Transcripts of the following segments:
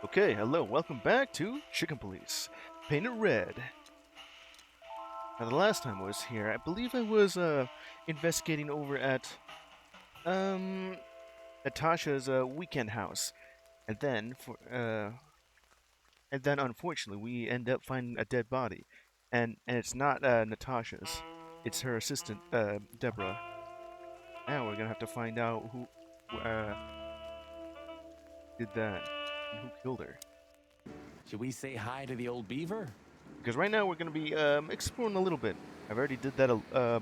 Okay, hello, welcome back to Chicken Police. Painted Red. Now, the last time I was here, I believe I was investigating over at um Natasha's weekend house, and then unfortunately we end up finding a dead body, and it's not Natasha's, it's her assistant Deborah. Now we're gonna have to find out who did that and who killed her. Should we say hi to the old beaver? Because right now we're going to be exploring a little bit. I've already did that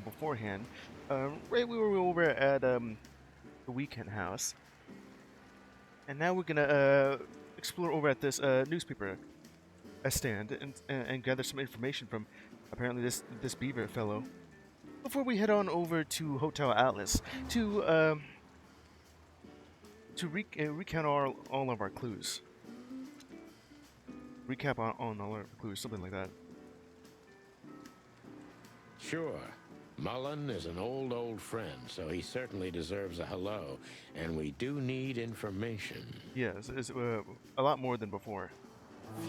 beforehand. Right, we were over at the weekend house, and now we're going to explore over at this newspaper stand and gather some information from apparently this beaver fellow. Before we head on over to Hotel Atlas to recount all of our clues, recap on all our clues, something like that. Sure. Mullen is an old friend, so he certainly deserves a hello, and we do need information. Yes, it's a lot more than before.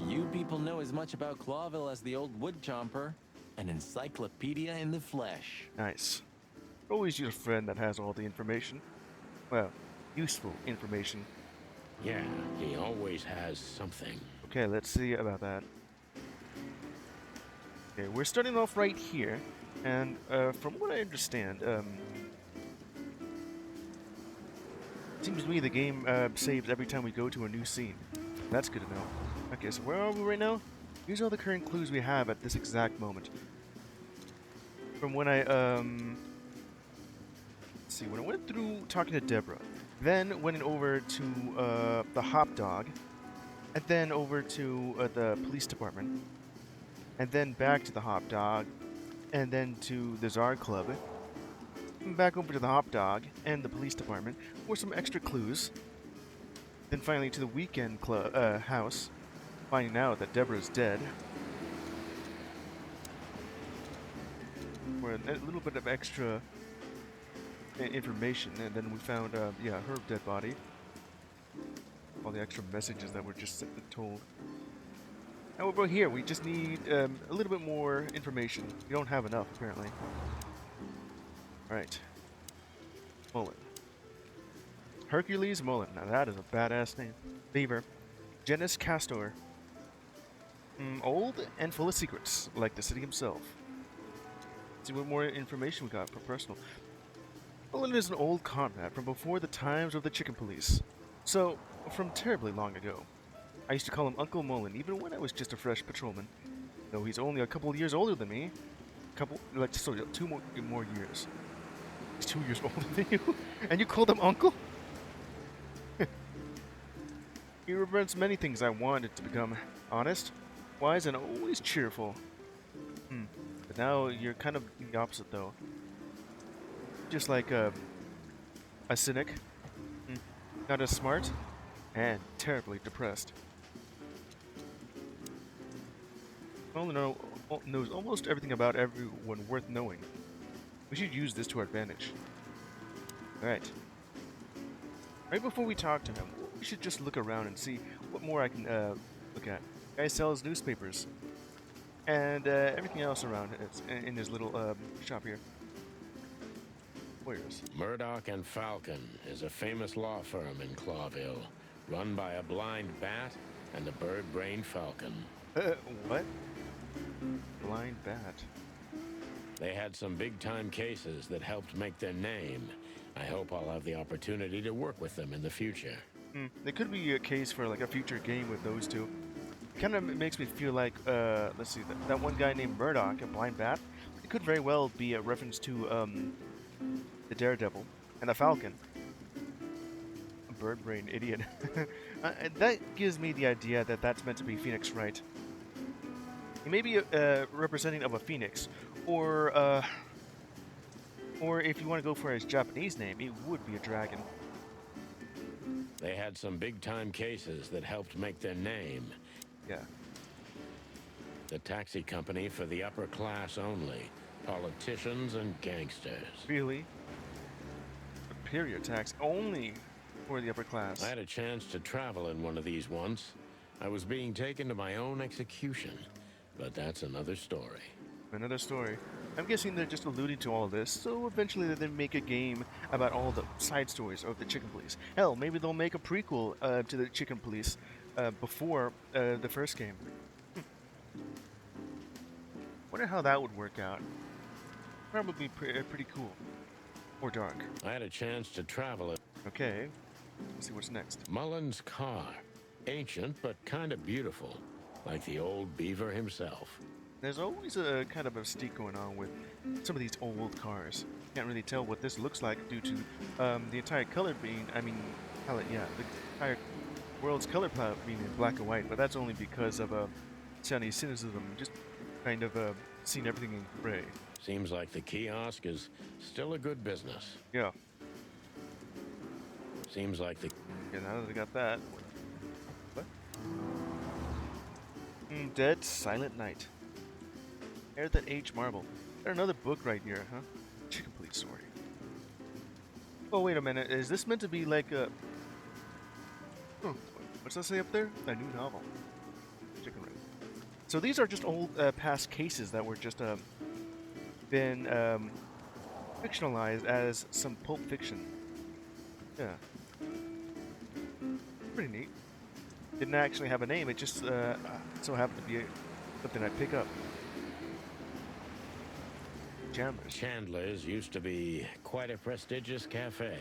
Few people know as much about Clawville as the old wood chomper, an encyclopedia in the flesh. Nice. Always use a friend that has all the information. Well, useful information. Yeah, he always has something. Okay, let's see about that. Okay, we're starting off right here, and from what I understand, it seems to me the game saves every time we go to a new scene. That's good to know. Okay, so where are we right now? Here's all the current clues we have at this exact moment. From when let's see, when I went through talking to Deborah, then went over to the Hop Dog, and then over to the police department, and then back to the Hop Dog, and then to the Czar Club, and back over to the Hop Dog and the police department for some extra clues. Then finally to the weekend house, finding out that Deborah's dead. For a little bit of extra information, and then we found, yeah, her dead body. All the extra messages that were just told. Now over here, we just need a little bit more information. We don't have enough, apparently. Alright. Mullen. Hercules Mullen. Now that is a badass name. Beaver. Genus Castor. Old and full of secrets, like the city himself. Let's see what more information we got for personal. Mullen is an old comrade from before the times of the Chicken Police. So, from terribly long ago. I used to call him Uncle Mullen, even when I was just a fresh patrolman. Though he's only a couple of years older than me. Sorry, two more years. He's 2 years older than you? And you called him Uncle? He represents many things I wanted to become. Honest, wise, and always cheerful. But now you're kind of the opposite, though. Just like a cynic. Not as smart, and terribly depressed. Mullen knows almost everything about everyone worth knowing. We should use this to our advantage. Alright. Right before we talk to him, we should just look around and see what more I can look at. Guy sells newspapers and everything else around in his little shop here. Lawyers. Murdoch and Falcon is a famous law firm in Clawville, run by a blind bat and a bird-brained falcon. What? Blind bat. They had some big-time cases that helped make their name. I hope I'll have the opportunity to work with them in the future. There could be a case for like a future game with those two. Kind of makes me feel like, let's see, that one guy named Murdoch, a blind bat, it could very well be a reference to the Daredevil and the Falcon. A bird brain idiot. That gives me the idea that that's meant to be Phoenix Wright. He may be representing of a phoenix, or if you want to go for his Japanese name, it would be a dragon. They had some big-time cases that helped make their name. Yeah. The taxi company for the upper class only. Politicians and gangsters. Really? Superior tax only for the upper class. I had a chance to travel in one of these once. I was being taken to my own execution, but that's another story. Another story. I'm guessing they're just alluding to all this, so eventually they make a game about all the side stories of the Chicken Police. Hell, maybe they'll make a prequel to the Chicken Police before the first game. Wonder how that would work out. Probably pretty cool. Or dark. I had a chance to travel it. Okay. Let's see what's next. Mullen's car. Ancient, but kind of beautiful. Like the old beaver himself. There's always a kind of a mystique going on with some of these old cars. Can't really tell what this looks like due to the entire color being, palette, yeah, the entire world's color palette being in black and white, but that's only because of Sunny cynicism, just kind of seeing everything in gray. Seems like the kiosk is still a good business. Yeah. Seems like the... Yeah, now that I got that. What? Dead Silent Night. Air that aged marble. Got another book right here, huh? Chicken Police story. Oh, wait a minute. Is this meant to be like a... What's that say up there? A new novel. Chicken Run. So these are just old past cases that were just been fictionalized as some pulp fiction. Yeah. Pretty neat. Didn't actually have a name, it just so happened to be something I pick up. Chandler's used to be quite a prestigious cafe.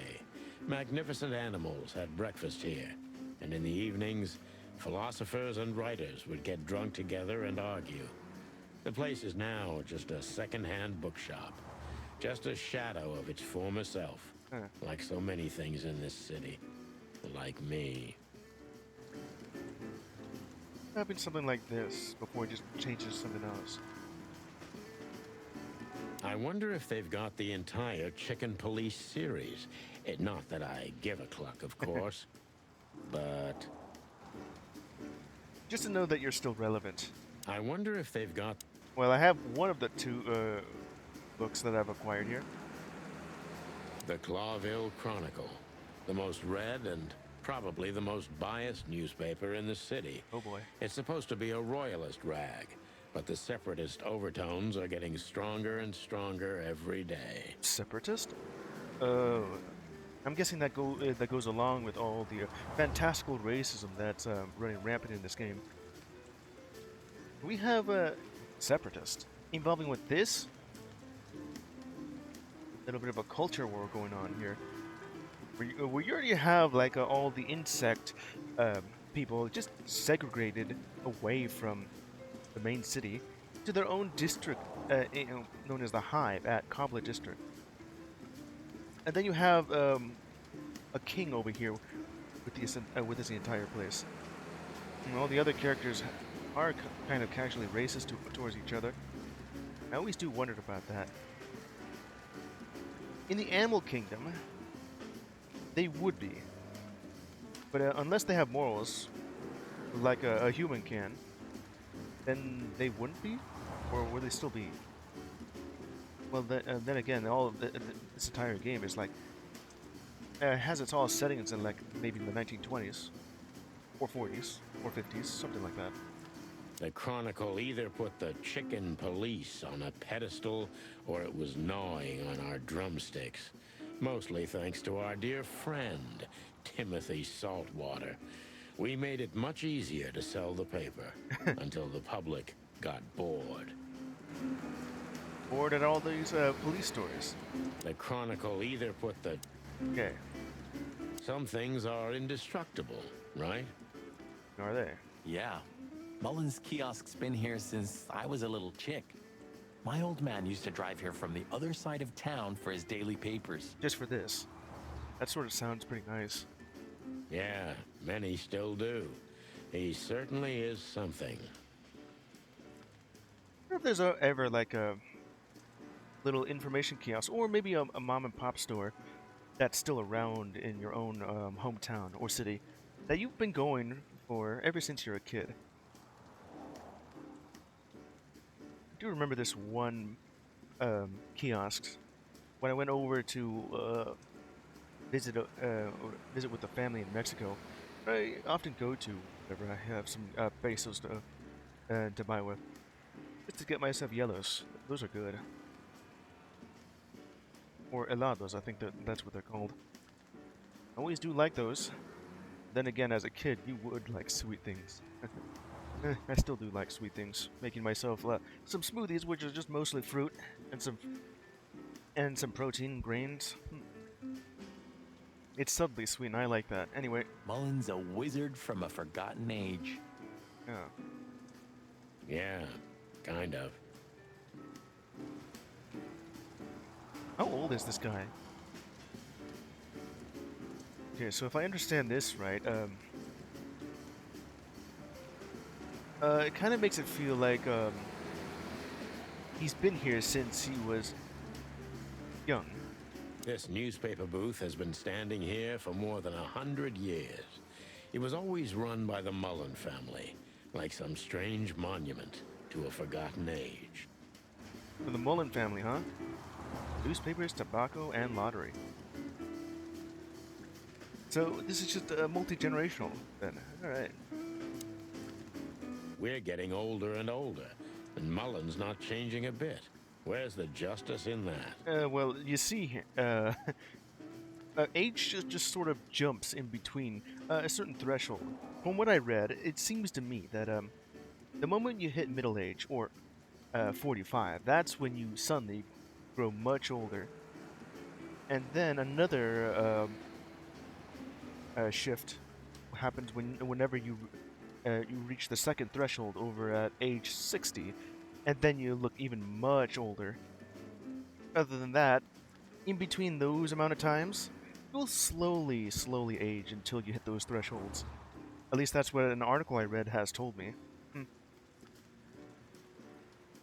Magnificent animals had breakfast here. And in the evenings, philosophers and writers would get drunk together and argue. The place is now just a second-hand bookshop. Just a shadow of its former self. Like so many things in this city. Like me. Having something like this before it just changes to something else. I wonder if they've got the entire Chicken Police series. Not that I give a cluck, of course. But... just to know that you're still relevant. I wonder if they've got... Well, I have one of the two books that I've acquired here. The Clawville Chronicle. The most read and probably the most biased newspaper in the city. Oh boy. It's supposed to be a royalist rag, but the separatist overtones are getting stronger and stronger every day. Separatist? I'm guessing that goes along with all the fantastical racism that's running rampant in this game. We have a separatist involving with this. A little bit of a culture war going on here. We already have like all the insect people just segregated away from the main city to their own district, known as the Hive at Cobbler District. And then you have a king over here with this entire place. And all the other characters are kind of casually racist towards each other. I always do wonder about that. In the animal kingdom, they would be. But unless they have morals, like a human can, then they wouldn't be? Or would they still be? Well, then again, all of this entire game is like... has its all settings in like maybe in the 1920s, or 40s, or 50s, something like that. The Chronicle either put the Chicken Police on a pedestal or it was gnawing on our drumsticks. Mostly thanks to our dear friend, Timothy Saltwater. We made it much easier to sell the paper until the public got bored. Bored at all these police stories. The Chronicle either put the... Okay. Some things are indestructible, right? Are they? Yeah. Mullen's kiosk's been here since I was a little chick. My old man used to drive here from the other side of town for his daily papers. Just for this. That sort of sounds pretty nice. Yeah, many still do. He certainly is something. I wonder if there's ever like a little information kiosk, or maybe a mom and pop store that's still around in your own hometown or city that you've been going for ever since you're a kid. I do remember this one kiosk when I went over to visit with the family in Mexico. I often go to whenever I have some pesos to buy with. Just to get myself yellows. Those are good. Or helados, I think that's what they're called. I always do like those. Then again, as a kid, you would like sweet things. I still do like sweet things. Making myself some smoothies, which are just mostly fruit and some protein grains. It's subtly sweet, and I like that. Anyway, Mullen's a wizard from a forgotten age. yeah. Yeah, kind of. How old is this guy? Okay, so if I understand this right, it kind of makes it feel like he's been here since he was young. This newspaper booth has been standing here for more than 100 years. It was always run by the Mullen family, like some strange monument to a forgotten age. For the Mullen family, huh? Newspapers, tobacco, and lottery. So this is just multi-generational, then. All right. We're getting older and older, and Mullen's not changing a bit. Where's the justice in that? Well, you see, age just sort of jumps in between a certain threshold. From what I read, it seems to me that the moment you hit middle age, or 45, that's when you suddenly grow much older. And then another shift happens whenever you reach the second threshold over at age 60, and then you look even much older. Other than that, in between those amount of times, you'll slowly age until you hit those thresholds. At least that's what an article I read has told me.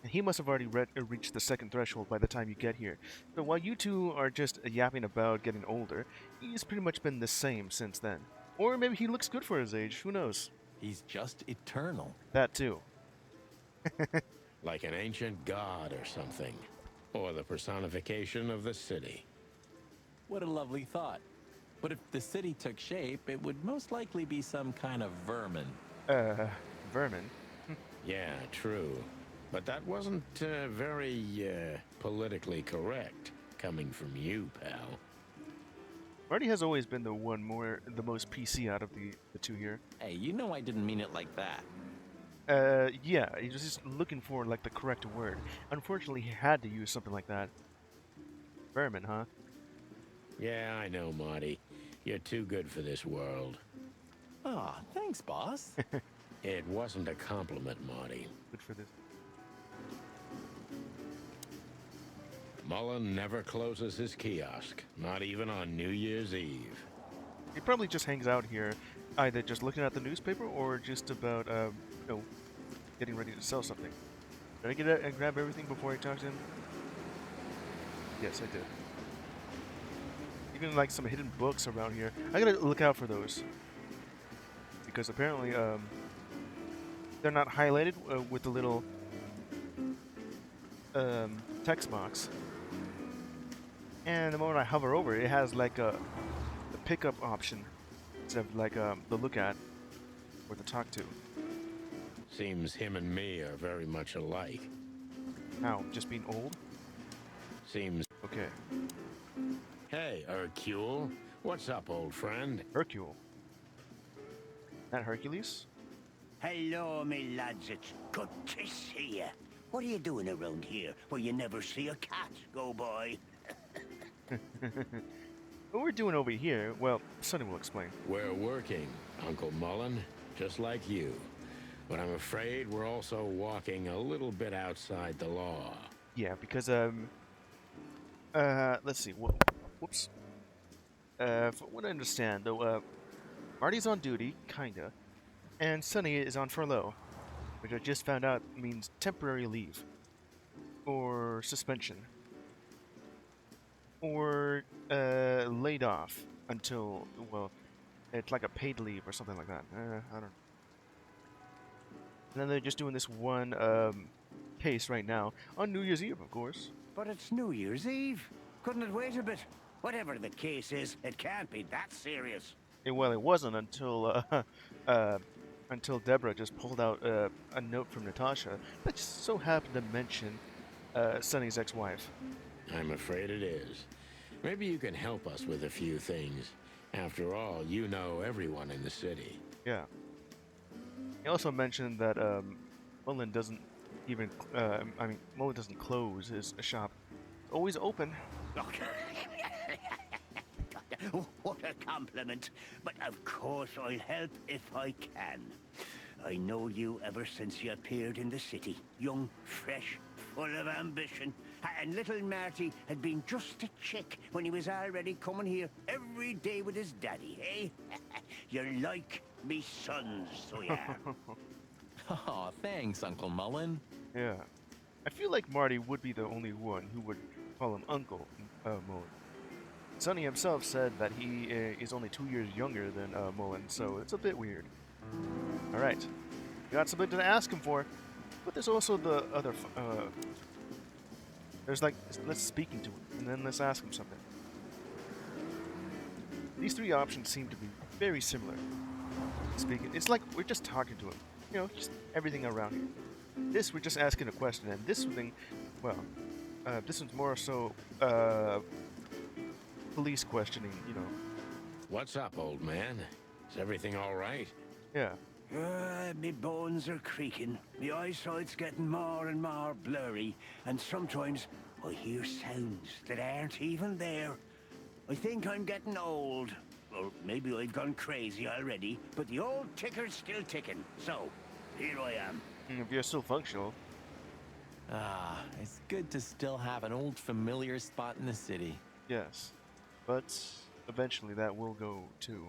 He must have already reached the second threshold by the time you get here. So while you two are just yapping about getting older, he's pretty much been the same since then. Or maybe he looks good for his age, who knows? He's just eternal. That too. Like an ancient god or something. Or the personification of the city. What a lovely thought. But if the city took shape, it would most likely be some kind of vermin. Vermin. Yeah, true. But that wasn't very politically correct, coming from you, pal. Marty has always been the most PC out of the two here. Hey, you know I didn't mean it like that. Yeah, he was just looking for, like, the correct word. Unfortunately, he had to use something like that. Vermin, huh? Yeah, I know, Marty. You're too good for this world. Aw, thanks, boss. It wasn't a compliment, Marty. Good for this. Mullen never closes his kiosk, not even on New Year's Eve. He probably just hangs out here, either just looking at the newspaper or just about, getting ready to sell something. Did I get it and grab everything before I talk to him? Yes, I did. Even, like, some hidden books around here. I gotta look out for those. Because apparently, they're not highlighted with the little, text box. And the moment I hover over it, it has, like, the pickup option instead of, like, the look at or the talk to. Seems him and me are very much alike. How? Just being old? Seems... Okay. Hey, Hercule. What's up, old friend? Hercule. That Hercules? Hello, me lads. It's good to see ya. What are you doing around here where you never see a cat go by? What we're doing over here, well, Sonny will explain. We're working, Uncle Mullen, just like you. But I'm afraid we're also walking a little bit outside the law. Yeah, because, let's see, whoops. From what I understand, though, Marty's on duty, kinda, and Sonny is on furlough, which I just found out means temporary leave, or suspension, or, laid off until, well, it's like a paid leave or something like that. I don't know. And then they're just doing this one, case right now, on New Year's Eve, of course. But it's New Year's Eve. Couldn't it wait a bit? Whatever the case is, it can't be that serious. Well, it wasn't uh, until Deborah just pulled out a note from Natasha that just so happened to mention Sonny's ex-wife. I'm afraid it is. Maybe you can help us with a few things. After all, you know everyone in the city. Yeah. He also mentioned that Mullen doesn't even, Mullen doesn't close his shop. It's always open. What a compliment. But of course I'll help if I can. I know you ever since you appeared in the city. Young, fresh, full of ambition. And little Marty had been just a chick when he was already coming here every day with his daddy, eh? You're like me sons, so you are. Oh, thanks, Uncle Mullen. Yeah. I feel like Marty would be the only one who would call him Uncle Mullen. Sonny himself said that he is only 2 years younger than Mullen, so it's a bit weird. Alright. Got something to ask him for. But there's also the other... there's like, let's speaking to him, and then let's ask him something. These three options seem to be very similar. Speaking, it's like we're just talking to him. You know, just everything around here. This, we're just asking a question, and this thing, well, this one's more so, police questioning, you know. What's up, old man? Is everything all right? Yeah. Me bones are creaking. My eyesight's getting more and more blurry, and sometimes I hear sounds that aren't even there. I think I'm getting old. Or maybe I've gone crazy already, but the old ticker's still ticking. So, here I am. If you're still functional. Ah, it's good to still have an old familiar spot in the city. Yes. But eventually that will go too.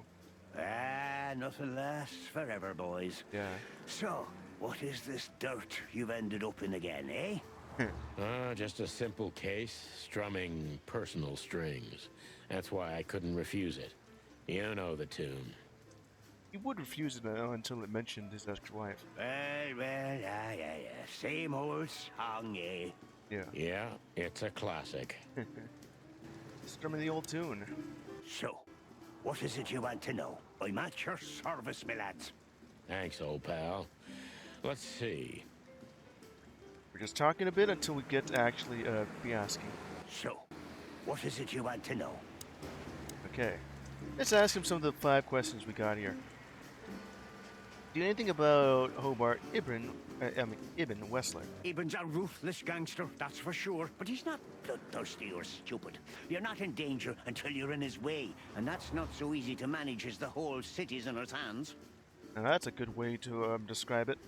Ah, nothing lasts forever, boys. Yeah. So, what is this dirt you've ended up in again, eh? Just a simple case, strumming personal strings. That's why I couldn't refuse it. You know the tune. He would refuse it until it mentioned his ex-wife. Yeah. Same old song, eh? Yeah. Yeah, it's a classic. Strumming the old tune. So, what is it you want to know? I'm at your service, my lads. Thanks, old pal. Let's see. We're just talking a bit until we get to actually be asking. So, what is it you want to know? Okay. Let's ask him some of the 5 questions we got here. Do you know anything about Hobart Ibn Wessler? Ibn's a ruthless gangster, that's for sure. But he's not bloodthirsty or stupid. You're not in danger until you're in his way. And that's not so easy to manage as the whole city's in his hands. Now that's a good way to describe it.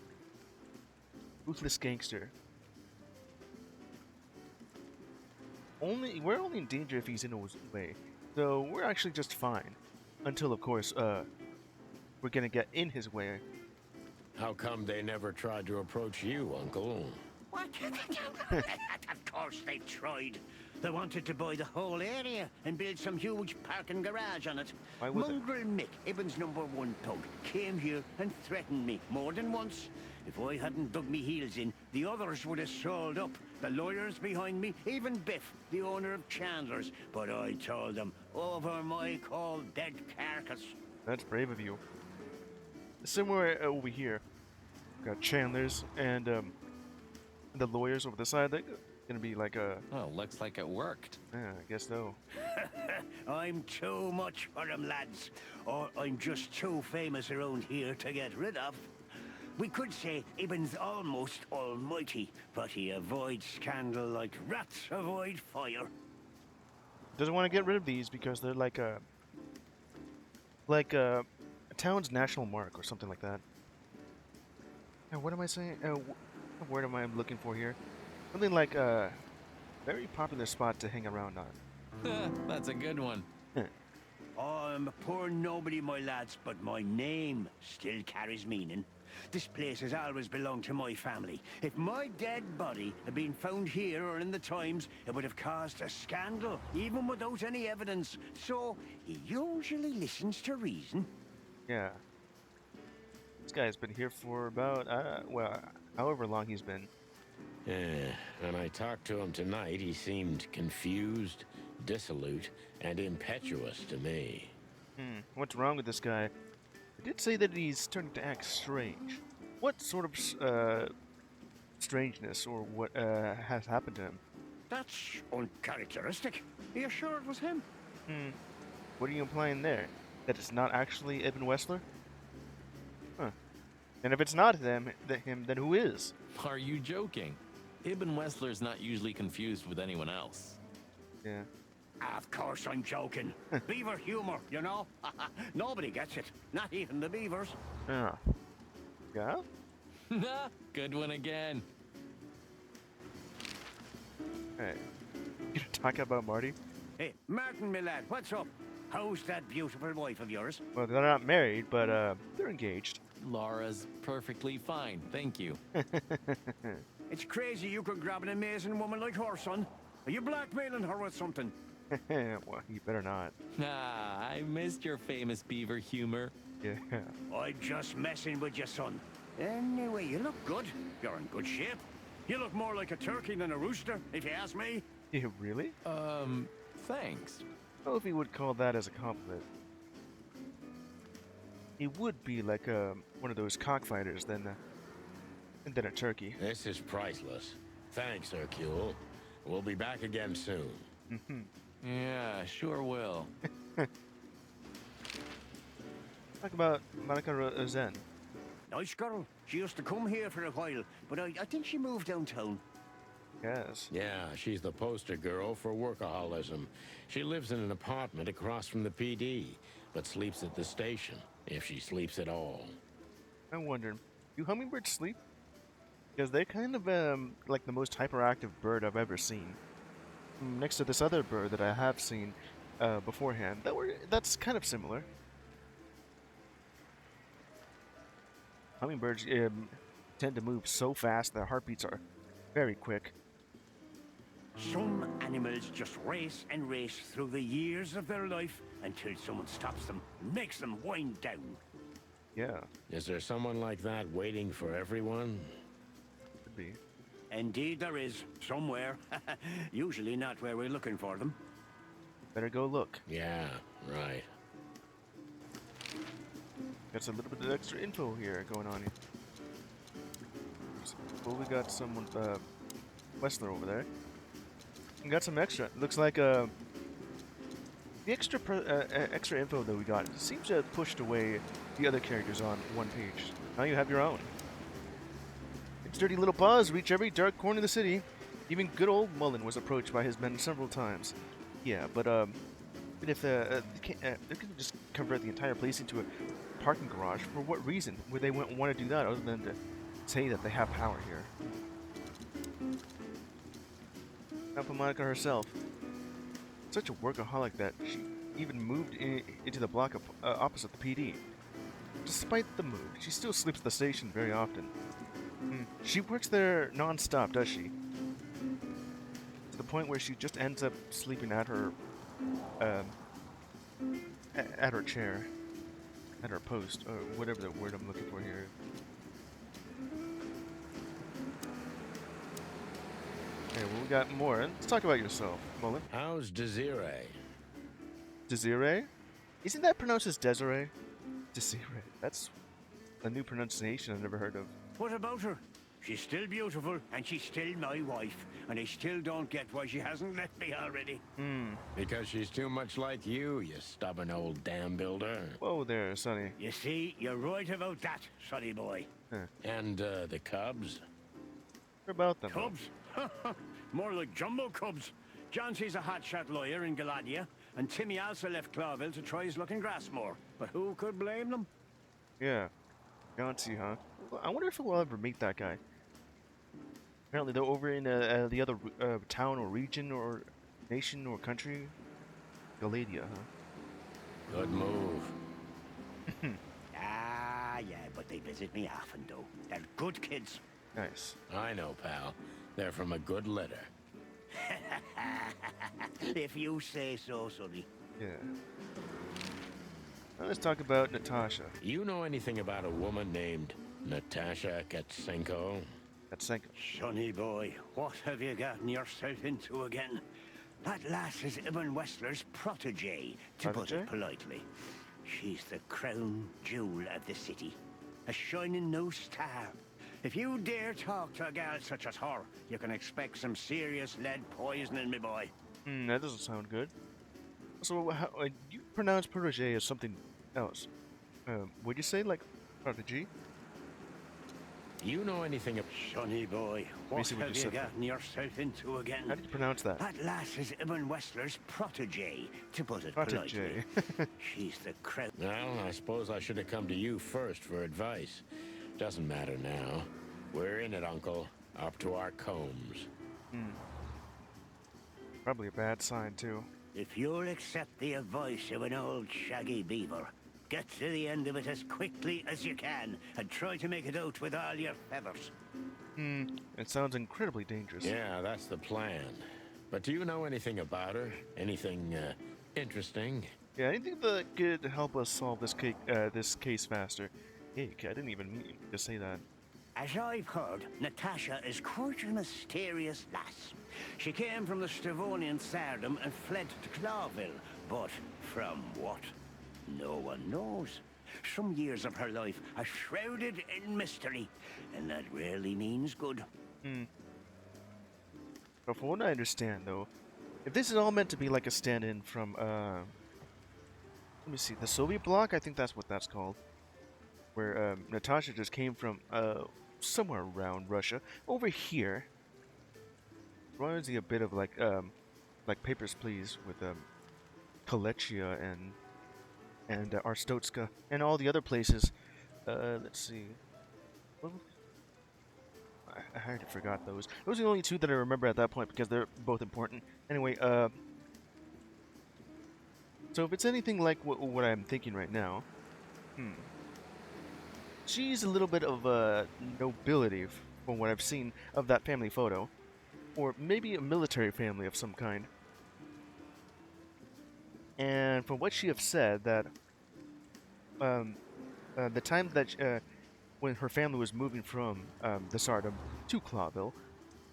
Ruthless gangster. We're only in danger if he's in his way. So we're actually just fine. Until, of course, we're gonna get in his way. How come they never tried to approach you, Uncle? What? Of course they tried. They wanted to buy the whole area and build some huge parking garage on it. Why would they? Mongrel Mick, Ibn's #1 thug, came here and threatened me more than once. If I hadn't dug me heels in, the others would have sold up. The lawyers behind me, even Biff, the owner of Chandler's. But I told them, over my cold dead carcass. That's brave of you. Somewhere over here, got Chandler's and the lawyers over the side. They're gonna be like a. Well, looks like it worked. Yeah, I guess so. I'm too much for them, lads. Or I'm just too famous around here to get rid of. We could say Ibn's almost almighty, but he avoids scandal like rats avoid fire. Doesn't want to get rid of these because they're like a town's national mark or something like that. And what am I saying? What word am I looking for here? Something like a very popular spot to hang around on. That's a good one. I'm a poor nobody, my lads, but my name still carries meaning. This place has always belonged to my family. If my dead body had been found here or in the Times, it would have caused a scandal, even without any evidence. So, he usually listens to reason. Yeah. This guy's been here for about, well, however long he's been. Yeah, when I talked to him tonight, he seemed confused, dissolute, and impetuous to me. What's wrong with this guy? I did say that he's starting to act strange. What sort of strangeness or what has happened to him? That's uncharacteristic. Are you sure it was him? Hmm. What are you implying there? That it's not actually Ibn Wessler? Huh. And if it's not him, then who is? Are you joking? Ibn Wessler's not usually confused with anyone else. Yeah. Of course I'm joking. Beaver humor, you know? Nobody gets it. Not even the beavers. Ah. Yeah? Nah, good one again. Hey. You talk about Marty? Hey, Martin, my lad, what's up? How's that beautiful wife of yours? Well, they're not married, but they're engaged. Laura's perfectly fine, thank you. It's crazy you could grab an amazing woman like her, son. Are you blackmailing her with something? Well, you better not. Ah, I missed your famous beaver humor. Yeah. I'm just messing with you, son. Anyway, you look good. You're in good shape. You look more like a turkey than a rooster, if you ask me. Yeah, really? Thanks. Well, if he would call that as a compliment. He would be like one of those cockfighters than a turkey. This is priceless. Thanks, Hercule. We'll be back again soon. Yeah, sure will. Talk about Monica Rosen. Nice girl. She used to come here for a while, but I think she moved downtown. Yes. Yeah, she's the poster girl for workaholism. She lives in an apartment across from the PD, but sleeps at the station, if she sleeps at all. I wonder, do hummingbirds sleep? Because they're kind of like the most hyperactive bird I've ever seen. Next to this other bird that I have seen beforehand, that's kind of similar. Hummingbirds tend to move so fast their heartbeats are very quick. Some animals just race and race through the years of their life until someone stops them and makes them wind down. Yeah, Is there someone like that waiting for everyone? could be. Indeed there is, somewhere. Usually not where we're looking for them. Better go look. Yeah, right. Got a little bit of extra info here going on here. Well, we got someone, Wessler over there. We got some extra. Looks like the extra info that we got seems to have pushed away the other characters on one page. Now you have your own. Its dirty little paws reach every dark corner of the city. Even good old Mullen was approached by his men several times. Yeah, but even if they could just convert the entire place into a parking garage, for what reason would they want to do that other than to say that they have power here? Now for Monica herself, such a workaholic that she even moved into the block opposite the PD. Despite the move, she still sleeps at the station very often. She works there non-stop, does she? To the point where she just ends up sleeping at her chair, at her post, or whatever the word I'm looking for here. Okay, well, we got more. Let's talk about yourself, Mullen. How's Desiree? Desiree? Isn't that pronounced as Desiree? Desiree. That's a new pronunciation I've never heard of. What about her? She's still beautiful, and she's still my wife, and I still don't get why she hasn't left me already. Because she's too much like you stubborn old dam builder. Whoa there, Sonny. You see, you're right about that, sonny boy. And the cubs? What about them? Cubs? More like jumbo cubs. Johnson's a hotshot lawyer in Galadia, and Timmy also left Clawville to try his luck in Grassmore. But who could blame them? Yeah. Yancey, huh? Well, I wonder if we'll ever meet that guy. Apparently they're over in the other town or region or nation or country. Galadia, huh? Good move. Ah, yeah, but they visit me often, though. They're good kids. Nice. I know, pal. They're from a good litter. If you say so, sonny. Yeah. Now let's talk about Natasha. You know anything about a woman named Natasha Katsenko? That's Senko. Sonny boy, what have you gotten yourself into again? That lass is Ibn Wessler's protege, to put Protege? it politely. She's the crown jewel of the city. A shining new star. If you dare talk to a gal such as her, you can expect some serious lead poisoning, me boy. That doesn't sound good. So, how, you pronounce protege as something else. Would you say, like, protege? You know anything about... Sonny boy, what Basically have just you said that. gotten yourself into again? How do you pronounce that? That lass is Ibn Wessler's protege, to put it Protege. politely. She's the crown. Well, I suppose I should have come to you first for advice. Doesn't matter now. We're in it, Uncle. Up to our combs. Probably a bad sign, too. If you'll accept the advice of an old shaggy beaver, get to the end of it as quickly as you can, and try to make it out with all your feathers. It sounds incredibly dangerous. Yeah, that's the plan. But do you know anything about her? Anything, interesting? Yeah, anything that could help us solve this case faster. Eek, I didn't even mean to say that. As I've heard, Natashia is quite a mysterious lass. She came from the Stavonian Tsardom and fled to Clawville, but from what? No one knows. Some years of her life are shrouded in mystery, and that rarely means good. But from what I understand, though, if this is all meant to be like a stand-in from, let me see, the Soviet bloc, I think that's what that's called, where Natashia just came from somewhere around Russia, over here. Reminds me a bit of like Papers, Please with Kolechia and Arstotska and all the other places. Let's see. I already forgot those. Those are the only two that I remember at that point because they're both important. Anyway, so if it's anything like what I'm thinking right now, she's a little bit of a nobility from what I've seen of that family photo, or maybe a military family of some kind. And from what she have said, that the time that when her family was moving from the Tsardom to Clawville,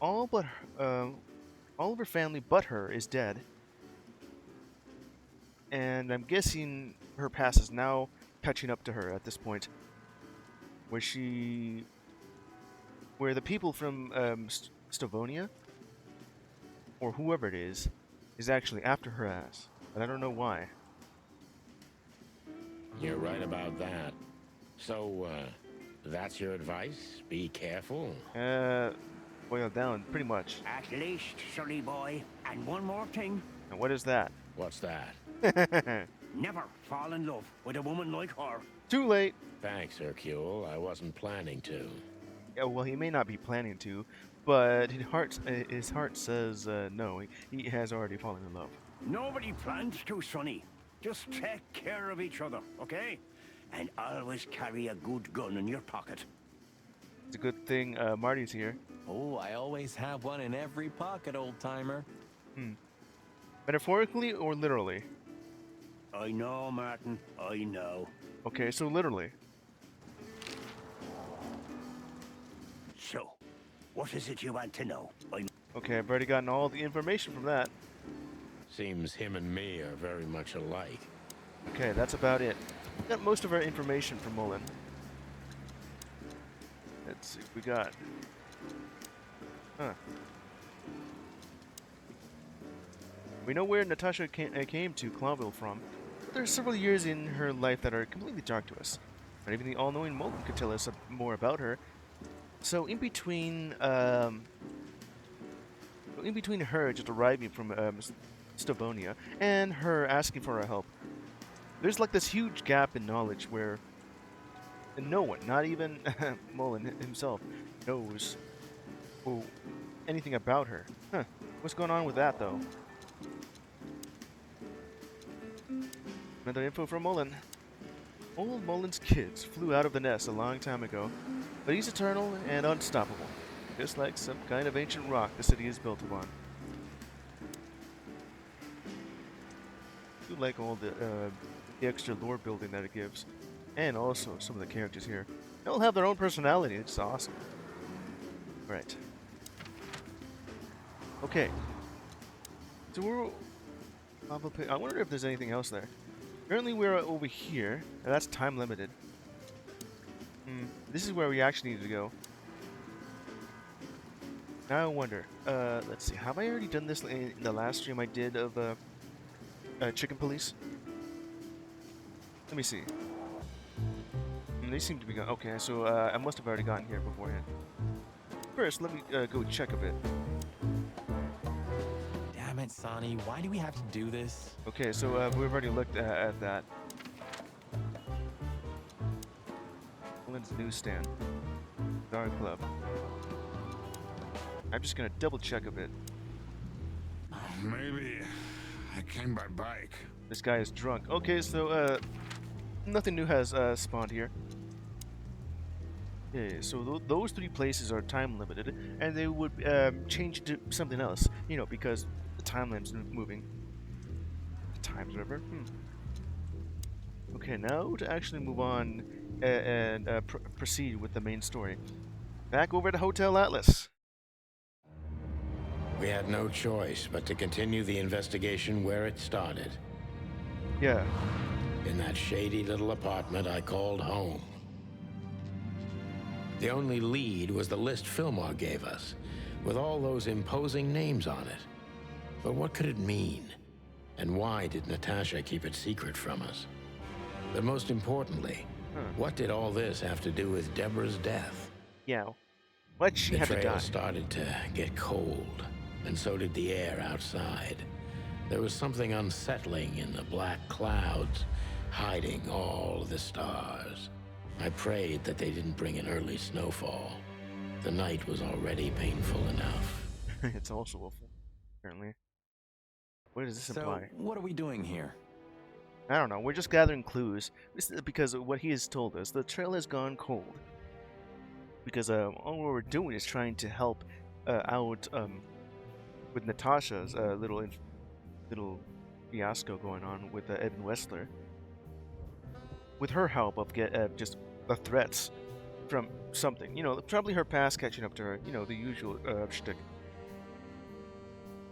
all of her family but her is dead. And I'm guessing her past is now catching up to her at this point, where the people from Stavonia, or whoever it is actually after her ass, but I don't know why. You're right about that. So, that's your advice? Be careful? Boiled down, pretty much. At least, sonny boy. And one more thing. And what is that? What's that? Never fall in love with a woman like her. Too late! Thanks, Hercule. I wasn't planning to. Yeah, well, he may not be planning to, but his heart says no. He has already fallen in love. Nobody plans to, sonny. Just take care of each other, okay? And always carry a good gun in your pocket. It's a good thing Marty's here. Oh, I always have one in every pocket, old-timer. Metaphorically or literally? I know, Martin. I know. Okay, so literally. So, what is it you want to know? Okay, I've already gotten all the information from that. Seems him and me are very much alike. Okay, that's about it. Got most of our information from Mullen. Let's see what we got. We know where Natashia came to Clawville from, but there are several years in her life that are completely dark to us. Not even the all-knowing Mullen could tell us more about her. So in between her just arriving from Stavonia and her asking for our help, there's like this huge gap in knowledge where no one, not even Mullen himself, knows anything about her. What's going on with that, though? Another info from Mullen. Old Mullen's kids flew out of the nest a long time ago, but he's eternal and unstoppable, just like some kind of ancient rock the city is built upon. I do like all the extra lore building that it gives, and also some of the characters here. They all have their own personality. It's awesome. Right. Okay. So I wonder if there's anything else there. Currently, we're over here. That's time limited. This is where we actually need to go. Now I wonder. Let's see. Have I already done this in the last stream I did of Chicken Police? Let me see. They seem to be gone. Okay, so I must have already gotten here beforehand. First, let me go check a bit. Damn it, Sonny. Why do we have to do this? Okay, so we've already looked at that. Lynn's newsstand. Dark Club. I'm just gonna double check a bit. Maybe I came by bike. This guy is drunk. Okay, so nothing new has spawned here. Okay, so those three places are time limited, and they would change to something else, you know, because the timeline's moving. The times, whatever. Okay, now to actually move on and proceed with the main story. Back over to Hotel Atlas. We had no choice but to continue the investigation where it started. Yeah. In that shady little apartment I called home. The only lead was the list Fillmore gave us, with all those imposing names on it. But what could it mean? And why did Natashia keep it secret from us? But most importantly, what did all this have to do with Deborah's death? Yeah. Why'd she have to The trail die? started to get cold, and so did the air outside. There was something unsettling in the black clouds, hiding all the stars. I prayed that they didn't bring an early snowfall. The night was already painful enough. It's also awful, apparently. What does this imply? So, what are we doing here? I don't know. We're just gathering clues. This is because of what he has told us. The trail has gone cold. Because all we're doing is trying to help out with Natasha's little fiasco going on with Evan Wessler. With her help of just the threats from something, you know, probably her past catching up to her. You know, the usual shtick.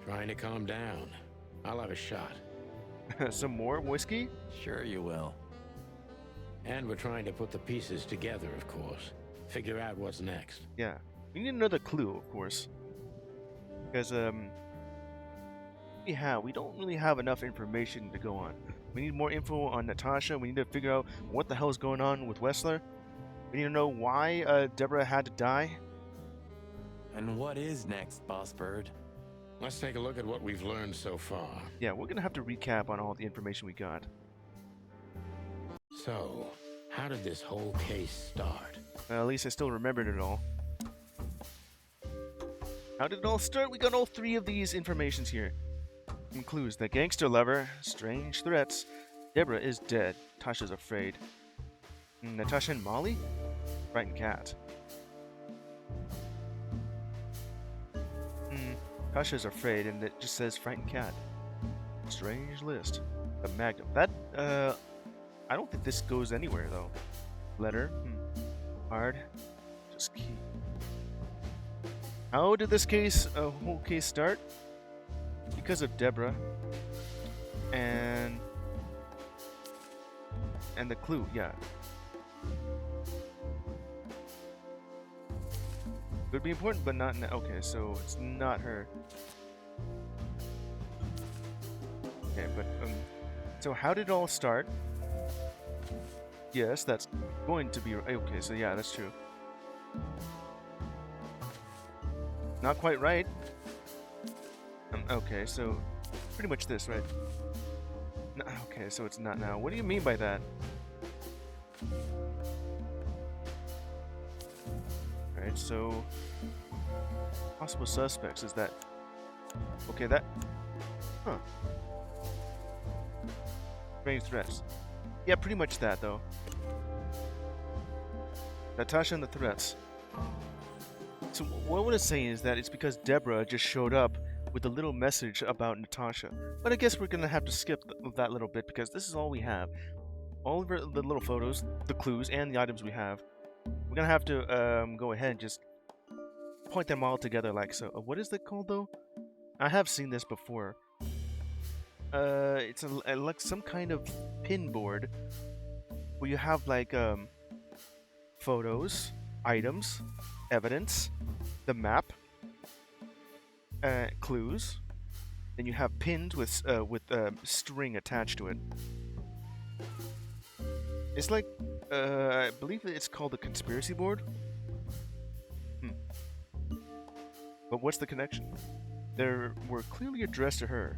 Trying to calm down. I'll have a shot. Some more whiskey? Sure you will. And we're trying to put the pieces together, of course. Figure out what's next. Yeah. We need another clue, of course. Because, we don't really have enough information to go on. We need more info on Natasha. We need to figure out what the hell is going on with Wessler. We need to know why Deborah had to die. And what is next, Boss Bird? Let's take a look at what we've learned so far. Yeah, we're gonna have to recap on all the information we got. So, how did this whole case start? Well, at least I still remembered it all. How did it all start? We got all three of these informations here. Some clues. The gangster lover, strange threats. Deborah is dead. Tasha's afraid. Natasha and Molly? Frightened cat. Tasha's afraid, and it just says frightened cat. Strange list. The Magnum. That, I don't think this goes anywhere, though. Letter. Hard. Just key. How did this whole case start? Because of Deborah. And the clue, yeah. Could be important, but not okay, so it's not her. Okay, but so how did it all start? Yes, that's going to be okay, so yeah, that's true. Not quite right. Okay, so pretty much this, right? No, okay, so it's not now. What do you mean by that? Alright, so possible suspects is that okay, that strange threats. Yeah, pretty much that though. Natasha and the threats. So what it's saying is that it's because Deborah just showed up with a little message about Natasha. But I guess we're gonna have to skip that little bit because this is all we have. All of the little photos, the clues, and the items we have. We're gonna have to go ahead and just point them all together like so. What is that called though? I have seen this before. It's like some kind of pin board where you have like photos, items, evidence, the map, clues. Then you have pins with string attached to it. It's like I believe it's called the conspiracy board. But what's the connection? They were clearly addressed to her.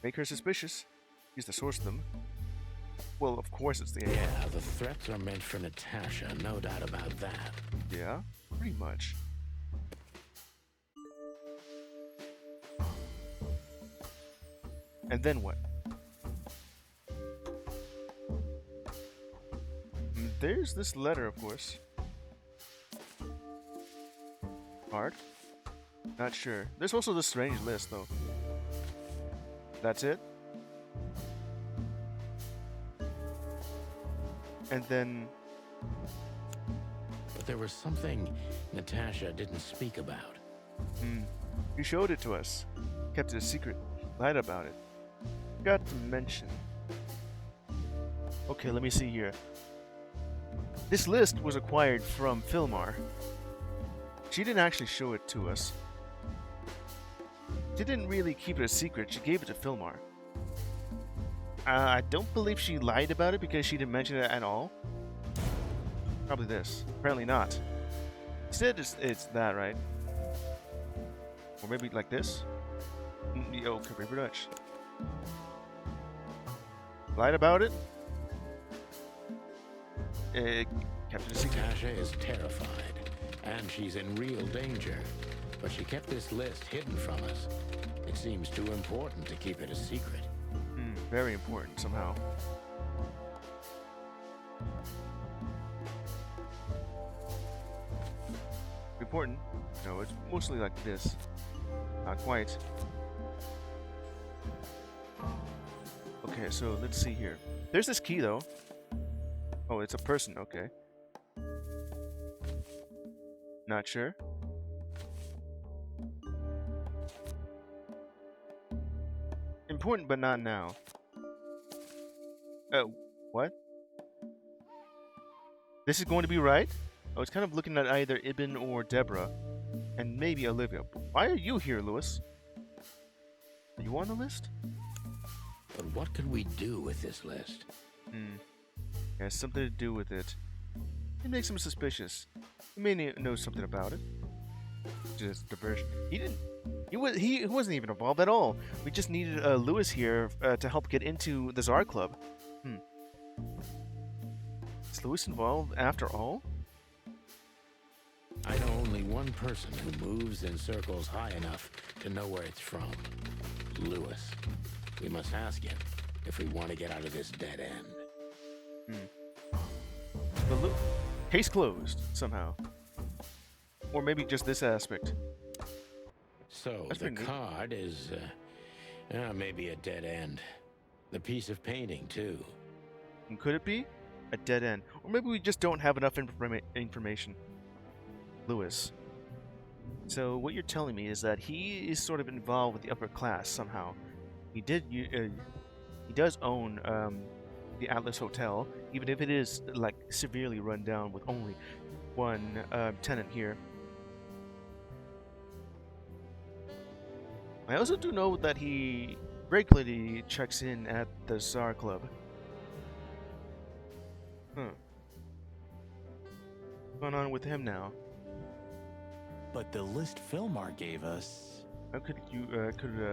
Make her suspicious. He's the source of them. Well, of course it's the AI. Yeah, the threats are meant for Natasha, no doubt about that. Yeah, pretty much. And then what? There's this letter, of course. Hard? Not sure. There's also this strange list, though. That's it? And then... But there was something Natasha didn't speak about. You showed it to us. Kept it a secret. Lied about it. Forgot to mention. Okay, let me see here. This list was acquired from Filmar. She didn't actually show it to us. She didn't really keep it a secret. She gave it to Filmar. I don't believe she lied about it because she didn't mention it at all. Probably this. Apparently not. Instead, it's that, right? Or maybe like this? Yo, Paper Dutch. Lied about it? Kept it a secret. Natasha is terrified, and she's in real danger. But she kept this list hidden from us. It seems too important to keep it a secret. Very important, somehow. Important? No, it's mostly like this. Not quite. Okay, so let's see here. There's this key, though. Oh, it's a person, okay. Not sure. Important, but not now. What? This is going to be right? I was kind of looking at either Ibn or Deborah, and maybe Olivia. Why are you here, Lewis? Are you on the list? But what could we do with this list? It has something to do with it. It makes him suspicious. He may know something about it. Just diversion. He wasn't even involved at all. We just needed Lewis here to help get into the Tsar Club. Is Lewis involved after all? I know only one person who moves in circles high enough to know where it's from. Lewis. We must ask him if we want to get out of this dead end. Case closed, somehow. Or maybe just this aspect. So, That's the pretty neat. card is, maybe a dead end. The piece of painting, too. And could it be? A dead end. Or maybe we just don't have enough information. Lewis. So what you're telling me is that he is sort of involved with the upper class somehow. He does own the Atlas Hotel, even if it is like severely run down with only one tenant here. I also do know that he regularly checks in at the Tsar Club. What's going on with him now? But the list Filmar gave us... How could you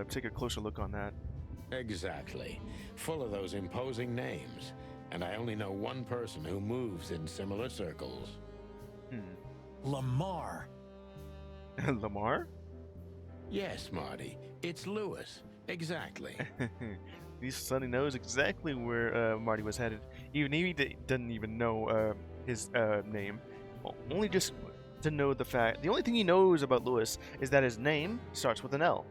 take a closer look on that? Exactly. Full of those imposing names. And I only know one person who moves in similar circles. Lamar. Lamar? Yes, Marty. It's Lewis. Exactly. Sonny knows exactly where Marty was headed. Even he didn't even know his name. Well, only just to know the fact. The only thing he knows about Lewis is that his name starts with an L.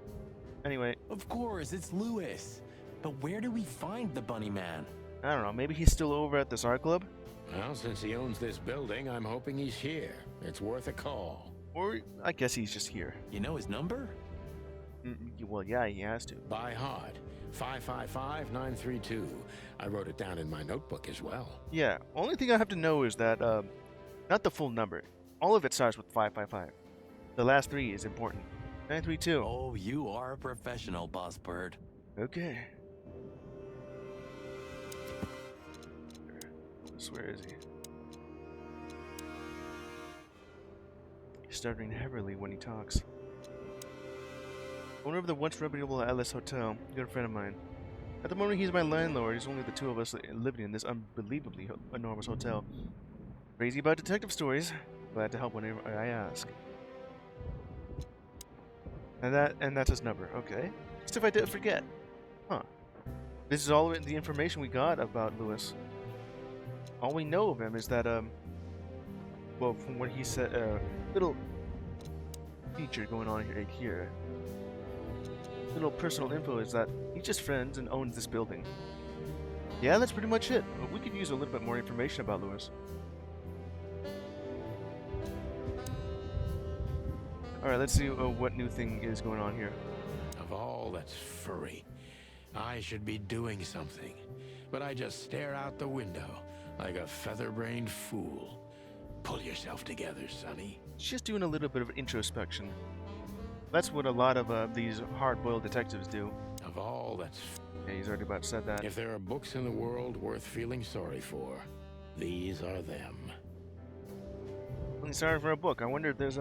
Anyway. Of course, it's Lewis. But where do we find the Bunny Man? I don't know. Maybe he's still over at the Tsar Club? Well, since he owns this building, I'm hoping he's here. It's worth a call. Or I guess he's just here. You know his number? Well, yeah, he has to. By heart. 555932. I wrote it down in my notebook as well. Yeah, only thing I have to know is that, not the full number. All of it starts with 555. The last 3 is important. 932. Oh, you are a professional, Boss Bird. Okay. Where is he? He's stuttering heavily when he talks. Owner of the once reputable Alice Hotel, a good friend of mine. At the moment, he's my landlord. It's only the two of us living in this unbelievably enormous hotel. Crazy about detective stories. Glad to help whenever I ask. And that's his number. Okay. Just if I did forget. Huh. This is all the information we got about Lewis. All we know of him is that, well, from what he said, little feature going on right here. Little personal info is that he's just friends and owns this building. Yeah, that's pretty much it. We could use a little bit more information about Lewis. Alright, let's see what new thing is going on here. Of all that's furry, I should be doing something, but I just stare out the window like a feather-brained fool. Pull yourself together, Sonny. Just doing a little bit of introspection. That's what a lot of these hard-boiled detectives do. Of all that's... Yeah, he's already about said that. If there are books in the world worth feeling sorry for, these are them. Feeling sorry for a book. I wonder if there's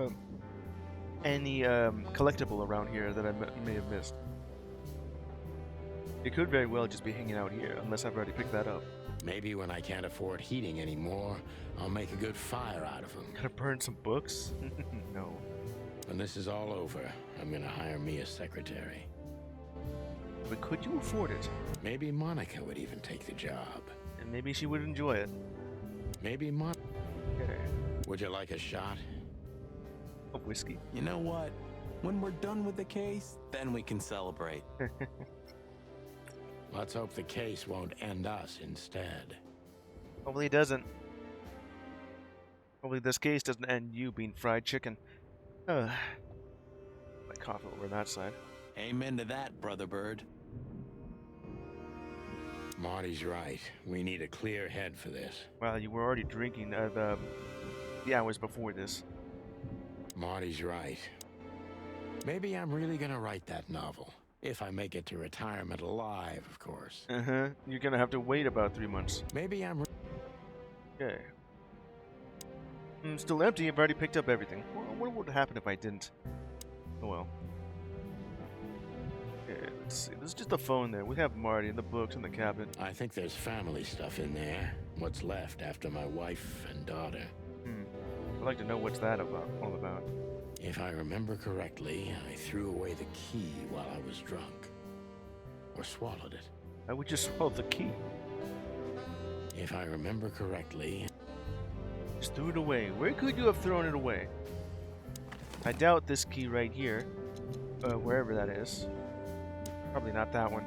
any collectible around here that I may have missed. It could very well just be hanging out here, unless I've already picked that up. Maybe when I can't afford heating anymore, I'll make a good fire out of them. Gonna burn some books? No. When this is all over, I'm gonna hire me a secretary. But could you afford it? Maybe Monica would even take the job. And maybe she would enjoy it. Maybe Monica. Okay. Would you like a shot? Of whiskey. You know what? When we're done with the case, then we can celebrate. Let's hope the case won't end us instead. Hopefully it doesn't. Hopefully this case doesn't end you being fried chicken. My cough over that side. Amen to that, Brother Bird. Marty's right. We need a clear head for this. Well, you were already drinking the hours before this. Marty's right. Maybe I'm really gonna write that novel. If I make it to retirement alive, of course. Uh-huh. You're gonna have to wait about 3 months. Maybe I'm... Okay. Still empty. I've already picked up everything. Well, what would happen if I didn't? Oh well. Okay, let's see. There's just a phone there. We have Marty and the books and the cabinet. I think there's family stuff in there. What's left after my wife and daughter. I'd like to know what's that all about. If I remember correctly, I threw away the key while I was drunk. Or swallowed it. I would just swallow the key. If I remember correctly... Just threw it away. Where could you have thrown it away? I doubt this key right here. Wherever that is. Probably not that one.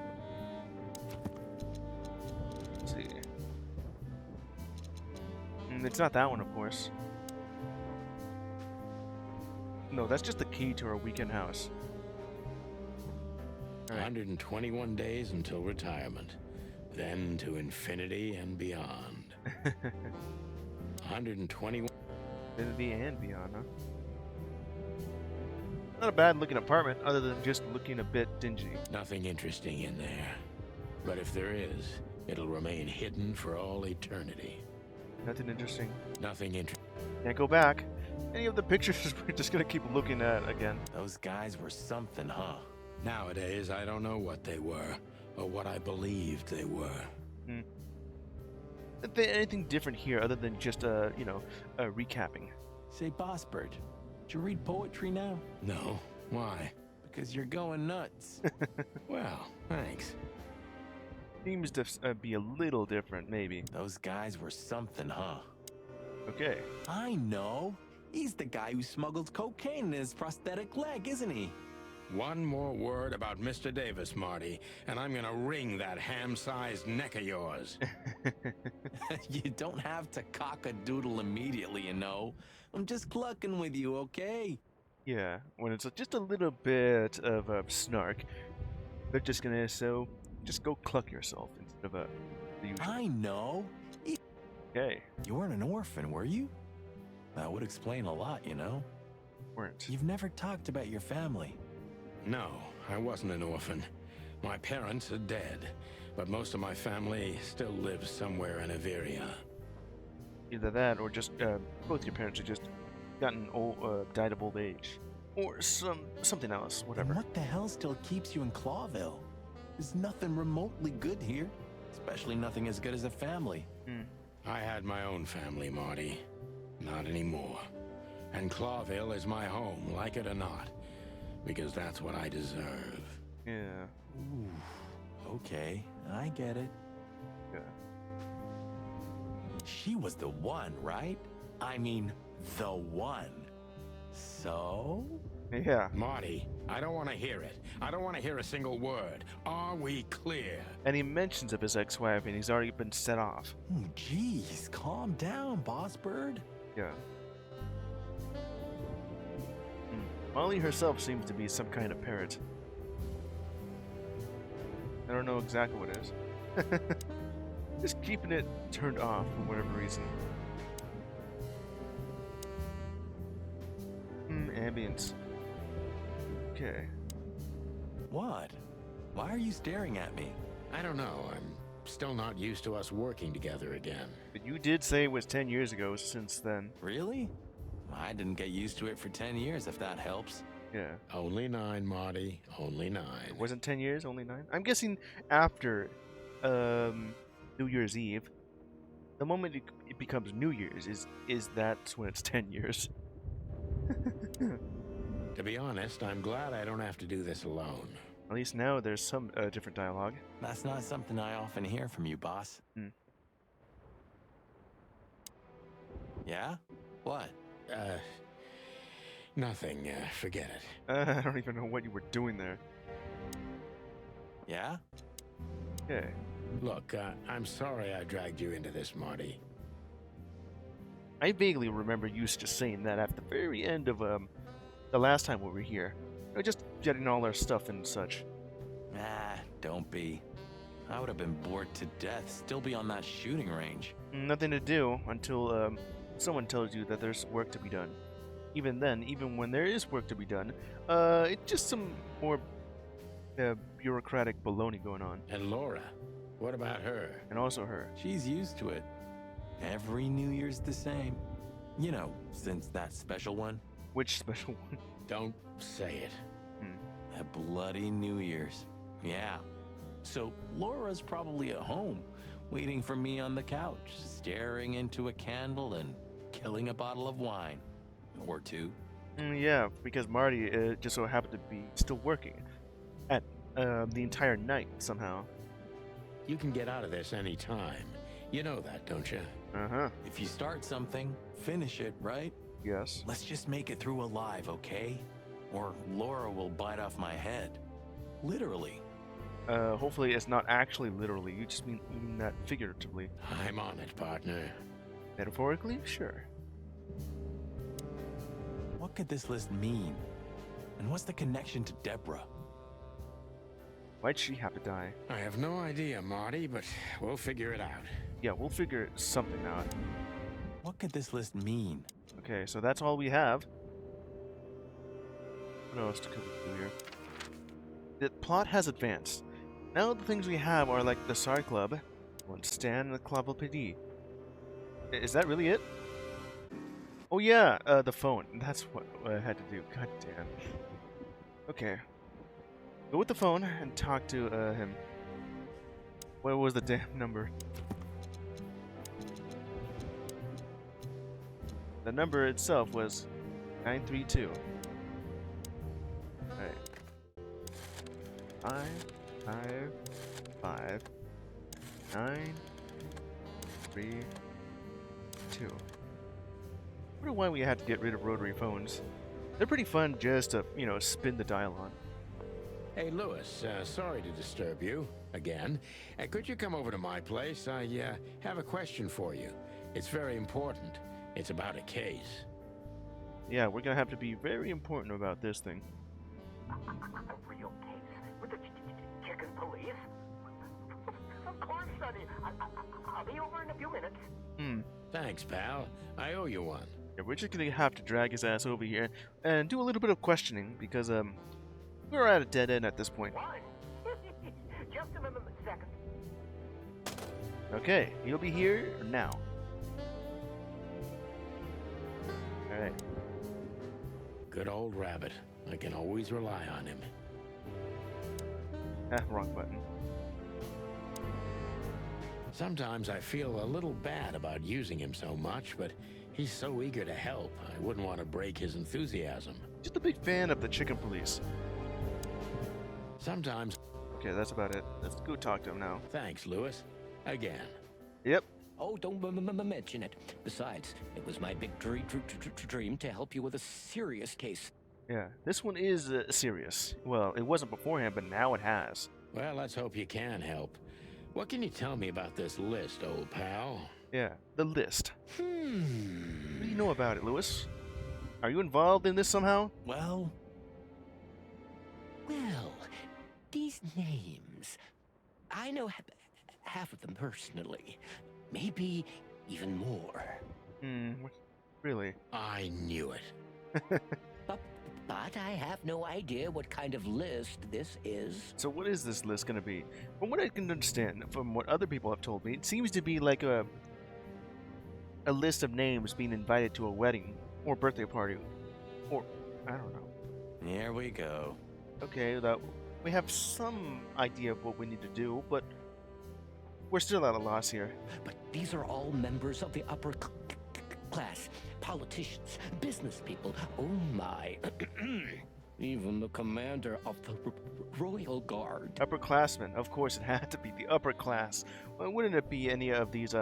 Let's see. It's not that one, of course. No, that's just the key to our weekend house. All right. 121 days until retirement. Then to infinity and beyond. 121... Infinity and beyond, huh? Not a bad looking apartment, other than just looking a bit dingy. Nothing interesting in there. But if there is, it'll remain hidden for all eternity. Nothing interesting. Nothing interesting. Can't go back. Any of the pictures we're just gonna keep looking at again. Those guys were something, huh? Nowadays, I don't know what they were, or what I believed they were. Anything different here other than just, recapping? Say, Boss Bird, did you read poetry now? No. Why? Because you're going nuts. Well, thanks. Seems to be a little different, maybe. Those guys were something, huh? Okay. I know. He's the guy who smuggled cocaine in his prosthetic leg, isn't he? One more word about Mr. Davis, Marty, and I'm gonna wring that ham-sized neck of yours. You don't have to cock a doodle immediately, you know. I'm just clucking with you, okay? Yeah, when it's just a little bit of snark, they're just gonna Just go cluck yourself instead of the usual. I know. Okay, You weren't an orphan, were you? That would explain a lot, you know? weren't. You've never talked about your family. No, I wasn't an orphan. My parents are dead, but most of my family still lives somewhere in Averia. Either that or just both your parents have just gotten old, died of old age. Or something else, And whatever. what the hell still keeps you in Clawville? There's nothing remotely good here. Especially nothing as good as a family. I had my own family, Marty. Not anymore. And Clawville is my home, like it or not. Because that's what I deserve. Yeah, Ooh, okay, I get it. yeah. She was the one, right? I mean, the one. So? Yeah. Marty, I don't want to hear it. I don't want to hear a single word. Are we clear? And he mentions of his ex-wife, and he's already been set off. Jeez, calm down, boss bird. Yeah. Molly herself seems to be some kind of parrot. I don't know exactly what it is. Just keeping it turned off for whatever reason. Ambience. Okay. What? Why are you staring at me? I don't know. I'm still not used to us working together again. But you did say it was 10 years ago since then. Really? I didn't get used to it for 10 years, if that helps. Yeah. Only 9, Marty. Only 9. It wasn't 10 years, only 9? I'm guessing after New Year's Eve. The moment it becomes New Year's is that's when it's 10 years. To be honest, I'm glad I don't have to do this alone. At least now there's some different dialogue. That's not something I often hear from you, boss. Yeah? What? Nothing. Forget it. I don't even know what you were doing there. Yeah? Okay. Look, I'm sorry I dragged you into this, Marty. I vaguely remember you just saying that at the very end of the last time we were here. Just getting all our stuff and such. Ah, don't be. I would have been bored to death, still be on that shooting range. Nothing to do until someone tells you that there's work to be done. Even then, even when there is work to be done, it's just some more bureaucratic baloney going on. And Laura, what about her? And also her. She's used to it. Every New Year's the same. You know, since that special one. Which special one? Don't say it. That bloody New Year's. Yeah. So Laura's probably at home, waiting for me on the couch, staring into a candle and killing a bottle of wine. Or two. Yeah, because Marty just so happened to be still working at the entire night somehow. You can get out of this any time. You know that, don't you? Uh-huh. If you start something, finish it, right? Yes. Let's just make it through alive, okay? Or Laura will bite off my head. Literally. Hopefully it's not actually literally. You just mean that figuratively. I'm on it, partner. Metaphorically? Sure. What could this list mean? And what's the connection to Deborah? Why'd she have to die? I have no idea, Marty, but we'll figure it out. Yeah, we'll figure something out. What could this list mean? Okay, so that's all we have. What else could we do here? The plot has advanced. Now the things we have are like the SAR Club, one Stan, and the Clavel PD. Is that really it? Oh yeah, the phone. That's what I had to do. God damn. Okay. Go with the phone and talk to him. What was the damn number? The number itself was 932. Alright. 555 932. I wonder why we had to get rid of rotary phones. They're pretty fun just to, you know, spin the dial on. Hey, Lewis, sorry to disturb you again. Could you come over to my place? I have a question for you. It's very important. It's about a case. Yeah, we're gonna have to be very important about this thing. A real case with the chicken police? Of course, Sonny. I'll be over in a few minutes. Thanks, pal. I owe you one. Yeah, we're just gonna have to drag his ass over here and do a little bit of questioning because we're at a dead end at this point. Why? Just a second. Okay, he'll be here now. All right. Good old rabbit. I can always rely on him. Ah, wrong button. Sometimes I feel a little bad about using him so much, but he's so eager to help, I wouldn't want to break his enthusiasm. Just a big fan of the chicken police. Sometimes... Okay, that's about it. Let's go talk to him now. Thanks, Lewis. Again. Yep. Oh, don't mention it. Besides, it was my big dream to help you with a serious case. Yeah, this one is serious. Well, it wasn't beforehand, but now it has. Well, let's hope you can help. What can you tell me about this list, old pal? Yeah, the list. What do you know about it, Lewis? Are you involved in this somehow? Well, these names, I know half of them personally. Maybe even more. Really? I knew it. But I have no idea what kind of list this is. So what is this list going to be? From what I can understand, from what other people have told me, it seems to be like a list of names being invited to a wedding or birthday party. Or, I don't know. Here we go. Okay, we have some idea of what we need to do, but we're still at a loss here. But these are all members of the upper class. Politicians, business people, oh my. Even the commander of the Royal Guard. Upperclassmen, of course it had to be the upper class. Well, wouldn't it be any of these,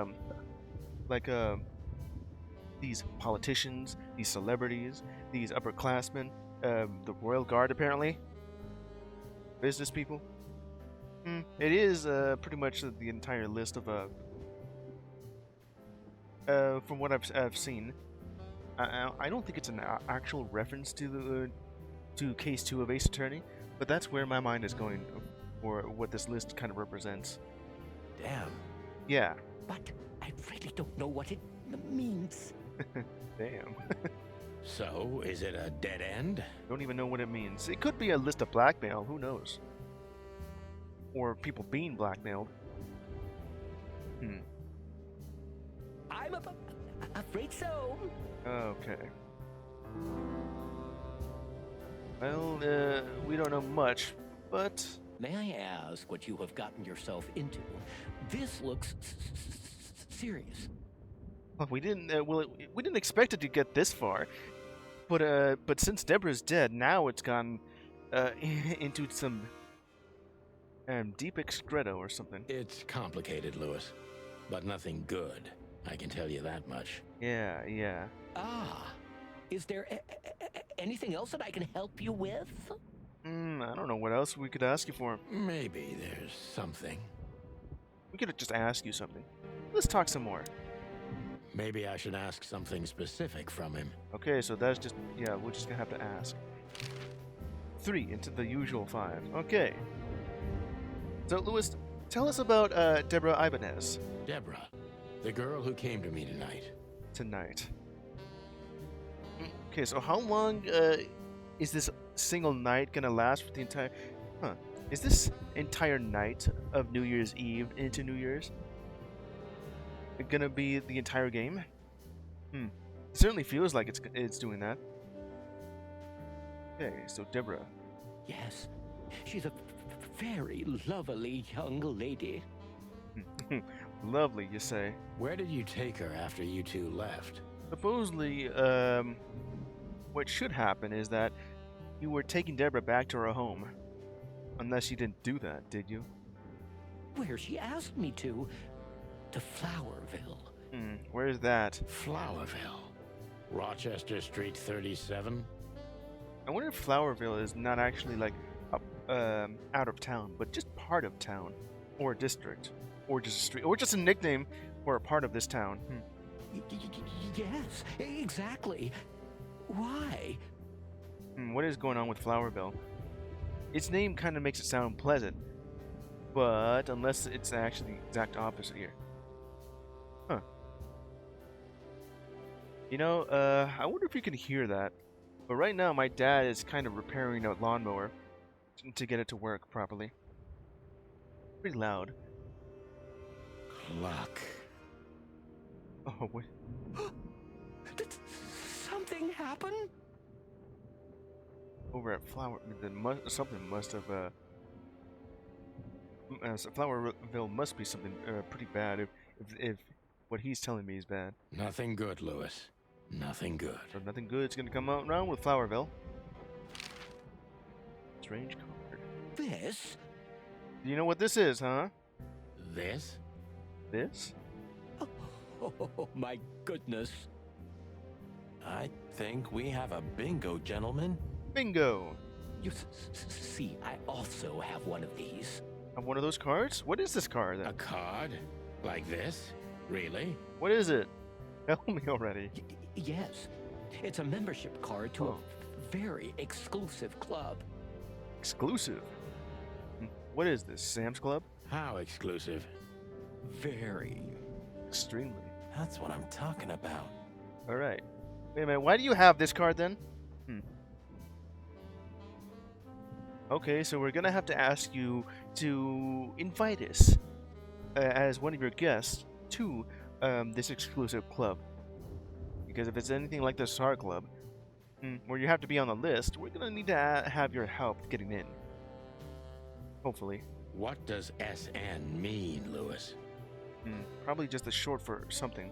these politicians, these celebrities, these upperclassmen, the Royal Guard apparently? Business people? It is pretty much the entire list of, from what I've seen. I don't think it's an actual reference to Case 2 of Ace Attorney, but that's where my mind is going for what this list kind of represents. Damn. Yeah. But I really don't know what it means. Damn. So, is it a dead end? Don't even know what it means. It could be a list of blackmail, who knows? Or people being blackmailed. I'm afraid so. Okay. Well, we don't know much, but... May I ask what you have gotten yourself into? This looks serious. Well, we didn't expect it to get this far. But since Deborah's dead, now it's gone into some deep excreto or something. It's complicated, Lewis, but nothing good. I can tell you that much. Yeah. Ah, is there anything else that I can help you with? I don't know what else we could ask you for. Maybe there's something. We could just ask you something. Let's talk some more. Maybe I should ask something specific from him. Okay, so that's just, yeah, we're just gonna have to ask. 3 into the usual 5. Okay. So, Lewis, tell us about Deborah Ibanez. Deborah, the girl who came to me tonight. Tonight. Okay, so how long is this single night gonna last for the entire... Is this entire night of New Year's Eve into New Year's gonna be the entire game? It certainly feels like it's doing that. Okay, so Deborah. Yes, she's a very lovely young lady. Lovely, you say. Where did you take her after you two left? Supposedly, what should happen is that you were taking Deborah back to her home. Unless you didn't do that, did you? Where she asked me to Flowerville. Where is that? Flowerville. Rochester Street 37? I wonder if Flowerville is not actually like out of town, but just part of town, or a district, or just a street, or just a nickname for a part of this town. Yes, exactly. Why? What is going on with Flowerville? Its name kind of makes it sound pleasant, But unless it's actually the exact opposite here. Huh. You know, I wonder if you can hear that. But right now, my dad is kind of repairing a lawnmower to get it to work properly. Pretty loud. Luck. Oh, wait. Did something happen? Over at Flower, something must have, so Flowerville must be something pretty bad if what he's telling me is bad. Nothing good, Lewis. Nothing good. So nothing good's gonna come out around with Flowerville. Strange card. This? Do you know what this is, huh? This? This? Oh, my goodness. I think we have a bingo, gentlemen. Bingo! You see, I also have one of these. Have one of those cards? What is this card A then? card? Like this? Really? What is it? Tell me already. Yes. It's a membership card to Oh. a very exclusive club. Exclusive. What is this? Sam's Club? How exclusive? Very. Extremely. That's what I'm talking about. Alright. Wait a minute, why do you have this card then? Okay, so we're gonna have to ask you to invite us as one of your guests to this exclusive club. Because if it's anything like the SAR Club, where you have to be on the list, we're gonna need to have your help getting in. Hopefully. What does SN mean, Lewis? Probably just a short for something.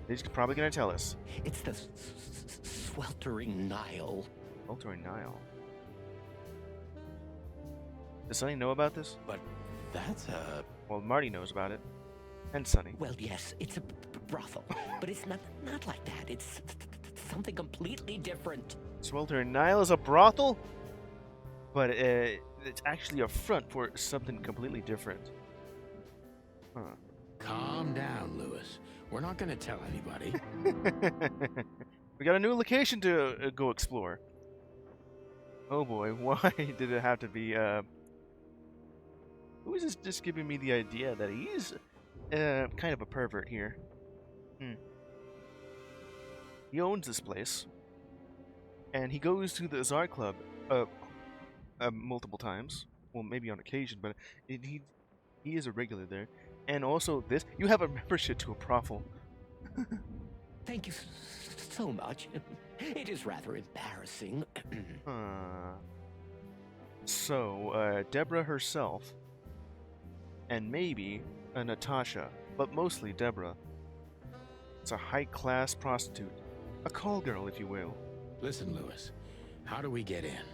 He's probably gonna tell us. It's the sweltering Nile. Altering Nile. Does Sonny know about this? But that's a... Well, Marty knows about it. And Sonny. Well, yes, it's a brothel, but it's not like that. It's something completely different. Sweltering Nile is a brothel? But it's actually a front for something completely different. Huh. Calm down, Lewis. We're not going to tell anybody. We got a new location to go explore. Oh boy, why did it have to be, who is this just giving me the idea that he's, kind of a pervert here? He owns this place. And he goes to the Czar Club, multiple times. Well, maybe on occasion, but he is a regular there. And also this, you have a membership to a brothel. Thank you so much. It is rather embarrassing. So, Deborah herself, and maybe a Natashia, but mostly Deborah. It's a high-class prostitute. A call girl, if you will. Listen, Lewis. How do we get in?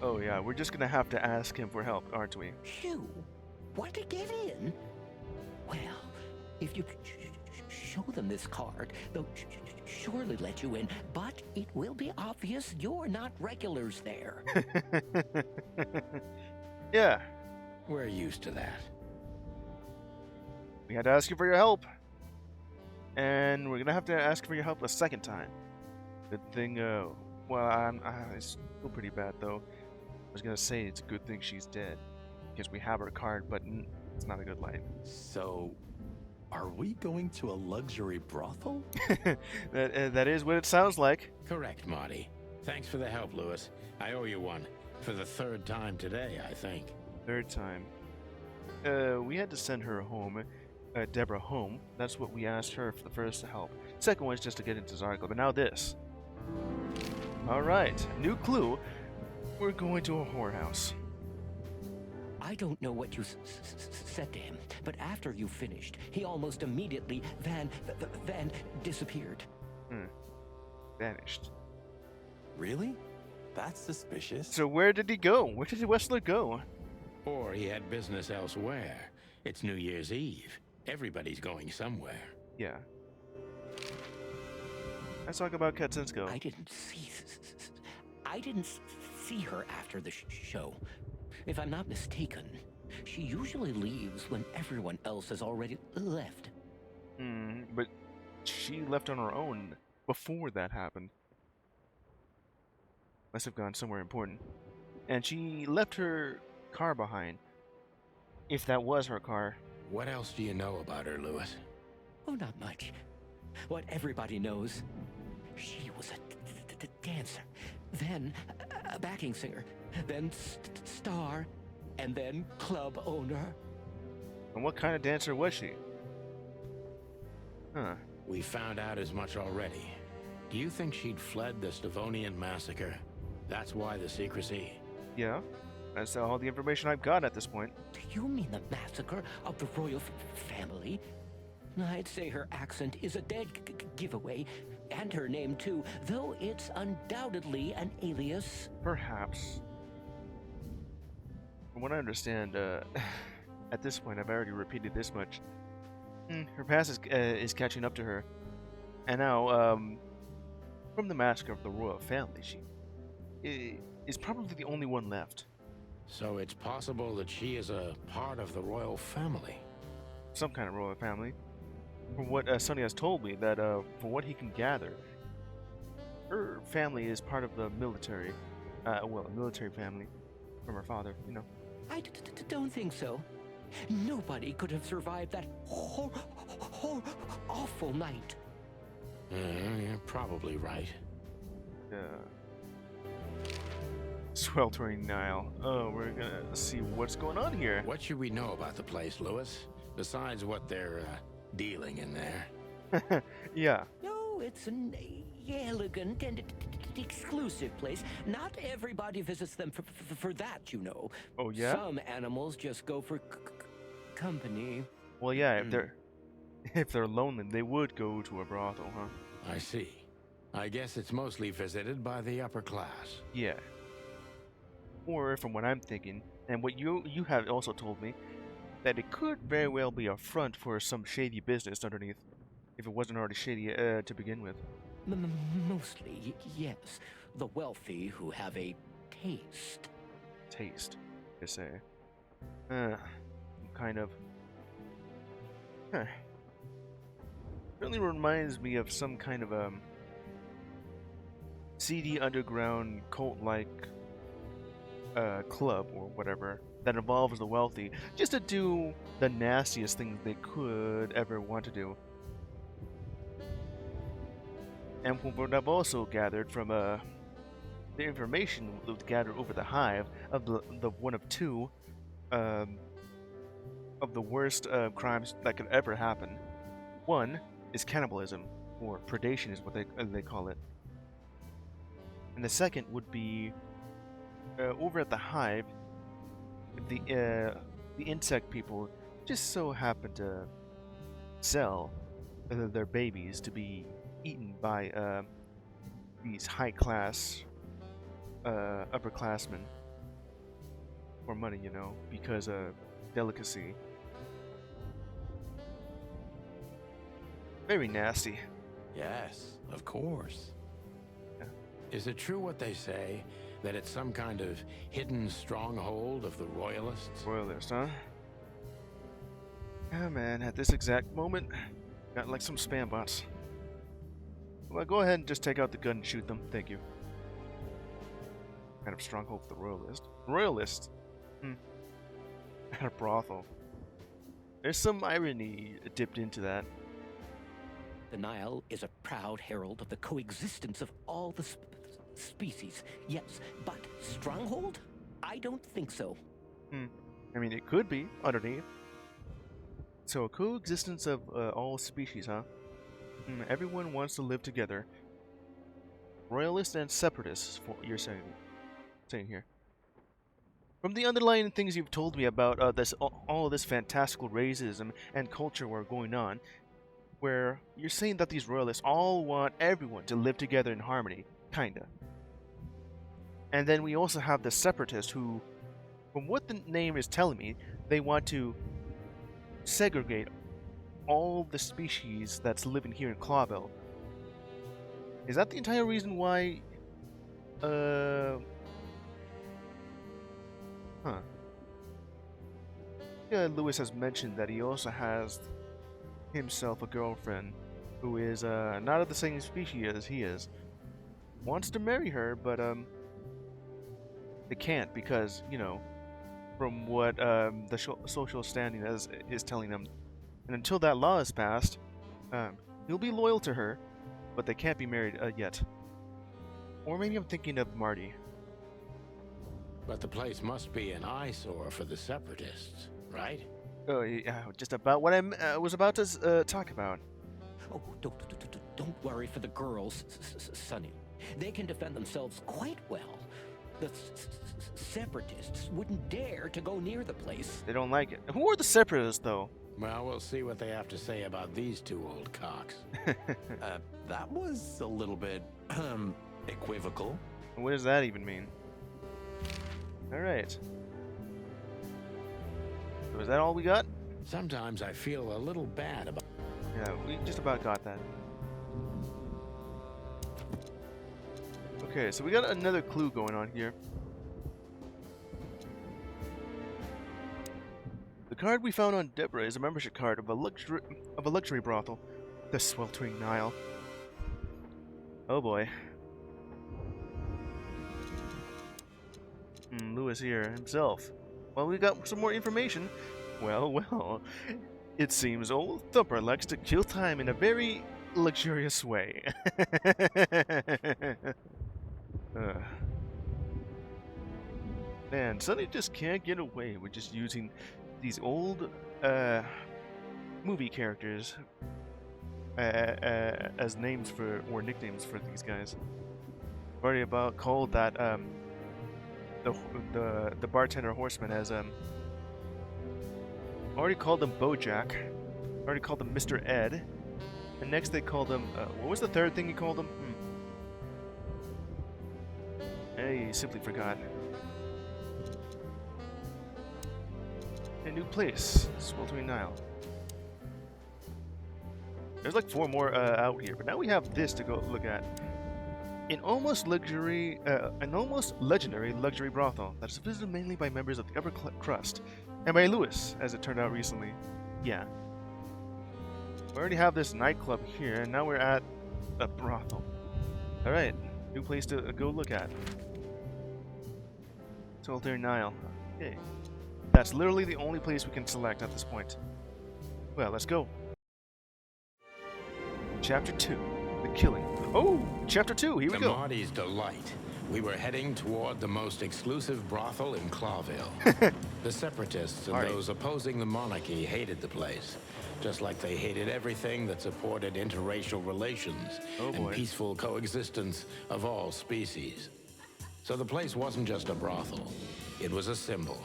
Oh yeah, we're just gonna have to ask him for help, aren't we? You want to get in? Well, if you show them this card, they'll surely let you in, but it will be obvious you're not regulars there. Yeah, We're used to that. we had to ask you for your help. And we're gonna have to ask for your help a second time. Good thing, well, it's still pretty bad though. I was gonna say it's a good thing she's dead. Because we have her card, but it's not a good life. So, are we going to a luxury brothel? that is what it sounds like. Correct, Marty. Thanks for the help, Lewis. I owe you one. For the third time today, I think. Third time. We had to send her home, Deborah home. That's what we asked her for the first help. Second one is just to get into Czar Club, but now this. Alright, new clue. We're going to a whorehouse. I don't know what you said to him, but after you finished, he almost immediately van disappeared. Vanished. Really? That's suspicious. So where did he go? Where did Wessler go? Or he had business elsewhere. It's New Year's Eve. Everybody's going somewhere. Yeah. Let's talk about Katzinsko. I didn't see her after the show. If I'm not mistaken, she usually leaves when everyone else has already left. But she left on her own before that happened. Must have gone somewhere important. And she left her car behind if that was her car. What else do you know about her, Lewis? Oh, not much. What everybody knows. She was a dancer, then a backing singer, then star, and then club owner. And what kind of dancer was she? Huh. We found out as much already. Do you think she'd fled the Stavonian massacre? That's why the secrecy. Yeah. That's all the information I've got at this point. Do you mean the massacre of the royal family? I'd say her accent is a dead giveaway, and her name too, though it's undoubtedly an alias. Perhaps. From what I understand, at this point, I've already repeated this much. Her past is catching up to her. And now, from the massacre of the royal family, she is probably the only one left. So it's possible that she is a part of the royal family. Some kind of royal family. From what Sonny has told me, that from what he can gather, her family is part of the military. Well, a military family from her father, you know. I don't think so. Nobody could have survived that awful night. You're probably right. Sweltering Nile. Oh, we're gonna see what's going on here. What should we know about the place, Lewis? Besides what they're dealing in there. Yeah. No, it's an elegant and exclusive place. Not everybody visits them for that, you know. Oh, yeah? Some animals just go for company. Well, yeah, if they're lonely, they would go to a brothel, huh? I see. I guess it's mostly visited by the upper class. Yeah. Or, from what I'm thinking, and what you have also told me, that it could very well be a front for some shady business underneath, if it wasn't already shady to begin with. Mostly, yes. The wealthy who have a taste. Taste, you say. Kind of. Really reminds me of some kind of seedy underground cult-like club or whatever that involves the wealthy, just to do the nastiest things they could ever want to do. And from what I've also gathered from the information we've gathered over the hive of the one of two of the worst crimes that could ever happen. One is cannibalism, or predation is what they call it. And the second would be over at the hive, the insect people just so happen to sell their babies to be eaten by these high-class upperclassmen for money, you know, because of delicacy. Very nasty. Yes, of course. Yeah. Is it true what they say, that it's some kind of hidden stronghold of the royalists? Royalist, huh? Yeah, man, at this exact moment, got like some spam bots. Well, go ahead and just take out the gun and shoot them. Thank you. Kind of stronghold for the royalist. Royalist? At a brothel. There's some irony dipped into that. The Nile is a proud herald of the coexistence of all the species. Yes, but stronghold? I don't think so. I mean, it could be underneath. So, a coexistence of all species, huh? Everyone wants to live together. Royalists and separatists, you're saying here. From the underlying things you've told me about all of this fantastical racism and culture war going on, where you're saying that these royalists all want everyone to live together in harmony, kinda. And then we also have the separatists who, from what the name is telling me, they want to segregate all the species that's living here in Clawville. Is that the entire reason why, Yeah, Lewis has mentioned that he also has himself a girlfriend who is, not of the same species as he is. Wants to marry her, but, they can't because, you know, from what the social standing is telling them. And until that law is passed, he'll be loyal to her, but they can't be married yet. Or maybe I'm thinking of Marty. But the place must be an eyesore for the Separatists, right? Oh, yeah, just about what I was about to talk about. Oh, don't worry for the girls, Sonny. They can defend themselves quite well. The Separatists wouldn't dare to go near the place. They don't like it. Who are the Separatists, though? Well, we'll see what they have to say about these two old cocks. That was a little bit, equivocal. What does that even mean? Alright. So is that all we got? Sometimes I feel a little bad about... Yeah, we just about got that. Okay, so we got another clue going on here. The card we found on Deborah is a membership card of a luxury brothel, the Sweltering Nile. Oh boy. Lewis here himself. Well, we got some more information. Well. It seems old Thumper likes to kill time in a very luxurious way. Man, Sonny just can't get away with just using these old movie characters as names for, or nicknames for these guys. I've already about called that the bartender horseman as already called him Bojack. Already called him Mr. Ed. And next they called him what was the third thing he called him? I simply forgot. A new place, Sweltering Nile. There's like 4 more out here, but now we have this to go look at. An almost legendary luxury brothel that is visited mainly by members of the upper crust, and by Lewis, as it turned out recently. Yeah. We already have this nightclub here, and now we're at a brothel. Alright, new place to go look at. Sweltering Nile. Okay. That's literally the only place we can select at this point. Well, let's go. Chapter 2. The Killing. Oh! Chapter 2, here we To go. Marty's delight, we were heading toward the most exclusive brothel in Clawville. The Separatists and those opposing the monarchy hated the place, just like they hated everything that supported interracial relations and peaceful coexistence of all species. So the place wasn't just a brothel, it was a symbol.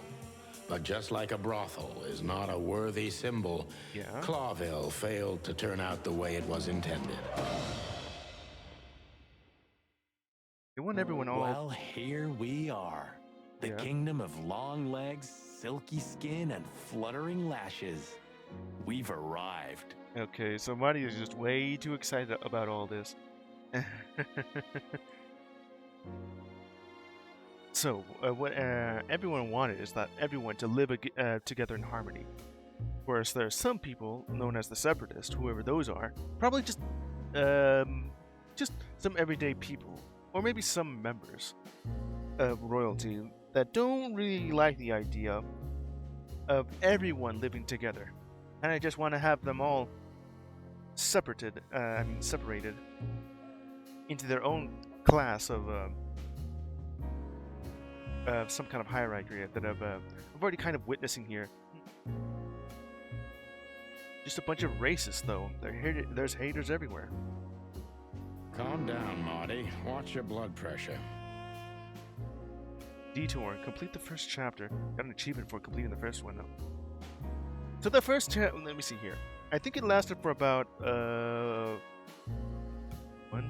But just like a brothel is not a worthy symbol, Clawville failed to turn out the way it was intended. They want everyone all... Well, here we are. The kingdom of long legs, silky skin, and fluttering lashes. We've arrived. Okay, so Marty is just way too excited about all this. So, what everyone wanted is that everyone to live together in harmony. Whereas there are some people, known as the Separatists, whoever those are, probably just some everyday people, or maybe some members of royalty that don't really like the idea of everyone living together, and I just want to have them all separated into their own class of some kind of hierarchy that I've already kind of witnessing here. Just a bunch of racists, though. There's haters everywhere. Calm down, Marty. Watch your blood pressure. Detour. Complete the first chapter. Got an achievement for completing the first one, though. So the first chapter, let me see here. I think it lasted for about 1,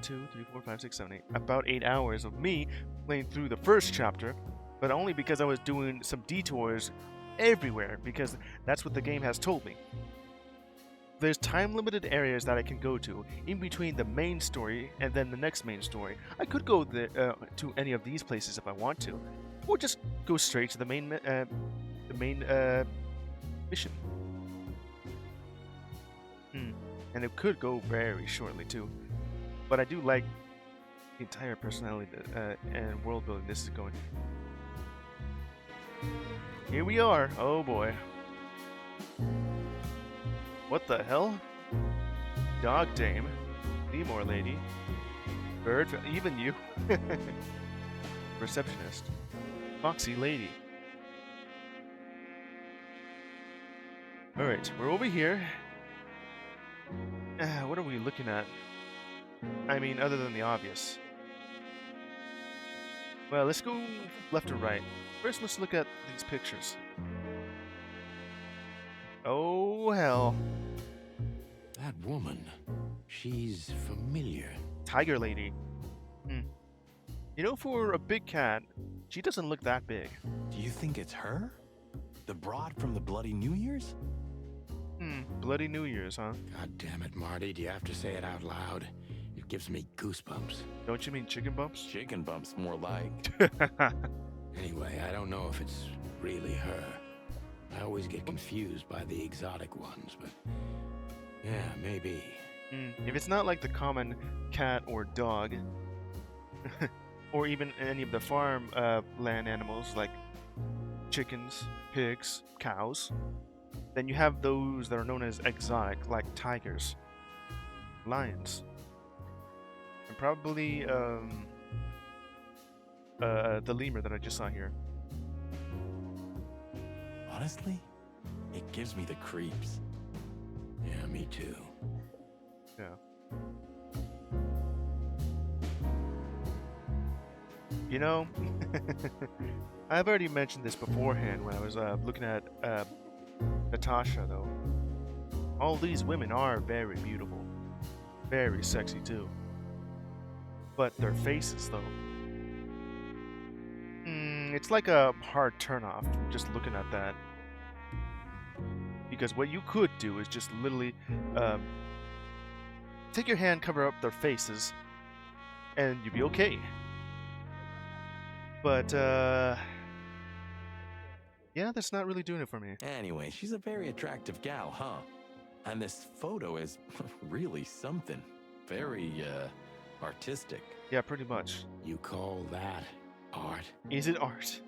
2, 3, 4, 5, 6, 7, 8. About 8 hours of me playing through the first chapter, but only because I was doing some detours everywhere, because that's what the game has told me. There's time-limited areas that I can go to in between the main story and then the next main story. I could go to any of these places if I want to, or just go straight to the main mission. And it could go very shortly too, but I do like the entire personality and world building this is going. Here we are. Oh boy. What the hell? Dog dame. Seymour lady. Bird. Even you. Receptionist. Foxy lady. Alright, we're over here. What are we looking at? I mean, other than the obvious. Well, let's go left or right. First, let's look at these pictures. Oh, hell. That woman, she's familiar. Tiger lady. You know, for a big cat, she doesn't look that big. Do you think it's her? The broad from the Bloody New Year's? Bloody New Year's, huh? God damn it, Marty, do you have to say it out loud? It gives me goosebumps. Don't you mean chicken bumps? Chicken bumps, more like. Anyway, I don't know if it's really her. I always get confused by the exotic ones, but yeah, maybe. If it's not like the common cat or dog, or even any of the farm land animals like chickens, pigs, cows, then you have those that are known as exotic, like tigers, lions, and probably the lemur that I just saw here. Honestly, it gives me the creeps. Yeah, me too. Yeah. You know, I've already mentioned this beforehand when I was looking at Natashia, though. All these women are very beautiful. Very sexy, too. But their faces, though. It's like a hard turnoff just looking at that. Because what you could do is just literally take your hand, cover up their faces, and you'd be okay. But, yeah, that's not really doing it for me. Anyway, she's a very attractive gal, huh? And this photo is really something. Very, artistic. Yeah, pretty much. You call that art? Is it art?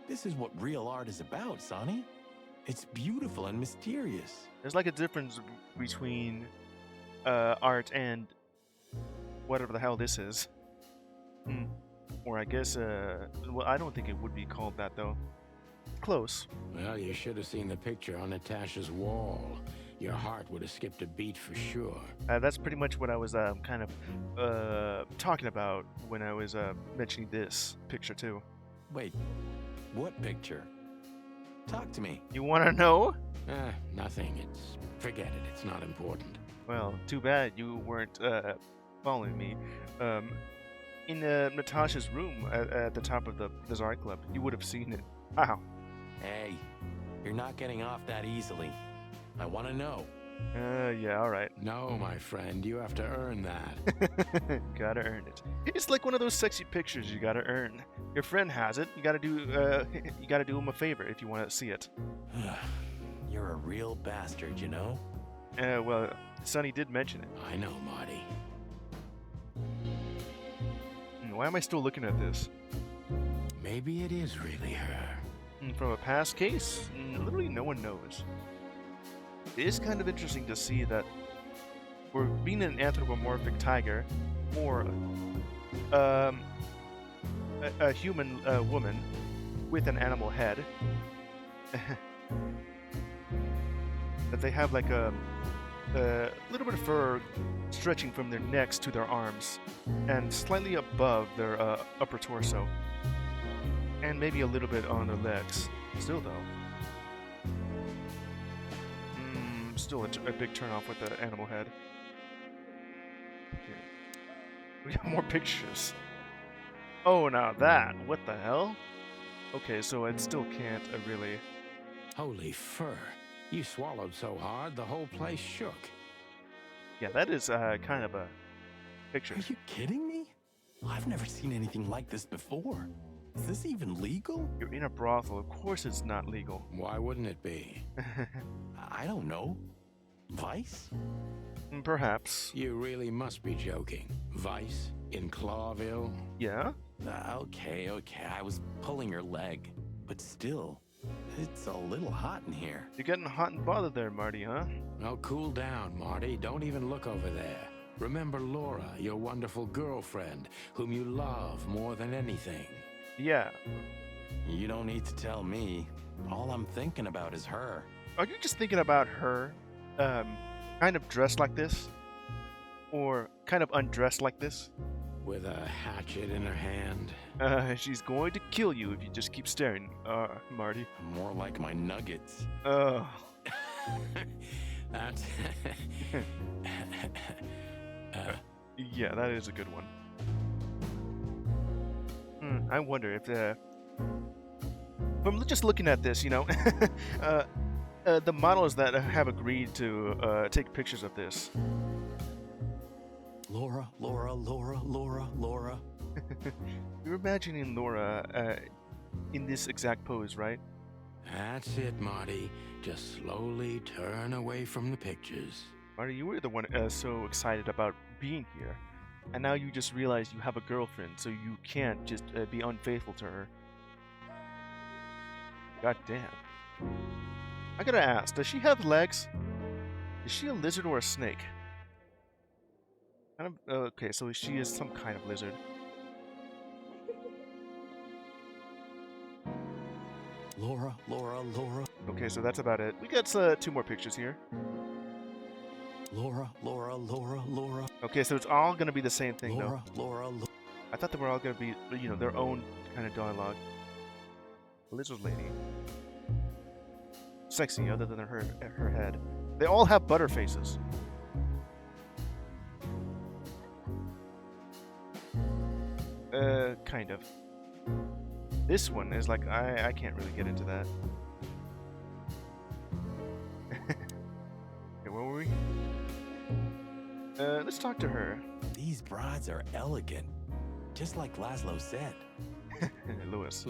This is what real art is about, Sonny. It's beautiful and mysterious. There's like a difference between art and whatever the hell this is. Or I guess, well, I don't think it would be called that, though. Close. Well, you should have seen the picture on Natasha's wall. Your heart would have skipped a beat for sure. That's pretty much what I was kind of talking about when I was mentioning this picture, too. Wait, what picture? Talk to me. You want to know? Nothing. Forget it. It's not important. Well, too bad you weren't following me. In Natasha's room at the top of the Zard Club, you would have seen it. Wow. Hey, you're not getting off that easily. I want to know. Yeah, alright. No, my friend, you have to earn that. Gotta earn it. It's like one of those sexy pictures you gotta earn. Your friend has it. You gotta do him a favor if you want to see it. You're a real bastard, you know? Well, Sonny did mention it. I know, Marty. Why am I still looking at this? Maybe it is really her. From a past case? Literally no one knows. It is kind of interesting to see that we're being an anthropomorphic tiger or a human woman with an animal head. That they have like a little bit of fur stretching from their necks to their arms and slightly above their upper torso. And maybe a little bit on their legs. Still, though. Still a big turnoff with the animal head. Okay. We got more pictures. Oh, now that. What the hell? Okay, so it still can't really... Holy fur. You swallowed so hard, the whole place shook. Yeah, that is kind of a picture. Are you kidding me? I've never seen anything like this before. Is this even legal? You're in a brothel. Of course it's not legal. Why wouldn't it be? I don't know. Vice? Perhaps. You really must be joking. Vice? In Clawville? Yeah? Okay. I was pulling your leg. But still, it's a little hot in here. You're getting hot and bothered there, Marty, huh? Now cool down, Marty. Don't even look over there. Remember Laura, your wonderful girlfriend, whom you love more than anything. Yeah. You don't need to tell me. All I'm thinking about is her. Are you just thinking about her, kind of dressed like this? Or kind of undressed like this? With a hatchet in her hand. She's going to kill you if you just keep staring, Marty. More like my nuggets. That's... Yeah, that is a good one. I wonder if from just looking at this, you know, the models that have agreed to take pictures of this. Laura. You're imagining Laura in this exact pose, right? That's it, Marty. Just slowly turn away from the pictures. Marty, you were the one so excited about being here, and now you just realize you have a girlfriend, so you can't just be unfaithful to her. God damn. I gotta ask, does she have legs? Is she a lizard or a snake? Kind of, okay, so she is some kind of lizard. Laura. Okay, so that's about it. We got 2 more pictures here. Laura. Okay, so it's all gonna be the same thing, though. Laura. I thought they were all gonna be, you know, their own kind of dialogue. Lizard lady. Sexy, other than her head. They all have butter faces. Kind of. This one is like, I can't really get into that. Okay, where were we? Let's talk to her. These brides are elegant. Just like Laszlo said. Lewis.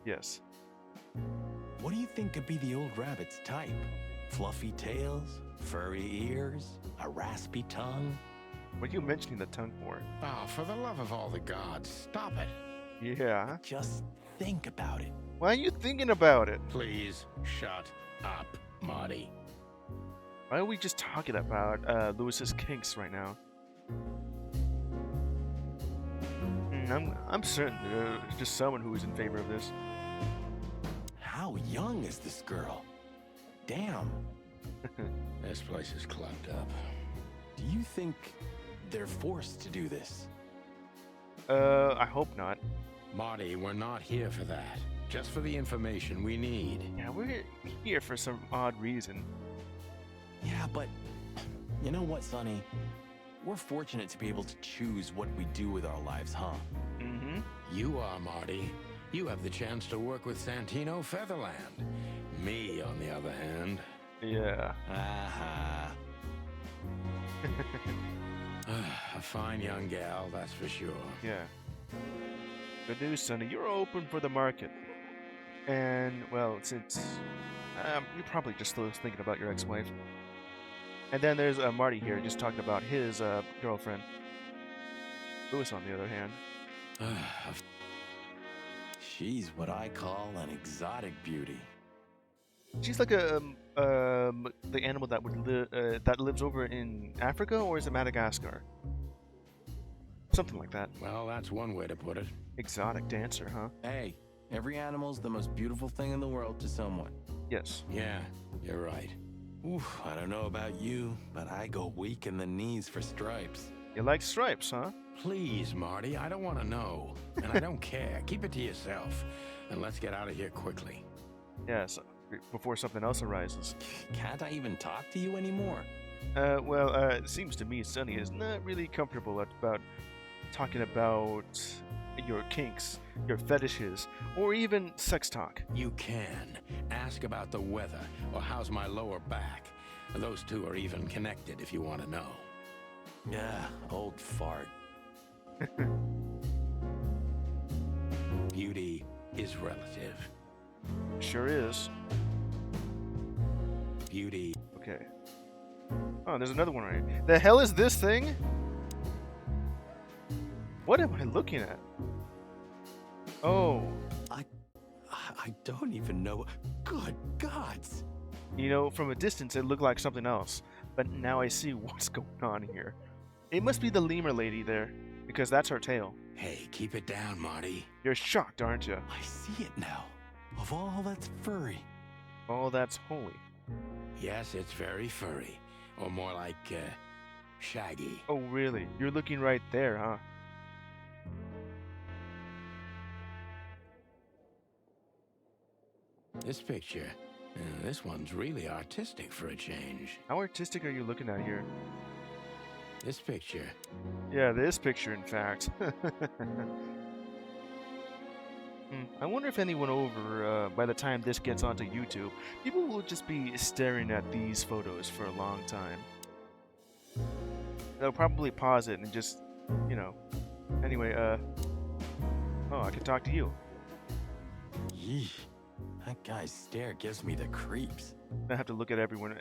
Yes. What do you think could be the old rabbit's type? Fluffy tails? Furry ears? A raspy tongue? What are you mentioning the tongue for? Oh, for the love of all the gods, stop it. Yeah. Just think about it. Why are you thinking about it? Please, shut up, Marty. Why are we just talking about Lewis's kinks right now? I'm certain there's just someone who is in favor of this. How young is this girl? Damn. This place is clubbed up. Do you think they're forced to do this? I hope not. Marty, we're not here for that. Just for the information we need. Yeah, we're here for some odd reason. Yeah, but you know what, Sonny? We're fortunate to be able to choose what we do with our lives, huh? Mm-hmm. You are, Marty. You have the chance to work with Santino Featherland. Me, on the other hand. Yeah. Aha. A fine young gal, that's for sure. Yeah. Good news, Sonny. You're open for the market. And, well, since... you're probably just still thinking about your ex-wife. And then there's Marty here, just talking about his girlfriend. Lewis, on the other hand. She's what I call an exotic beauty. She's like the animal that would that lives over in Africa, or is it Madagascar? Something like that. Well, that's one way to put it. Exotic dancer, huh? Hey, every animal's the most beautiful thing in the world to someone. Yes. Yeah, you're right. Oof, I don't know about you, but I go weak in the knees for stripes. You like stripes, huh? Please, Marty, I don't want to know. And I don't care. Keep it to yourself. And let's get out of here quickly. Yes. Before something else arises. Can't I even talk to you anymore? Well, it seems to me Sonny is not really comfortable about talking about your kinks, your fetishes, or even sex talk. You can. Ask about the weather, or how's my lower back. Those two are even connected if you want to know. Yeah, old fart. Beauty is relative. Sure is. Beauty. Okay. Oh, there's another one right here. The hell is this thing? What am I looking at? Oh. I don't even know. Good gods! You know, from a distance it looked like something else, but now I see what's going on here. It must be the lemur lady there, because that's her tail. Hey, keep it down, Marty. You're shocked, aren't you? I see it now. Of all that's furry. Oh, that's holy. Yes, it's very furry. Or more like, shaggy. Oh, really? You're looking right there, huh? This picture, this one's really artistic for a change. How artistic are you looking at here? This picture. Yeah, this picture, in fact. I wonder if anyone over, by the time this gets onto YouTube, people will just be staring at these photos for a long time. They'll probably pause it and just, you know. Anyway, oh, I can talk to you. Yeesh. That guy's stare gives me the creeps. I have to look at everyone,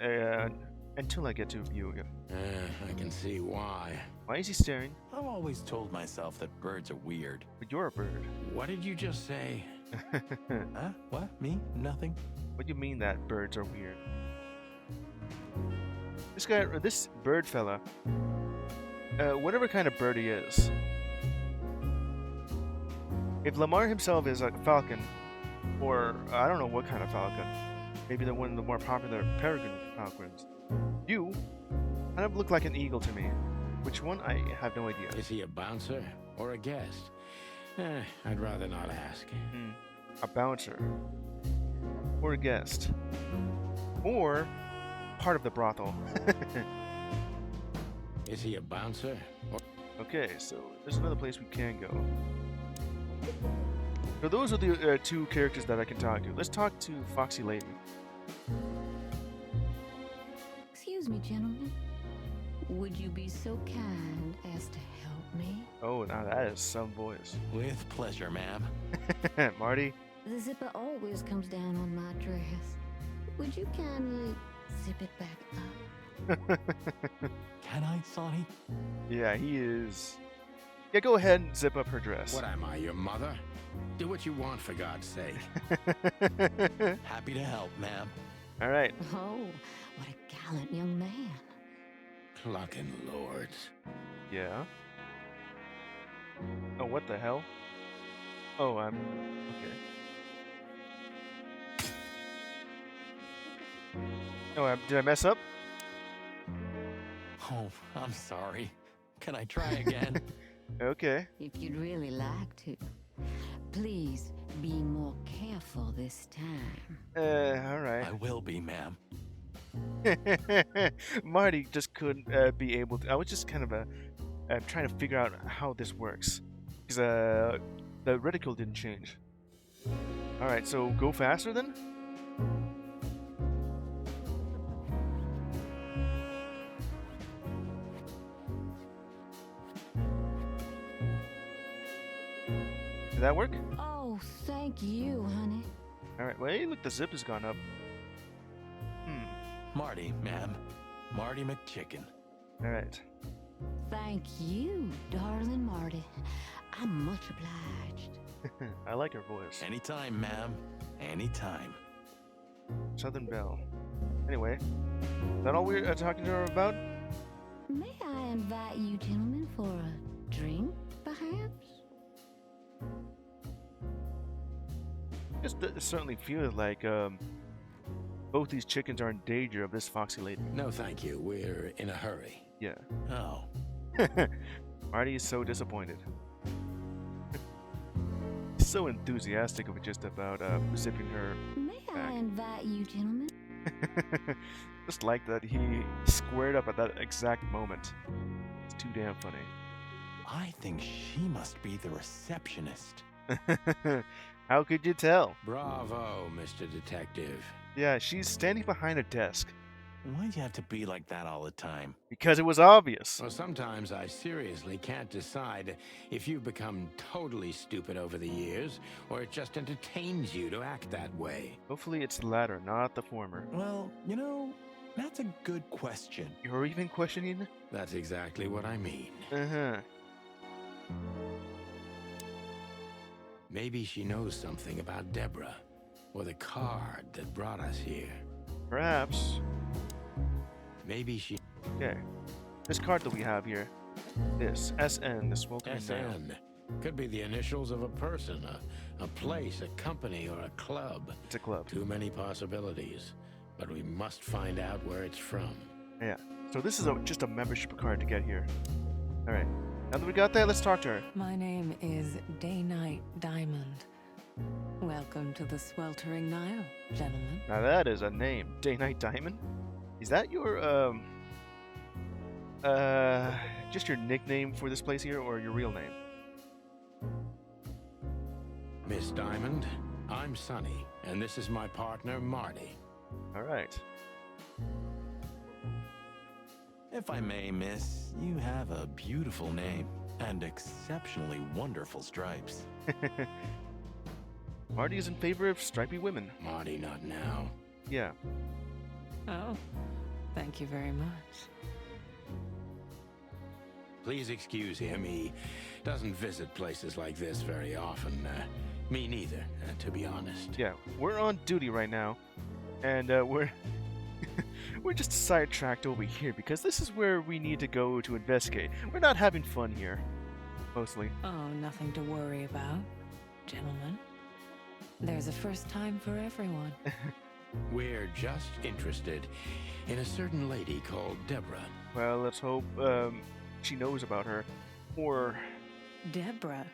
until I get to you. I can see why. Why is he staring? I've always told myself that birds are weird. But you're a bird. What did you just say? Huh? What? Me? Nothing? What do you mean that birds are weird? This guy, or this bird fella, whatever kind of bird he is, if Lamar himself is a falcon, or I don't know what kind of falcon, maybe the one of the more popular peregrine falcons, you kind of look like an eagle to me. Which one? I have no idea. Is he a bouncer or a guest? I'd rather not ask. A bouncer, or a guest, or part of the brothel. Is he a bouncer? Okay, so there's another place we can go. So those are the two characters that I can talk to. Let's talk to Foxy Lady. Excuse me, gentlemen. Would you be so kind as to help me? Oh, now that is some voice. With pleasure, ma'am. Marty? The zipper always comes down on my dress. Would you kindly zip it back up? Can I, Sonny? Yeah, he is. Yeah, go ahead and zip up her dress. What am I, your mother? Do what you want, for God's sake. Happy to help, ma'am. All right. Oh, what a gallant young man. Clucking lords. Yeah. Oh, what the hell? Oh, I'm... Okay. Oh, did I mess up? Oh, I'm sorry. Can I try again? Okay. If you'd really like to, please be more careful this time. All right. I will be, ma'am. Marty just couldn't be able to. I was just kind of trying to figure out how this works, because the reticle didn't change. All right, so go faster then. Did that work? Oh, thank you, honey. All right. Well, hey, look, the zip has gone up. Marty, ma'am. Marty McChicken. All right. Thank you, darling Marty. I'm much obliged. I like her voice. Anytime, ma'am. Anytime. Southern Belle. Anyway, is that all we're talking to her about? May I invite you gentlemen for a drink, perhaps? It certainly feels like both these chickens are in danger of this Foxy Lady. No, thank you. We're in a hurry. Yeah. Oh. Marty is so disappointed. He's so enthusiastic of just about zipping her May back. I invite you gentlemen? Just like that he squared up at that exact moment. It's too damn funny. I think she must be the receptionist. How could you tell? Bravo, Mr. Detective. Yeah, she's standing behind a desk. Why'd you have to be like that all the time? Because it was obvious. Well, sometimes I seriously can't decide if you've become totally stupid over the years, or it just entertains you to act that way. Hopefully it's the latter, not the former. Well, you know, that's a good question. You're even questioning? That's exactly what I mean. Uh-huh. Maybe she knows something about Deborah. or the card that brought us here. Perhaps. Maybe she... Okay. This card that we have here. This. SN. The sweltering nail. SN. Could be the initials of a person, a place, a company, or a club. It's a club. Too many possibilities. But we must find out where it's from. Yeah. So this is just a membership card to get here. Alright. Now that we got that, let's talk to her. My name is Day-Night Diamond. Welcome to the Sweltering Nile, gentlemen. Now that is a name. Day-Night Diamond? Is that your, just your nickname for this place here, or your real name? Miss Diamond, I'm Sonny, and this is my partner, Marty. Alright. If I may, miss, you have a beautiful name and exceptionally wonderful stripes. Marty is in favor of stripy women. Marty, not now. Yeah. Oh, thank you very much. Please excuse him. He doesn't visit places like this very often. Me neither, to be honest. Yeah, we're on duty right now, and we're we're just sidetracked over here because this is where we need to go to investigate. We're not having fun here, mostly. Oh, nothing to worry about, gentlemen. There's a first time for everyone. We're just interested in a certain lady called Deborah. Well, let's hope she knows about her, or Deborah.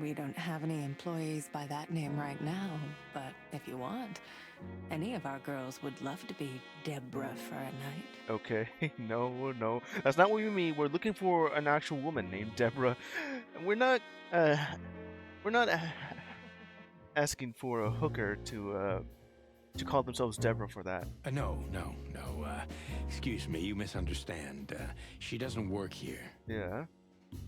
We don't have any employees by that name right now, but if you want, any of our girls would love to be Deborah for a night. okay, no, that's not what we mean. We're looking for an actual woman named Deborah. We're not asking for a hooker to call themselves Deborah for that. No. Excuse me, you misunderstand. She doesn't work here. Yeah,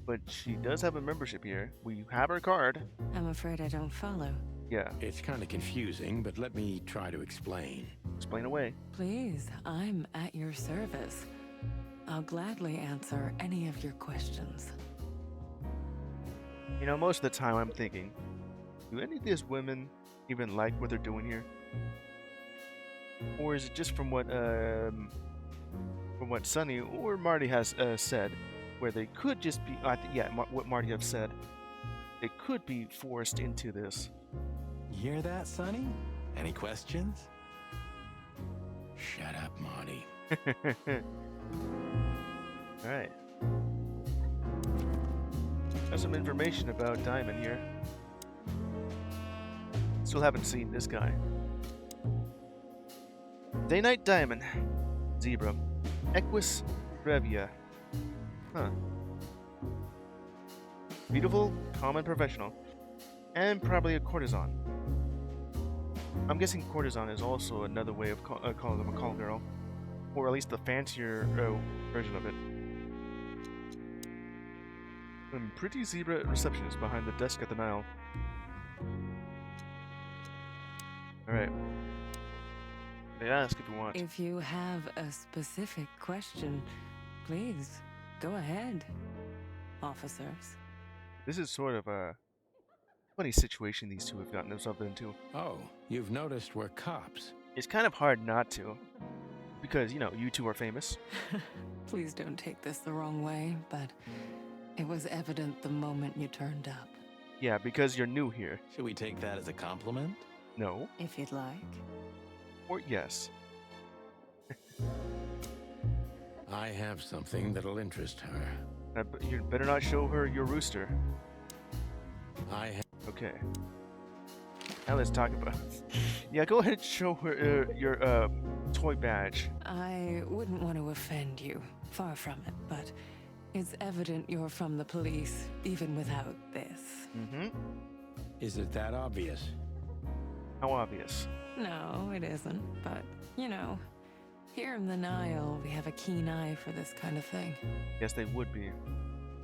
but she does have a membership here. We have her card. I'm afraid I don't follow. Yeah, It's kind of confusing, but let me try to explain. explain away. Please, I'm at your service. I'll gladly answer any of your questions. You know, most of the time I'm thinking, do any of these women even like what they're doing here? Or is it just from what Sonny or Marty has said, where they could just be, what Marty have said, they could be forced into this. You hear that, Sonny? Any questions? Shut up, Marty. Alright. Got some information about Diamond here. Still haven't seen this guy. Day-Night Diamond. Zebra. Equus Brevia. Huh. Beautiful, common, professional. And probably a courtesan. I'm guessing courtesan is also another way of calling them a call girl. Or at least the fancier version of it. Pretty zebra receptionist behind the desk at the Nile. Alright. They ask if you want. If you have a specific question, please, go ahead, officers. This is sort of a funny situation these two have gotten themselves into. Oh, you've noticed we're cops. It's kind of hard not to. Because, you know, you two are famous. Please don't take this the wrong way, but it was evident the moment you turned up. Yeah, because you're new here. Should we take that as a compliment? No. If you'd like. Or yes. I have something that'll interest her. You better not show her your rooster. I have... Okay. Now let's talk about... Yeah, go ahead and show her your toy badge. I wouldn't want to offend you, far from it, but it's evident you're from the police, even without this. Mm-hmm. Is it that obvious? How obvious? No, it isn't, but, you know, here in the Nile, we have a keen eye for this kind of thing. Yes, they would be.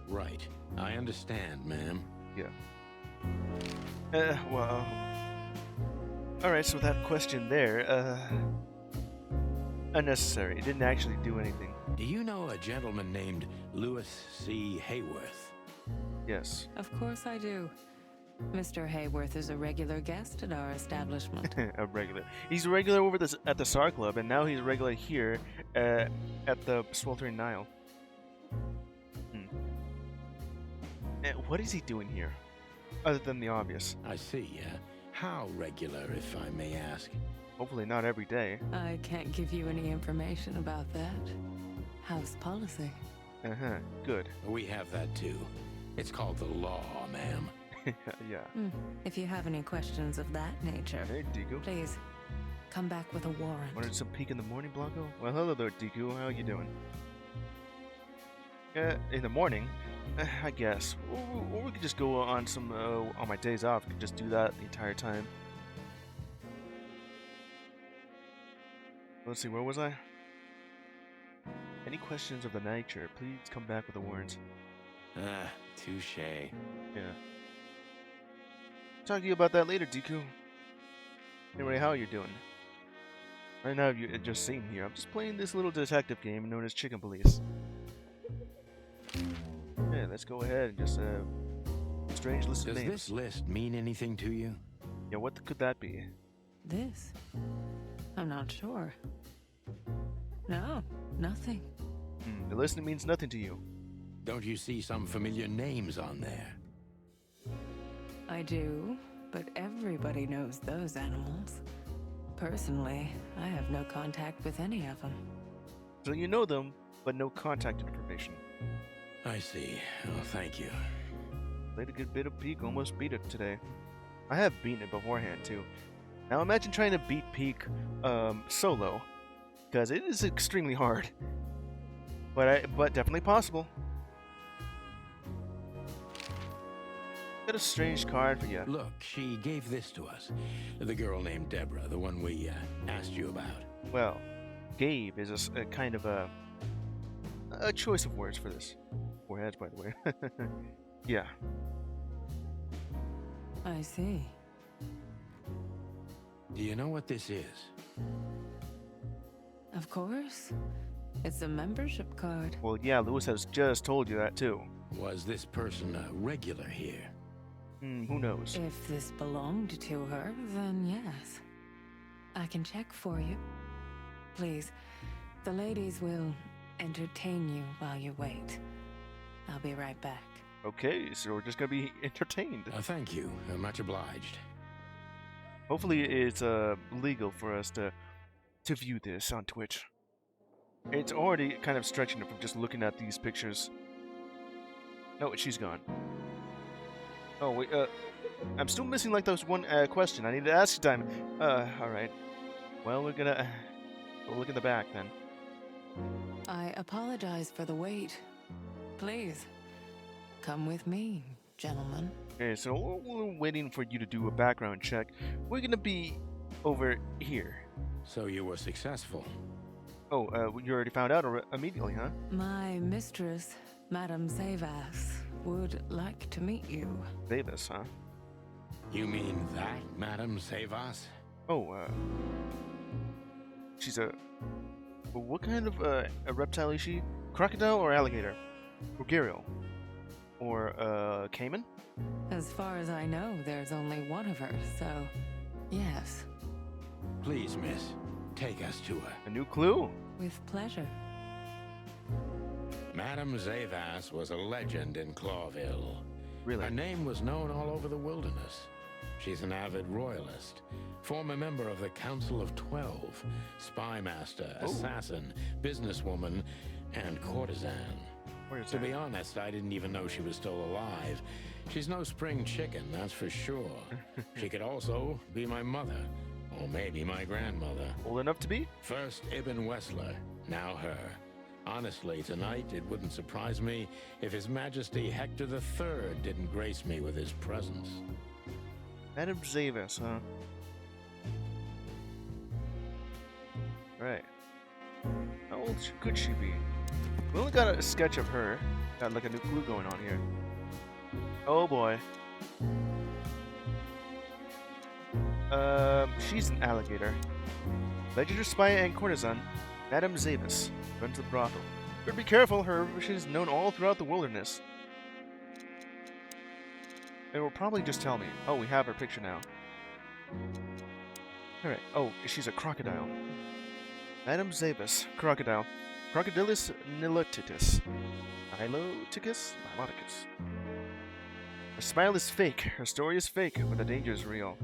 Right. I understand, ma'am. Yeah. Well... Alright, so that question there, unnecessary. It didn't actually do anything. Do you know a gentleman named Louis C. Hayworth? Yes. Of course I do. Mr. Hayworth is a regular guest at our establishment. A regular. He's a regular over this at the SAR Club, and now he's a regular here at the Sweltering Nile. What is he doing here, other than the obvious? I see. How regular, if I may ask? Hopefully not every day. I can't give you any information about that. House policy. Good. We have that too. It's called the law, ma'am. Yeah. If you have any questions of that nature, Hey, Deku. please come back with a warrant. Wanted some peek in the morning, Blanco? Well, hello there, Deku. How you doing? In the morning, I guess. Or we could just go on some on my days off. We could just do that the entire time. Let's see, where was I? Any questions of the nature, please come back with a warrant. Touche. Yeah. Talk to you about that later, Deku. Anyway, how are you doing? Right now, you just seen here. I'm just playing this little detective game known as Chicken Police. Yeah, let's go ahead and just strange list of Does names. this list mean anything to you? Yeah, what could that be? This? I'm not sure. No, nothing. The list means nothing to you. Don't you see some familiar names on there? I do, but everybody knows those animals. Personally, I have no contact with any of them. So you know them, but no contact information. I see. Oh, thank you. Played a good bit of Peak, almost beat it today. I have beaten it beforehand too. Now imagine trying to beat Peak solo, because it is extremely hard. But definitely possible. Got a strange card for you. Look, she gave this to us. The girl named Deborah, the one we asked you about. Well, gave is a kind of a choice of words for this. Four heads, by the way. Yeah. I see. Do you know what this is? Of course. It's a membership card. Well, yeah, Lewis has just told you that too. Was this person a regular here? Who knows? If this belonged to her, then yes. I can check for you. Please, the ladies will entertain you while you wait. I'll be right back. Okay, so we're just gonna be entertained. Thank you. Much obliged. Hopefully it's legal for us to view this on Twitch. It's already kind of stretching it from just looking at these pictures. No, she's gone. Oh, wait, I'm still missing, like, those one question I need to ask you, Diamond. Alright. Well, we're gonna we'll look in the back, then. I apologize for the wait. Please, come with me, gentlemen. Okay, so we're waiting for you to do a background check. We're gonna be over here. So you were successful. Oh, you already found out immediately, huh? My mistress, Madame Savas, would like to meet you. Davis, huh? You mean that, Madame Savas? Oh, she's a... What kind of a reptile is she? Crocodile or alligator? Or gharial? Or, caiman? As far as I know, there's only one of her, so yes. Please, miss, take us to her. A new clue? With pleasure. Madame Zavas was a legend in Clawville. Really? Her name was known all over the wilderness. She's an avid royalist, former member of the Council of 12, spy master, assassin, businesswoman, and courtesan. To be honest, I didn't even know she was still alive. She's no spring chicken, that's for sure. She could also be my mother, or maybe my grandmother. Old enough to be? First Ibn Wessler, now her. Honestly, tonight it wouldn't surprise me if His Majesty Hector III didn't grace me with his presence. Madame Zavis, huh? Right. How old could she be? We only got a sketch of her. Got like a new clue going on here. Oh boy. She's an alligator. Legendary spy and courtesan, Madame Zavis, runs the brothel. But be careful, her she is known all throughout the wilderness. It will probably just tell me. Oh, we have her picture now. Alright. Oh, she's a crocodile. Madame Zabus, crocodile. Crocodilus niloticus. Niloticus? Niloticus. Her smile is fake. Her story is fake, but the danger is real.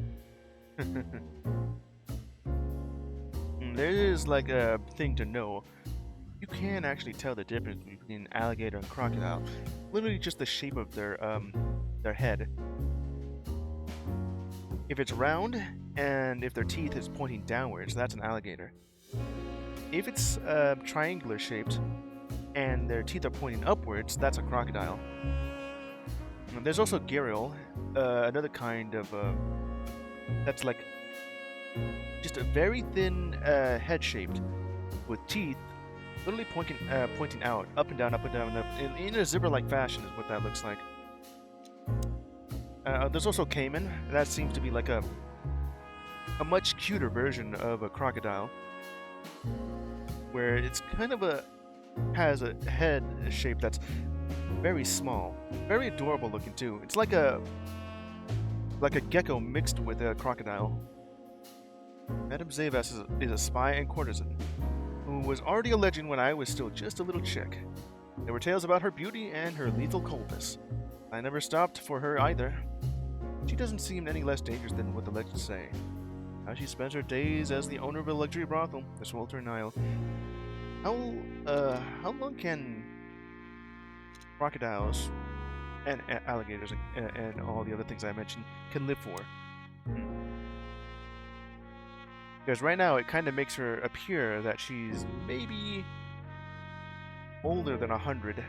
There is like a thing to know. You can actually tell the difference between alligator and crocodile. Literally just the shape of their head. If it's round and if their teeth is pointing downwards, that's an alligator. If it's triangular shaped and their teeth are pointing upwards, that's a crocodile. And there's also gharial, another kind of that's like just a very thin head shaped with teeth literally pointing out, up and down, in a zebra-like fashion is what that looks like. There's also caiman. That seems to be like a much cuter version of a crocodile, where it's kind of has a head shape that's very small, very adorable looking too. It's like a gecko mixed with a crocodile. Madame Zavas is a spy and courtesan, who was already a legend when I was still just a little chick. There were tales about her beauty and her lethal coldness. I never stopped for her either. She doesn't seem any less dangerous than what the legends say. How she spends her days as the owner of a luxury brothel, the Sweltering Isle. How long can crocodiles and alligators and all the other things I mentioned can live for? Because right now it kind of makes her appear that she's maybe older than 100.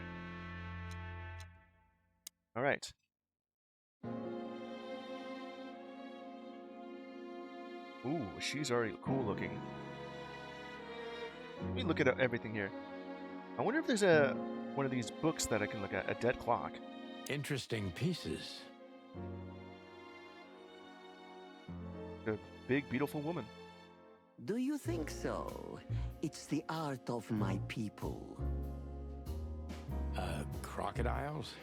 Alright. Ooh, she's already cool looking. Let me look at everything here. I wonder if there's one of these books that I can look at, a dead clock. Interesting pieces. A big, beautiful woman. Do you think so? It's the art of my people. Crocodiles?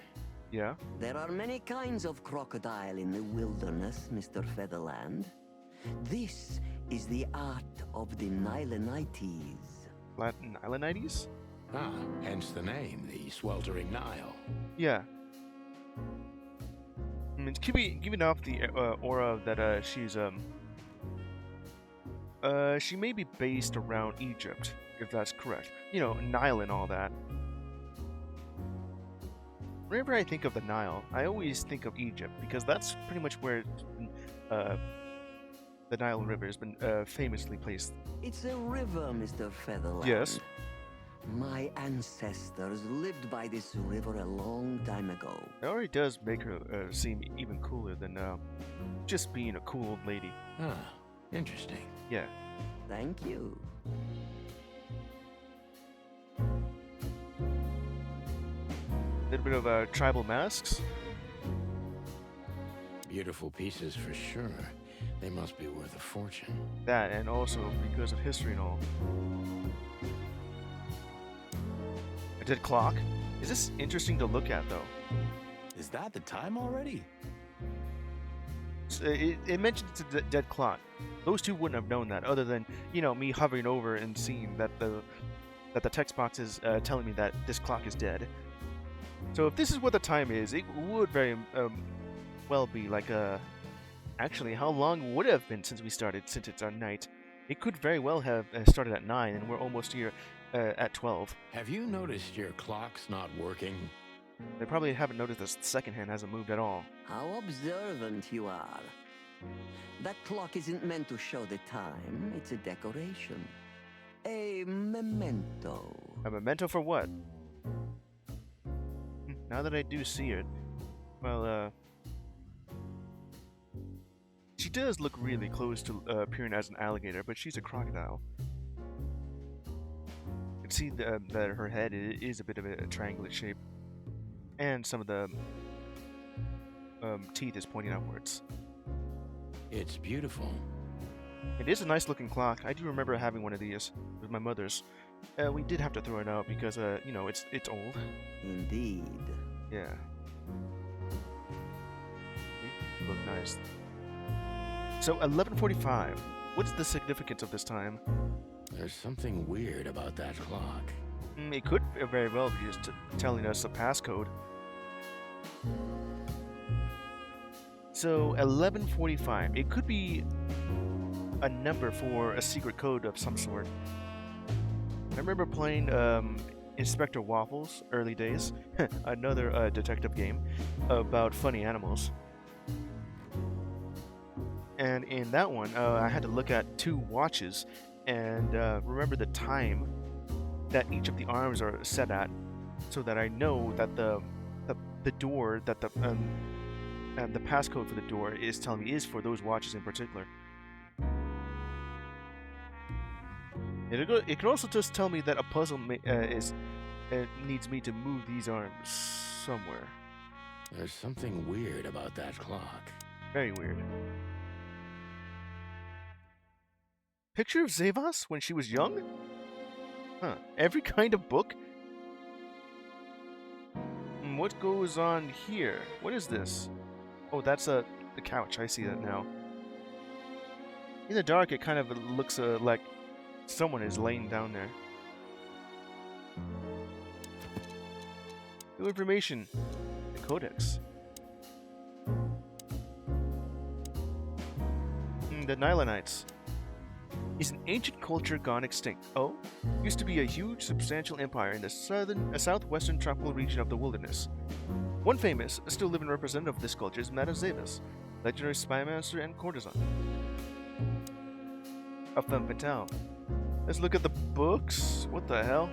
Yeah? There are many kinds of crocodile in the wilderness, Mr. Featherland. This is the art of the Nilonites. Nilonites? Ah, hence the name, the Sweltering Nile. Yeah. I mean, giving off the aura that she may be based around Egypt, if that's correct. You know, Nile and all that. Whenever I think of the Nile, I always think of Egypt, because that's pretty much where the Nile River has been famously placed. It's a river, Mr. Featherland. Yes. My ancestors lived by this river a long time ago. It already does make her seem even cooler than just being a cool old lady. Ah, interesting. Yeah. Thank you. A little bit of tribal masks. Beautiful pieces for sure. They must be worth a fortune. That, and also because of history and all. A dead clock? Is this interesting to look at, though? Is that the time already? It mentioned it's a dead clock. Those two wouldn't have known that, other than, you know, me hovering over and seeing that the text box is telling me that this clock is dead. So if this is what the time is, it would very well be like actually, how long would it have been since we started, since it's our night? It could very well have started at 9, and we're almost here at 12. Have you noticed your clock's not working? They probably haven't noticed the second hand hasn't moved at all. How observant you are. That clock isn't meant to show the time. It's a decoration. A memento. A memento for what? Now that I do see it, well, she does look really close to appearing as an alligator, but she's a crocodile. You can see that her head is a bit of a triangular shape, and some of the teeth is pointing upwards. It's beautiful. It is a nice looking clock. I do remember having one of these with my mother's. We did have to throw it out because, you know, it's old. Indeed. Yeah. look nice. So 11:45. What's the significance of this time? There's something weird about that clock. It could very well be just telling us a passcode. So 11:45. It could be a number for a secret code of some sort. I remember playing Inspector Waffles early days, another detective game about funny animals. And in that one, I had to look at 2 watches and remember the time that each of the arms are set at, so that I know that the door that and the passcode for the door is telling me is for those watches in particular. It could also just tell me that a puzzle needs me to move these arms somewhere. There's something weird about that clock. Very weird. Picture of Zavas when she was young? Huh. Every kind of book? What goes on here? What is this? Oh, that's the couch. I see that now. In the dark, it kind of looks like someone is laying down there. New information. The Codex. The Nilonites is an ancient culture gone extinct. Oh, used to be a huge, substantial empire in the southwestern tropical region of the wilderness. One famous, still living representative of this culture is Madame Zavis, legendary spy master and courtesan. A femme fatale. Let's look at the books. What the hell?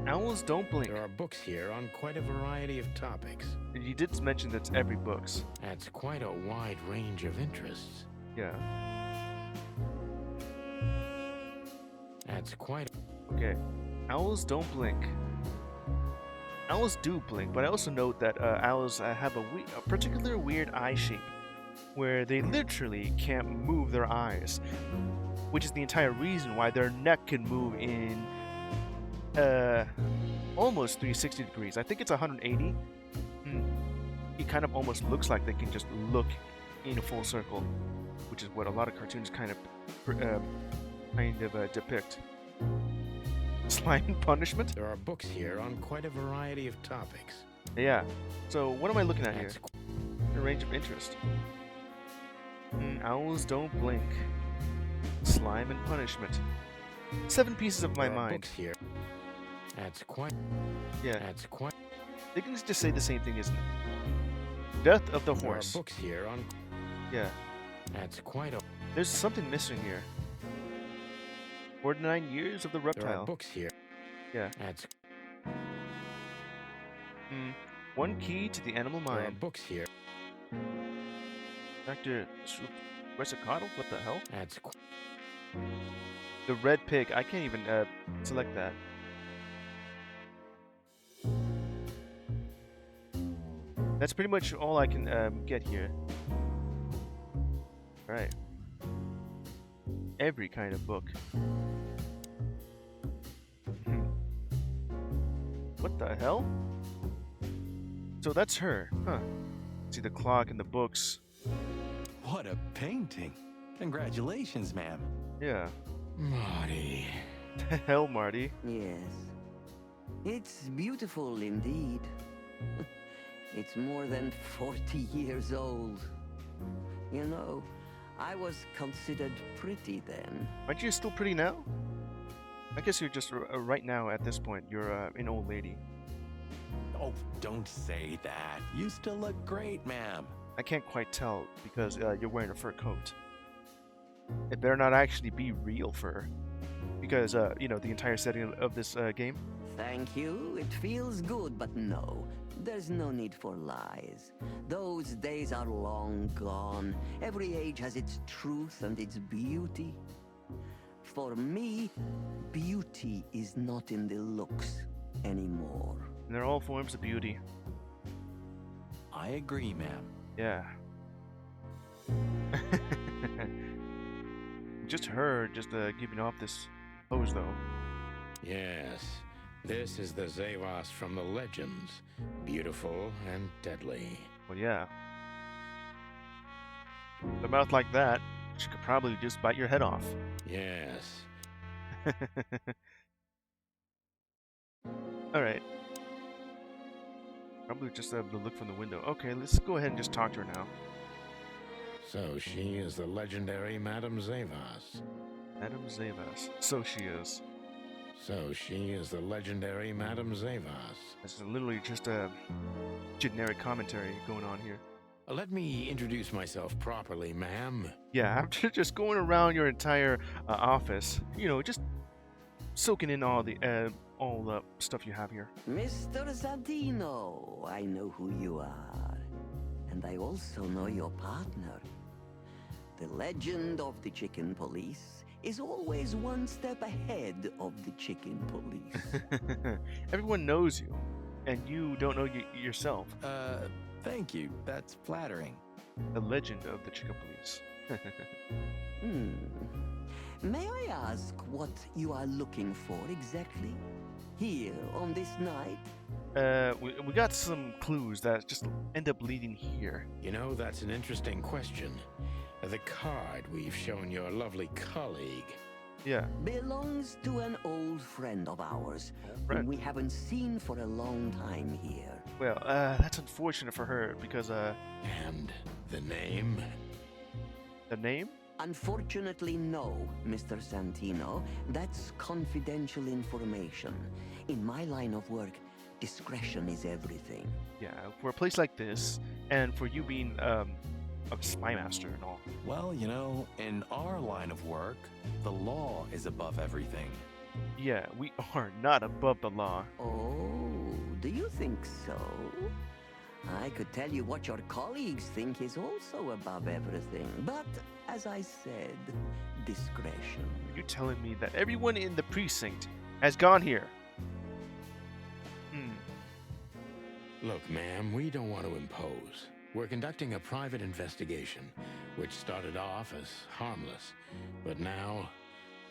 Owls don't blink. There are books here on quite a variety of topics. You did mention that's every books. That's quite a wide range of interests. Yeah. That's quite... Okay. Owls don't blink. Owls do blink, but I also note that owls have a particular weird eye shape, where they literally can't move their eyes, which is the entire reason why their neck can move in almost 360 degrees. I think it's 180. It kind of almost looks like they can just look in a full circle, which is what a lot of cartoons kind of depict. Slime and punishment? There are books here on quite a variety of topics. Yeah. So what am I looking at here? The range of interest. Owls don't blink. Slime and punishment. 7 pieces of my there are mind. Books here. That's quite... Yeah. That's quite... They can just say the same thing, isn't it? Death of the horse. There are books here on... Yeah. That's quite a... There's something missing here. 49 years of the reptile. There are books here. Yeah. That's... One key to the animal mind. There are books here. Dr. Resicottle? What the hell? That's... The red pig. I can't even select that. That's pretty much all I can get here. Alright. Every kind of book. What the hell? So that's her, huh? See the clock and the books. What a painting. Congratulations, ma'am. Yeah. Marty. The hell, Marty? Yes. It's beautiful indeed. It's more than 40 years old. You know, I was considered pretty then. Aren't you still pretty now? I guess you're just right now at this point. You're an old lady. Oh, don't say that. You still look great, ma'am. I can't quite tell because you're wearing a fur coat. It better not actually be real fur, because you know, the entire setting of this game. Thank you. It feels good, but no. There's no need for lies. Those days are long gone. Every age has its truth and its beauty. For me, beauty is not in the looks anymore. And they're all forms of beauty. I agree, ma'am. Yeah. Just her, giving off this pose, though. Yes. This is the Zavas from the legends. Beautiful and deadly. Well, yeah. With a mouth like that, she could probably just bite your head off. Yes. Alright. Probably just have to look from the window. Okay, let's go ahead and just talk to her now. So she is the legendary Madame Zavas. Madame Zavas. So she is. So she is the legendary Madame Zavas. This is literally just a generic commentary going on here. Let me introduce myself properly, ma'am. Yeah, after just going around your entire office, you know, just soaking in all the stuff you have here. Mr. Santino, I know who you are. And I also know your partner. The legend of the chicken police is always one step ahead of the chicken police. Everyone knows you, and you don't know yourself. Thank you. That's flattering. The legend of the chicken police. May I ask what you are looking for exactly? Here, on this night? We got some clues that just end up leading here. You know, that's an interesting question. The card we've shown your lovely colleague. Yeah. Belongs to an old friend of ours, whom we haven't seen for a long time here. Well, that's unfortunate for her because, And the name? The name? Unfortunately, no, Mr. Santino. That's confidential information. In my line of work, discretion is everything. Yeah, for a place like this, and for you being, a spy master and all. Well, you know, in our line of work, the law is above everything. Yeah, we are not above the law. Oh, do you think so? I could tell you what your colleagues think is also above everything, but as I said, discretion. Are you telling me that everyone in the precinct has gone here? Look, ma'am, we don't want to impose. We're conducting a private investigation, which started off as harmless, but now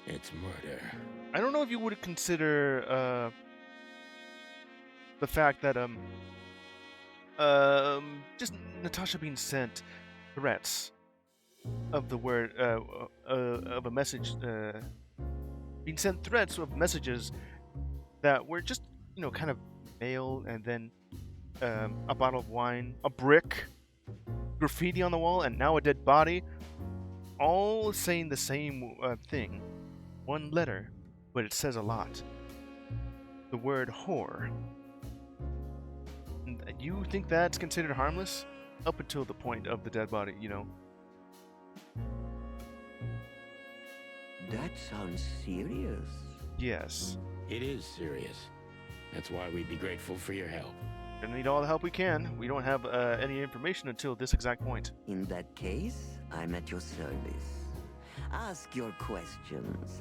it's murder. I don't know if you would consider, the fact that, just Natasha being sent threats of the word, of a message, being sent threats of messages that were just, you know, kind of mail and then, a bottle of wine, a brick, graffiti on the wall, and now a dead body, all saying the same thing. One letter, but it says a lot. The word whore. And you think that's considered harmless? Up until the point of the dead body, you know. That sounds serious. Yes. It is serious. That's why we'd be grateful for your help. Gonna need all the help we can. We don't have any information until this exact point. In that case, I'm at your service. Ask your questions,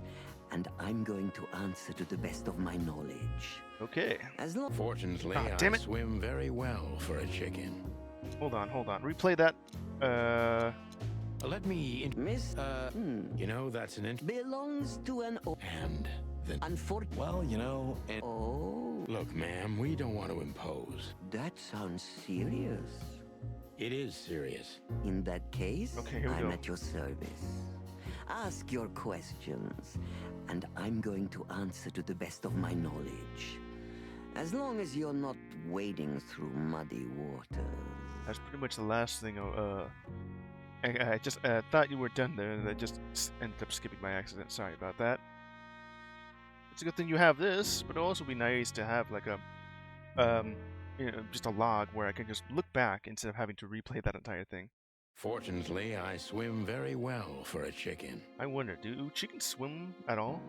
and I'm going to answer to the best of my knowledge. Okay. As long Fortunately, damn I it. swim very well for a chicken. Hold on. Replay that. Let me... Miss... You know, that's an... belongs to an... And the... Well, you know, and... Oh, Look, ma'am, we don't want to impose. that sounds serious. It is serious. In that case, Okay, here we I'm go. at your service. Ask your questions, and I'm going to answer to the best of my knowledge. As long as you're not wading through muddy waters. That's pretty much the last thing. I just thought you were done there, and I just ended up skipping by accident. Sorry about that. It's a good thing you have this, but it'll also be nice to have like a, you know, just a log where I can just look back instead of having to replay that entire thing. Fortunately, I swim very well for a chicken. I wonder, do chickens swim at all?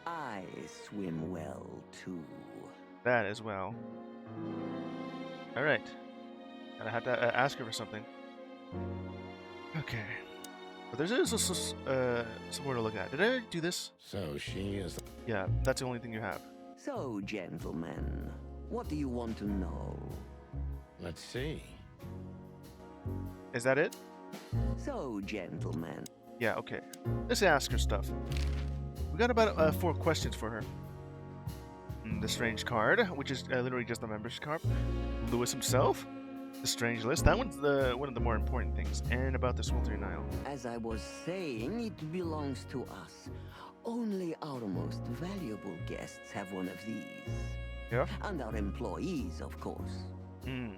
I swim well, too. That as well. Alright. I had to ask her for something. Okay. But there's also somewhere to look at. Did I already do this? So she is... Yeah, that's the only thing you have. So, gentlemen, what do you want to know? Let's see. Is that it? So, gentlemen. Yeah, okay. Let's ask her stuff. We got about 4 questions for her. The strange card, which is literally just a membership card. Lewis himself. The strange list. That one's one of the more important things. And about the Sweltering Isle. As I was saying, it belongs to us. Only our most valuable guests have one of these. Yeah. And our employees, of course. The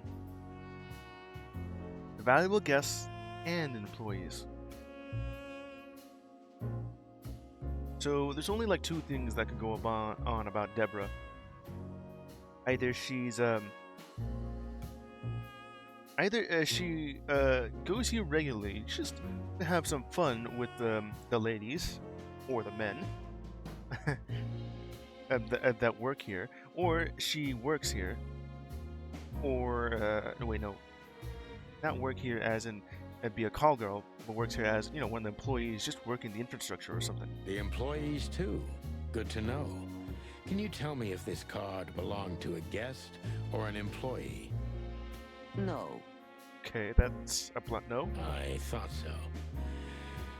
valuable guests and employees. So there's only like two things that could go on about Deborah. Either she goes here regularly just to have some fun with the ladies or the men that work here, or she works here, or wait, no, not work here as in be a call girl, but works here as, one of the employees just working the infrastructure or something. The employees, too. Good to know. Can you tell me if this card belonged to a guest or an employee? No. Okay, that's a blunt no. I thought so.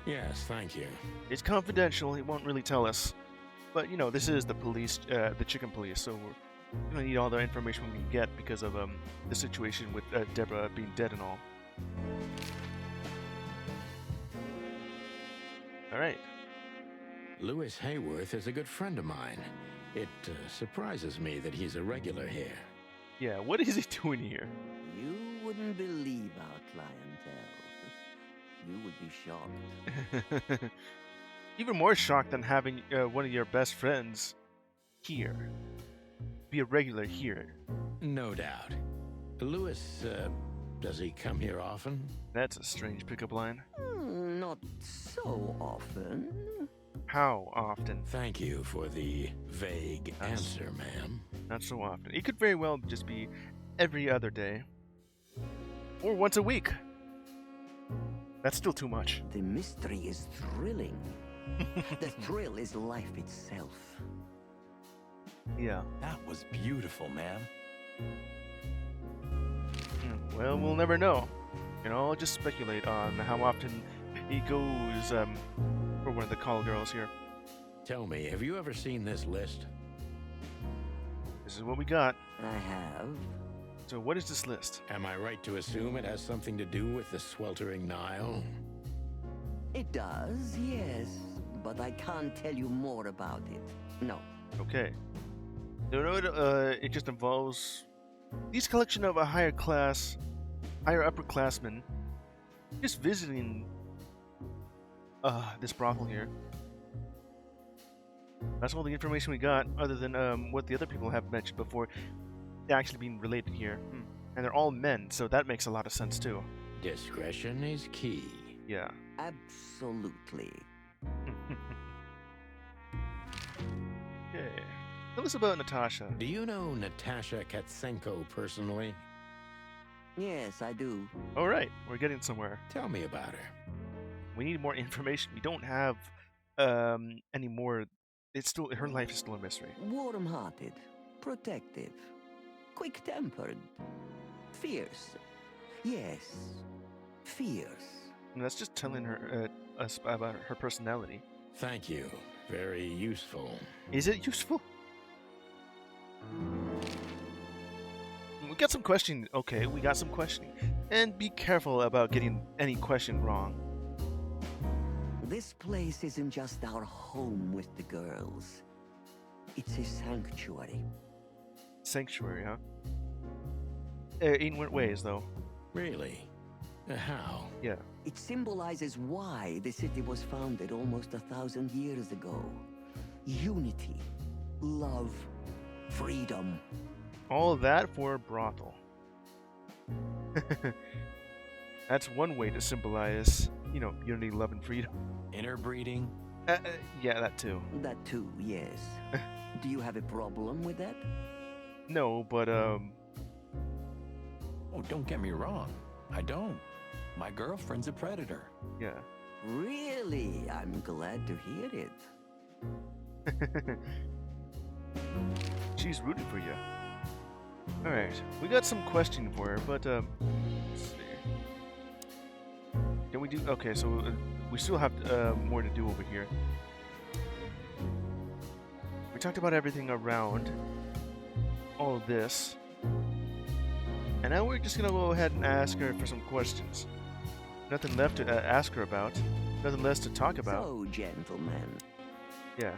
Yes, thank you. It's confidential, he won't really tell us. But, this is the police, the chicken police, so we're gonna need all the information we can get because of the situation with Deborah being dead and all. Alright. Lewis Hayworth is a good friend of mine. It surprises me that he's a regular here. Yeah, what is he doing here? You wouldn't believe our clientele. You would be shocked. Even more shocked than having one of your best friends here. Be a regular here. No doubt. Lewis, does he come here often? That's a strange pickup line. Not so often. How often? Thank you for the vague answer, ma'am. Not so often. It could very well just be every other day. Or once a week. That's still too much. The mystery is thrilling. The thrill is life itself. Yeah. That was beautiful, man. Well, we'll never know. I'll just speculate on how often he goes for one of the call girls here. Tell me, have you ever seen this list? This is what we got. I have. So what is this list? Am I right to assume it has something to do with the sweltering Nile? It does, yes. But I can't tell you more about it. No. Okay. No, it just involves these collection of a higher upperclassmen just visiting this brothel here. That's all the information we got, other than what the other people have mentioned before actually being related here. And they're all men, so that makes a lot of sense too. Discretion is key. Yeah. Absolutely. Okay. Tell us about Natasha. Do you know Natashia Katsenko personally? Yes, I do. Alright, we're getting somewhere. Tell me about her. We need more information. We don't have any more. Her life is still a mystery. Warm-hearted, protective, quick-tempered, fierce. Yes, fierce. And that's just telling us about her personality. Thank you. Very useful. Is it useful? We got some questioning. Okay, we got some questioning. And be careful about getting any question wrong. This place isn't just our home with the girls. It's a sanctuary. Sanctuary, huh? In what ways, though? Really? How? Yeah. It symbolizes why the city was founded almost 1,000 years ago. Unity, love, freedom. All of that for a brothel. That's one way to symbolize, unity, love, and freedom. Interbreeding? Yeah, that too. That too, yes. Do you have a problem with that? No, but, Oh, don't get me wrong. I don't. My girlfriend's a predator. Yeah. Really? I'm glad to hear it. She's rooting for you. Alright, we got some questioning for her, but, let's see. Can we do... Okay, so we still have more to do over here. We talked about everything around. all of this. And now we're just gonna go ahead and ask her for some questions. Nothing left to ask her about. Nothing less to talk about. So, gentlemen. Yeah.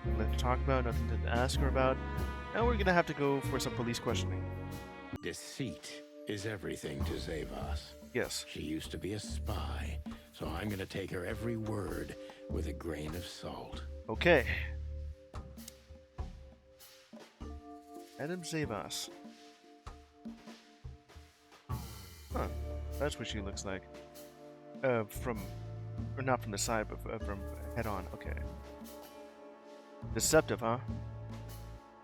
Nothing left to talk about, nothing to ask her about. Now we're gonna have to go for some police questioning. Deceit is everything to Zavas. Yes. She used to be a spy, so I'm gonna take her every word with a grain of salt. Okay. Adam Zavas. Huh. That's what she looks like. Or not from the side, but from head on. Okay. Deceptive, huh?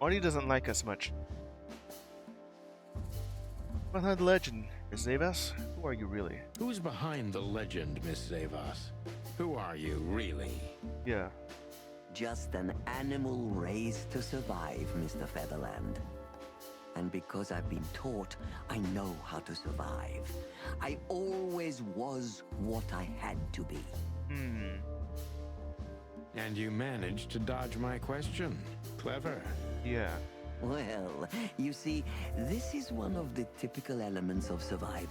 Arnie doesn't like us much. Behind the legend, Miss Zavas, who are you really? Who's behind the legend, Miss Zavas? Who are you, really? Yeah. Just an animal raised to survive, Mr. Featherland. And because I've been taught, I know how to survive. I always was what I had to be. And you managed to dodge my question. Clever. Yeah. Well, you see, this is one of the typical elements of survival.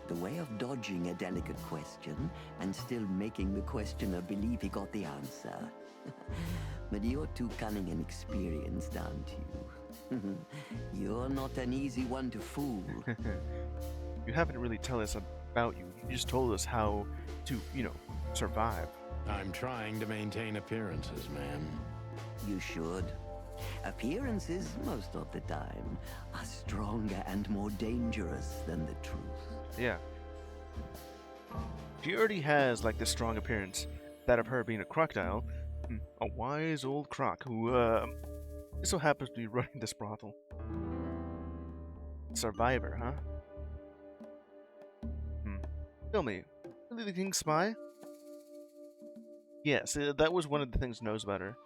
The way of dodging a delicate question and still making the questioner believe he got the answer. But you're too cunning and experienced, aren't you? You're not an easy one to fool. You haven't really told us about you. You just told us how to, survive. I'm trying to maintain appearances, ma'am. You should. Appearances, most of the time, are stronger and more dangerous than the truth. Yeah. She already has, like, this strong appearance, that of her being a crocodile. A wise old croc who, just so happens to be running this brothel. Survivor, huh? Tell me, really the King's spy? Yes, that was one of the things knows about her.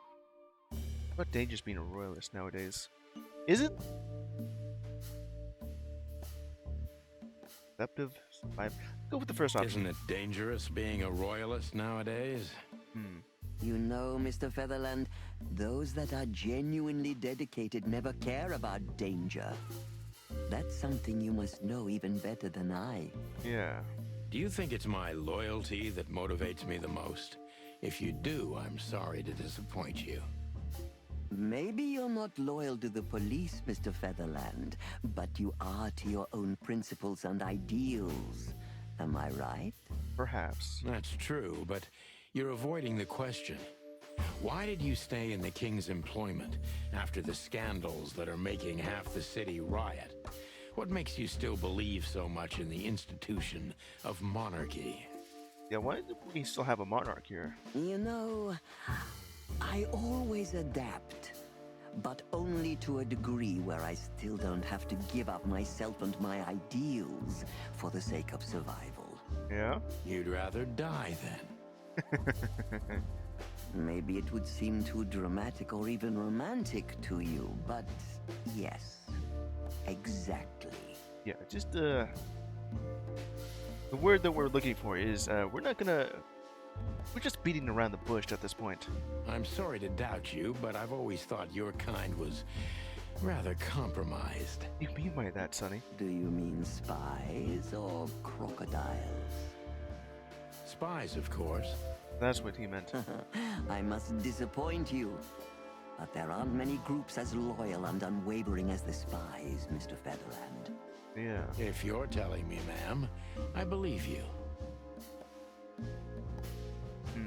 What dangerous being a royalist nowadays? Is it? Deceptive, survivor. Go with the first option. Isn't it dangerous being a royalist nowadays? You know, Mr. Featherland, those that are genuinely dedicated never care about danger. That's something you must know even better than I. Yeah. Do you think it's my loyalty that motivates me the most? If you do, I'm sorry to disappoint you. Maybe you're not loyal to the police, Mr. Featherland, but you are to your own principles and ideals. Am I right? Perhaps. That's true, but you're avoiding the question. Why did you stay in the King's employment after the scandals that are making half the city riot? What makes you still believe so much in the institution of monarchy? Yeah, why do we still have a monarch here? You know, I always adapt, but only to a degree where I still don't have to give up myself and my ideals for the sake of survival. Yeah? You'd rather die then. Maybe it would seem too dramatic or even romantic to you, but yes, exactly. Yeah, just, the word that we're looking for is, we're just beating around the bush at this point. I'm sorry to doubt you, but I've always thought your kind was rather compromised. What do you mean by that, Sonny? Do you mean spies or crocodiles? Spies, of course. That's what he meant. I must disappoint you. But there aren't many groups as loyal and unwavering as the spies, Mr. Featherland. Yeah. If you're telling me, ma'am, I believe you.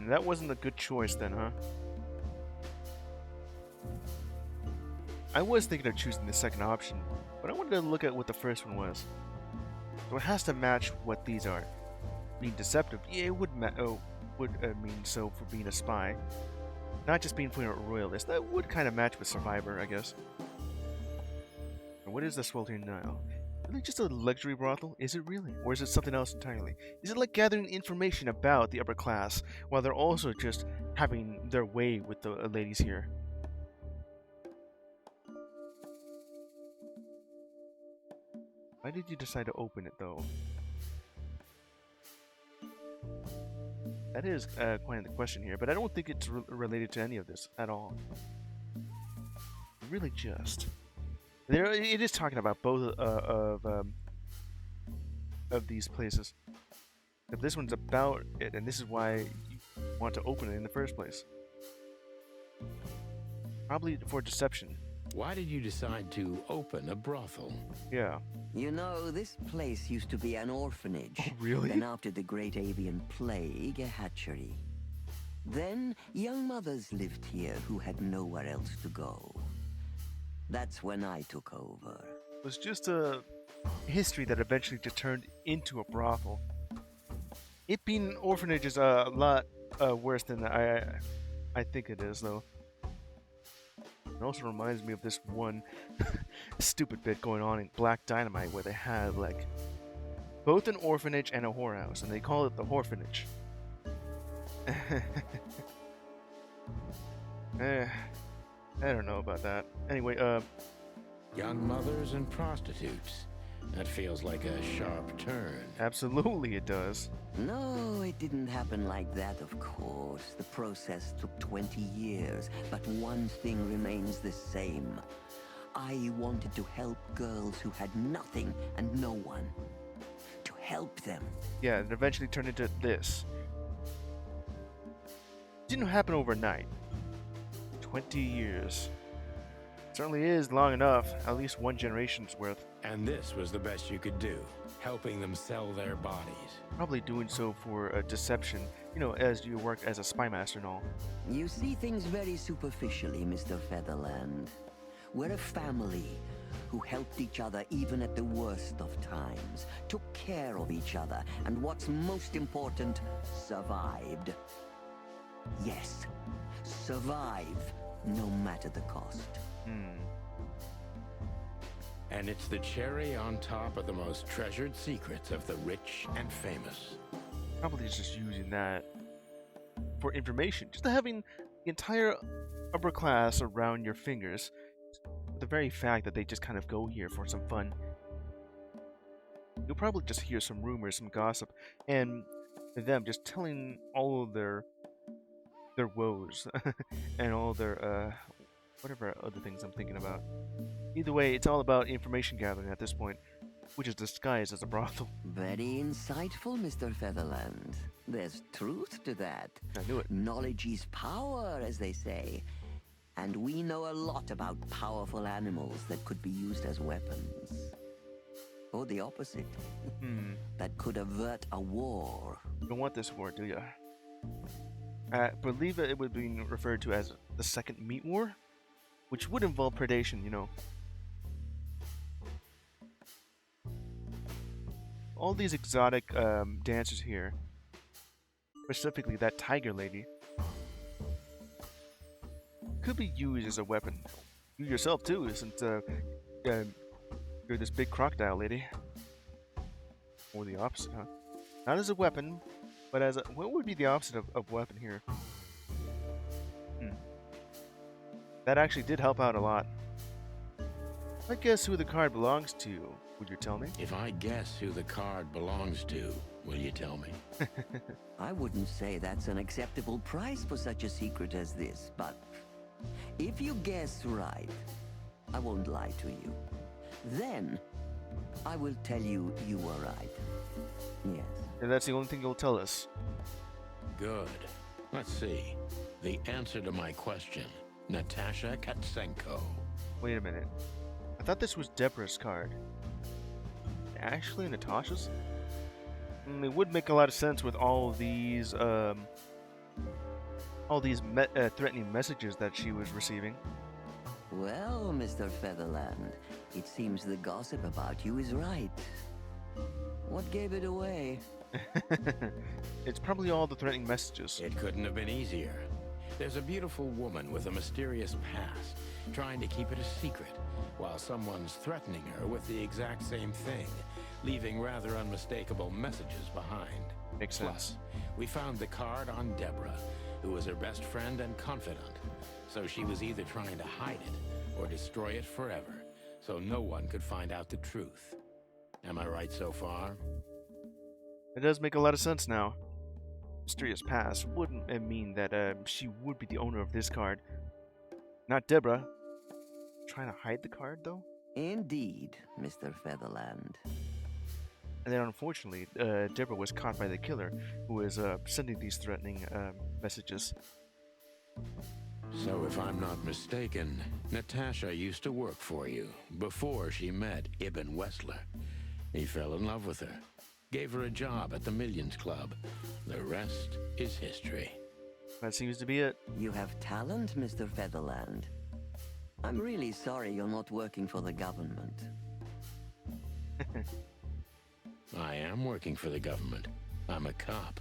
That wasn't a good choice then, huh? I was thinking of choosing the second option, but I wanted to look at what the first one was. So it has to match what these are. Being deceptive, yeah, it would mean so for being a spy. Not just being for a royalist. That would kind of match with Survivor, I guess. And what is the Sweltering Nile? Really just a luxury brothel? Is it really? Or is it something else entirely? Is it like gathering information about the upper class while they're also just having their way with the ladies here? Why did you decide to open it though? That is quite the question here, but I don't think it's related to any of this at all. Really just. There, it is talking about both of these places. But this one's about it, and this is why you want to open it in the first place. Probably for deception. Why did you decide to open a brothel? Yeah. You know, this place used to be an orphanage. Oh, really? Then after the Great Avian Plague, a hatchery. Then young mothers lived here who had nowhere else to go. That's when I took over. It was just a history that eventually just turned into a brothel. It being an orphanage is a lot worse than I think it is, though. It also reminds me of this one stupid bit going on in Black Dynamite where they have like both an orphanage and a whorehouse, and they call it the Horphanage. I don't know about that. Anyway, Young mothers and prostitutes. That feels like a sharp turn. absolutely it does. No, it didn't happen like that, of course. The process took 20 years, but one thing remains the same. I wanted to help girls who had nothing and no one. To help them. Yeah, it eventually turned into this. Didn't happen overnight. 20 years. Certainly is long enough, at least one generation's worth. And this was the best you could do, helping them sell their bodies. Probably doing so for deception, you know, as you work as a spy master and all. You see things very superficially, Mr. Featherland. We're a family who helped each other even at the worst of times, took care of each other, and what's most important, survived. Yes, survive no matter the cost. And it's the cherry on top of the most treasured secrets of the rich and famous. Probably just using that for information. Just having the entire upper class around your fingers. The very fact that they just kind of go here for some fun. You'll probably just hear some rumors, some gossip, and them just telling all of their woes and all their whatever other things I'm thinking about. Either way, it's all about information gathering at this point, which is disguised as a brothel. Very insightful, Mr. Featherland. There's truth to that. I knew it. Knowledge is power, as they say. And we know a lot about powerful animals that could be used as weapons. Or the opposite. That could avert a war. You don't want this war, do you? I believe it would be referred to as the Second Meat War, which would involve predation, you know. All these exotic dancers here, specifically that tiger lady, could be used as a weapon. You yourself too, since you're this big crocodile lady. Or the opposite, huh? Not as a weapon, but as a... What would be the opposite of weapon here? That actually did help out a lot. I guess who the card belongs to, would you tell me? If I guess who the card belongs to, will you tell me? I wouldn't say that's an acceptable price for such a secret as this, but if you guess right, I won't lie to you. Then, I will tell you you were right. Yes. And that's the only thing you'll tell us. Good. Let's see. The answer to my question. Natasha Katsenko. Wait a minute. I thought this was Deborah's card. Actually, Natasha's? It would make a lot of sense with all these threatening messages that she was receiving. Well, Mr. Featherland, it seems the gossip about you is right. What gave it away? It's probably all the threatening messages. It couldn't have been easier. There's a beautiful woman with a mysterious past, trying to keep it a secret, while someone's threatening her with the exact same thing, leaving rather unmistakable messages behind. Makes Plus, sense. we found the card on Deborah, who was her best friend and confidant, so she was either trying to hide it or destroy it forever, so no one could find out the truth. Am I right so far? It does make a lot of sense now. Mysterious past wouldn't mean that she would be the owner of this card. Not Deborah. Trying to hide the card, though? Indeed, Mr. Featherland. And then, unfortunately, Deborah was caught by the killer, who was sending these threatening messages. So if I'm not mistaken, Natasha used to work for you before she met Ibn Wessler. He fell in love with her, gave her a job at the Millions Club. The rest is history. That seems to be it. You have talent, Mr. Featherland. I'm really sorry you're not working for the government. I am working for the government. I'm a cop.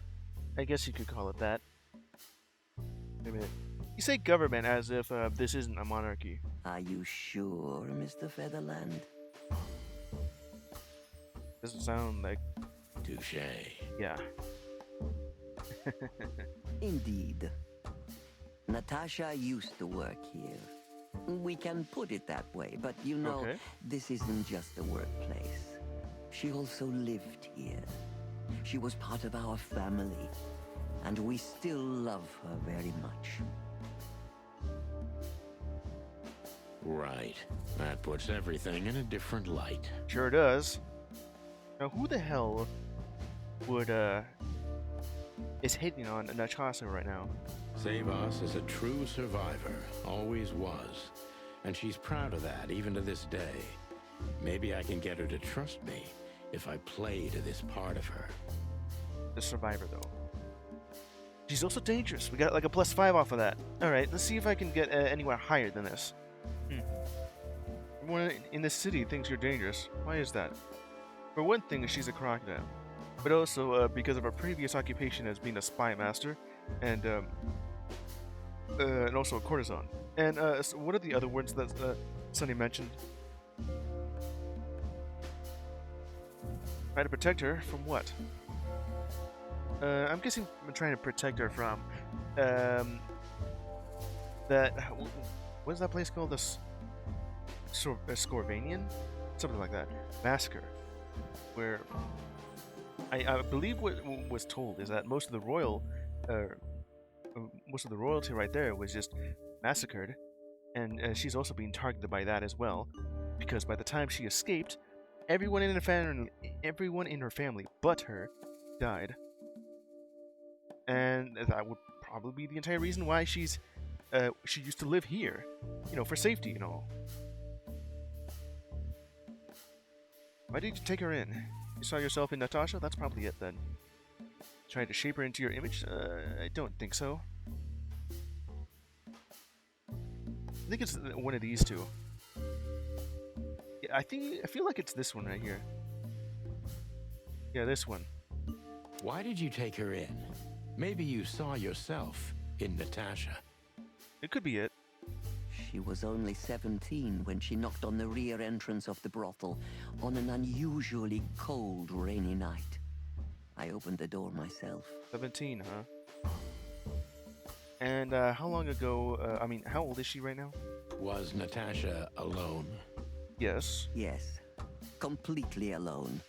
I guess you could call it that. Wait a minute. You say government as if this isn't a monarchy. Are you sure, Mr. Featherland? Doesn't sound like... Touché. Yeah. Indeed. Natasha used to work here. We can put it that way, but you know, Okay. this isn't just a workplace. She also lived here. She was part of our family, and we still love her very much. Right. That puts everything in a different light. Sure does. Now, who the hell would, is hitting on Natashia right now? Savas is a true survivor, always was. And she's proud of that, even to this day. Maybe I can get her to trust me if I play to this part of her. The survivor, though. She's also dangerous. We got like a +5 off of that. Alright, let's see if I can get anywhere higher than this. Everyone in this city thinks you're dangerous. Why is that? For one thing, she's a crocodile. But also because of her previous occupation as being a spy master and also a courtesan. And so what are the other words that Sonny mentioned? Try to protect her from what? I'm guessing I'm trying to protect her from that. What is that place called? This Scorvanian, something like that. Massacre, where I believe what was told is that most of the royalty right there was just massacred, and she's also being targeted by that as well, because by the time she escaped, everyone in her family but her died, and that would probably be the entire reason why she used to live here, you know, for safety and all. Why did you take her in? You saw yourself in Natashia? That's probably it then. Trying to shape her into your image? I don't think so. I think it's one of these two. Yeah, I feel like it's this one right here. Yeah, this one. Why did you take her in? Maybe you saw yourself in Natasha. It could be it. She was only 17 when she knocked on the rear entrance of the brothel on an unusually cold, rainy night. I opened the door myself. 17, huh? And how long ago, how old is she right now? Was Natasha alone? Yes. Yes, completely alone.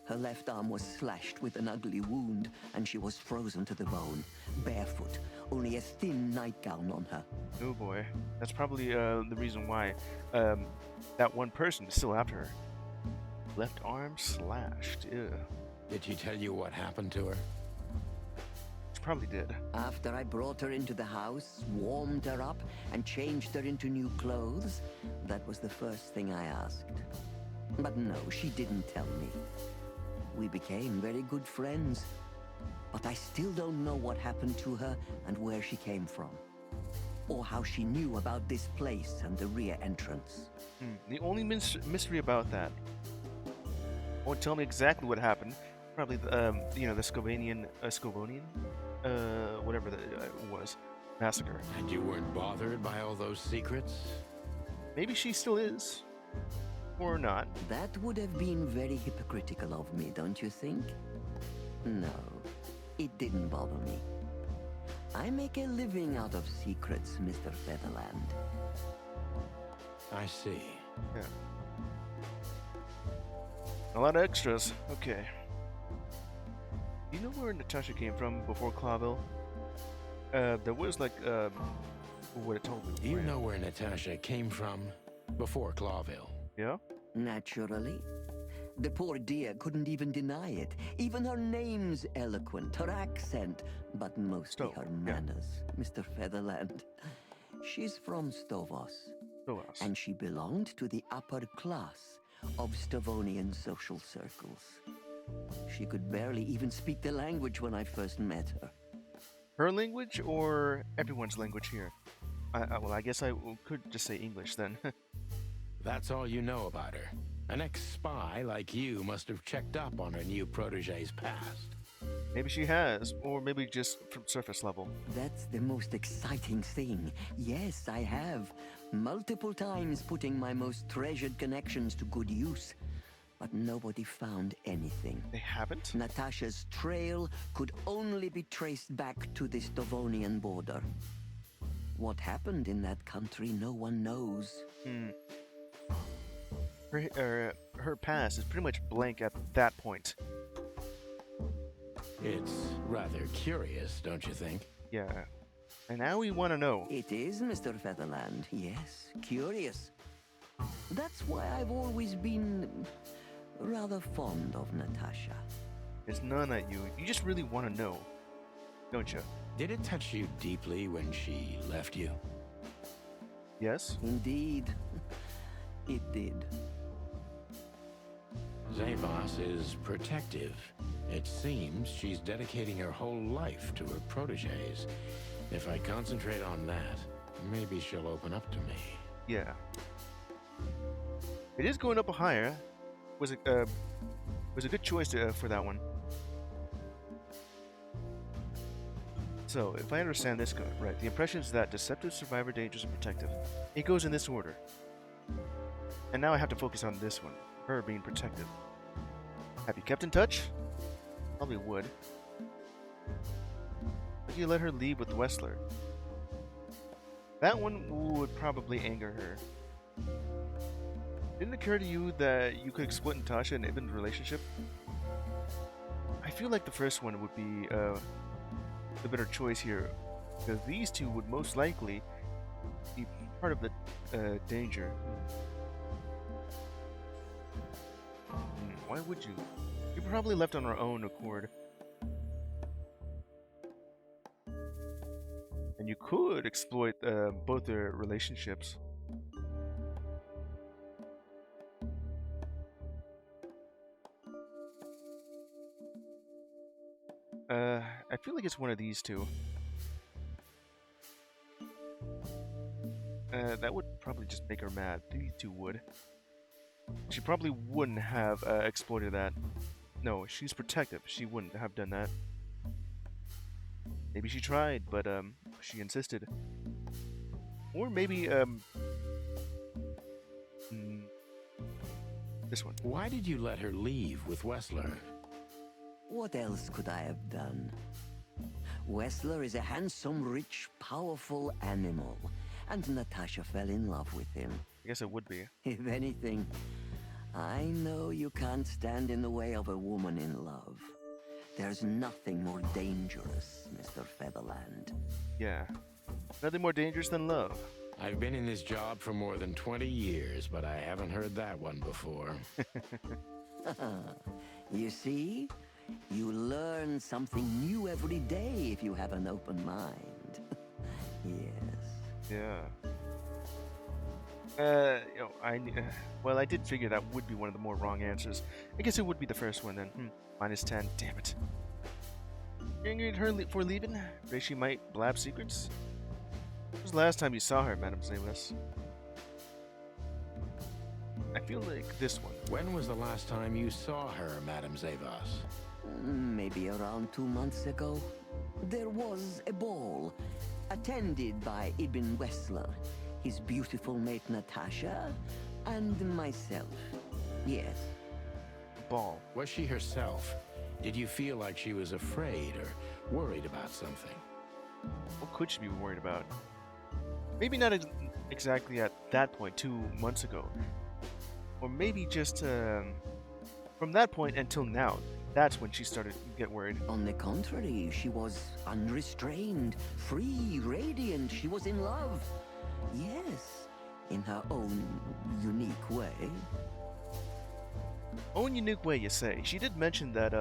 Her left arm was slashed with an ugly wound, and she was frozen to the bone, barefoot, only a thin nightgown on her. Oh boy. That's probably the reason why that one person is still after her. Left arm slashed. Ew. Did she tell you what happened to her? She probably did. After I brought her into the house, warmed her up, and changed her into new clothes, that was the first thing I asked. But no, she didn't tell me. We became very good friends, but I still don't know what happened to her and where she came from, or how she knew about this place and the rear entrance. The only mystery about that won't tell me exactly what happened. Probably the Scovanian, whatever that was, massacre. And you weren't bothered by all those secrets? Maybe she still is. Or not. That would have been very hypocritical of me, don't you think? No, it didn't bother me. I make a living out of secrets, Mr. Featherland. I see. Yeah. A lot of extras. Okay. You know where Natasha came from before Clawville? There was like, what it told me. You know where Natasha came from before Clawville? Yeah? Naturally. The poor dear couldn't even deny it. Even her name's eloquent, her accent, but mostly her manners, Mr. Featherland. She's from Stovos, and she belonged to the upper class of Stavonian social circles. She could barely even speak the language when I first met her. Her language or everyone's language here? Well, I guess I could just say English then. That's all you know about her. An ex-spy like you must have checked up on her new protege's past. Maybe she has, or maybe just from surface level. That's the most exciting thing. Yes, I have. Multiple times putting my most treasured connections to good use. But nobody found anything. They haven't? Natasha's trail could only be traced back to the Stavonian border. What happened in that country, no one knows. Her past is pretty much blank at that point. It's rather curious, don't you think? Yeah. And now we want to know. It is, Mr. Featherland. Yes, curious. That's why I've always been rather fond of Natasha. It's none at you. You just really want to know, don't you? Did it touch you deeply when she left you? Yes? Indeed. It did. Zavos is protective. It seems she's dedicating her whole life to her proteges. If I concentrate on that, maybe she'll open up to me. Yeah. It is going up higher. Was a good choice for that one. So, if I understand this right, the impression is that deceptive, survivor, dangerous, and protective. It goes in this order. And now I have to focus on this one, her being protective. Have you kept in touch? Probably would. Would you let her leave with Wessler? That one would probably anger her. Didn't it occur to you that you could exploit Natasha and Ibn's relationship? I feel like the first one would be the better choice here, because these two would most likely be part of the danger. Why would you? You probably left on her own accord. And you could exploit both their relationships. I feel like it's one of these two. That would probably just make her mad. These two would. She probably wouldn't have exploited that. No, she's protective. She wouldn't have done that. Maybe she tried, but she insisted. Or maybe this one. Why did you let her leave with Wessler? What else could I have done? Wessler is a handsome, rich, powerful animal, and Natasha fell in love with him. I guess it would be. If anything, I know you can't stand in the way of a woman in love. There's nothing more dangerous, Mr. Featherland. Yeah. Nothing more dangerous than love. I've been in this job for more than 20 years, but I haven't heard that one before. You see? You learn something new every day if you have an open mind. Yes. Yeah. Well, I did figure that would be one of the more wrong answers. I guess it would be the first one then. Minus 10. Damn it. You're angry at her for leaving? Afraid she might blab secrets? When was the last time you saw her, Madame Zavos? I feel like this one. When was the last time you saw her, Madame Zavos? Maybe around 2 months ago. There was a ball, attended by Ibn Wessler, his beautiful mate Natasha, and myself. Yes. Ball. Was she herself? Did you feel like she was afraid or worried about something? What could she be worried about? Maybe not exactly at that point, 2 months ago. Or maybe just from that point until now. That's when she started to get worried. On the contrary, she was unrestrained, free, radiant. She was in love. Yes, in her own unique way. Own unique way, you say. She did mention that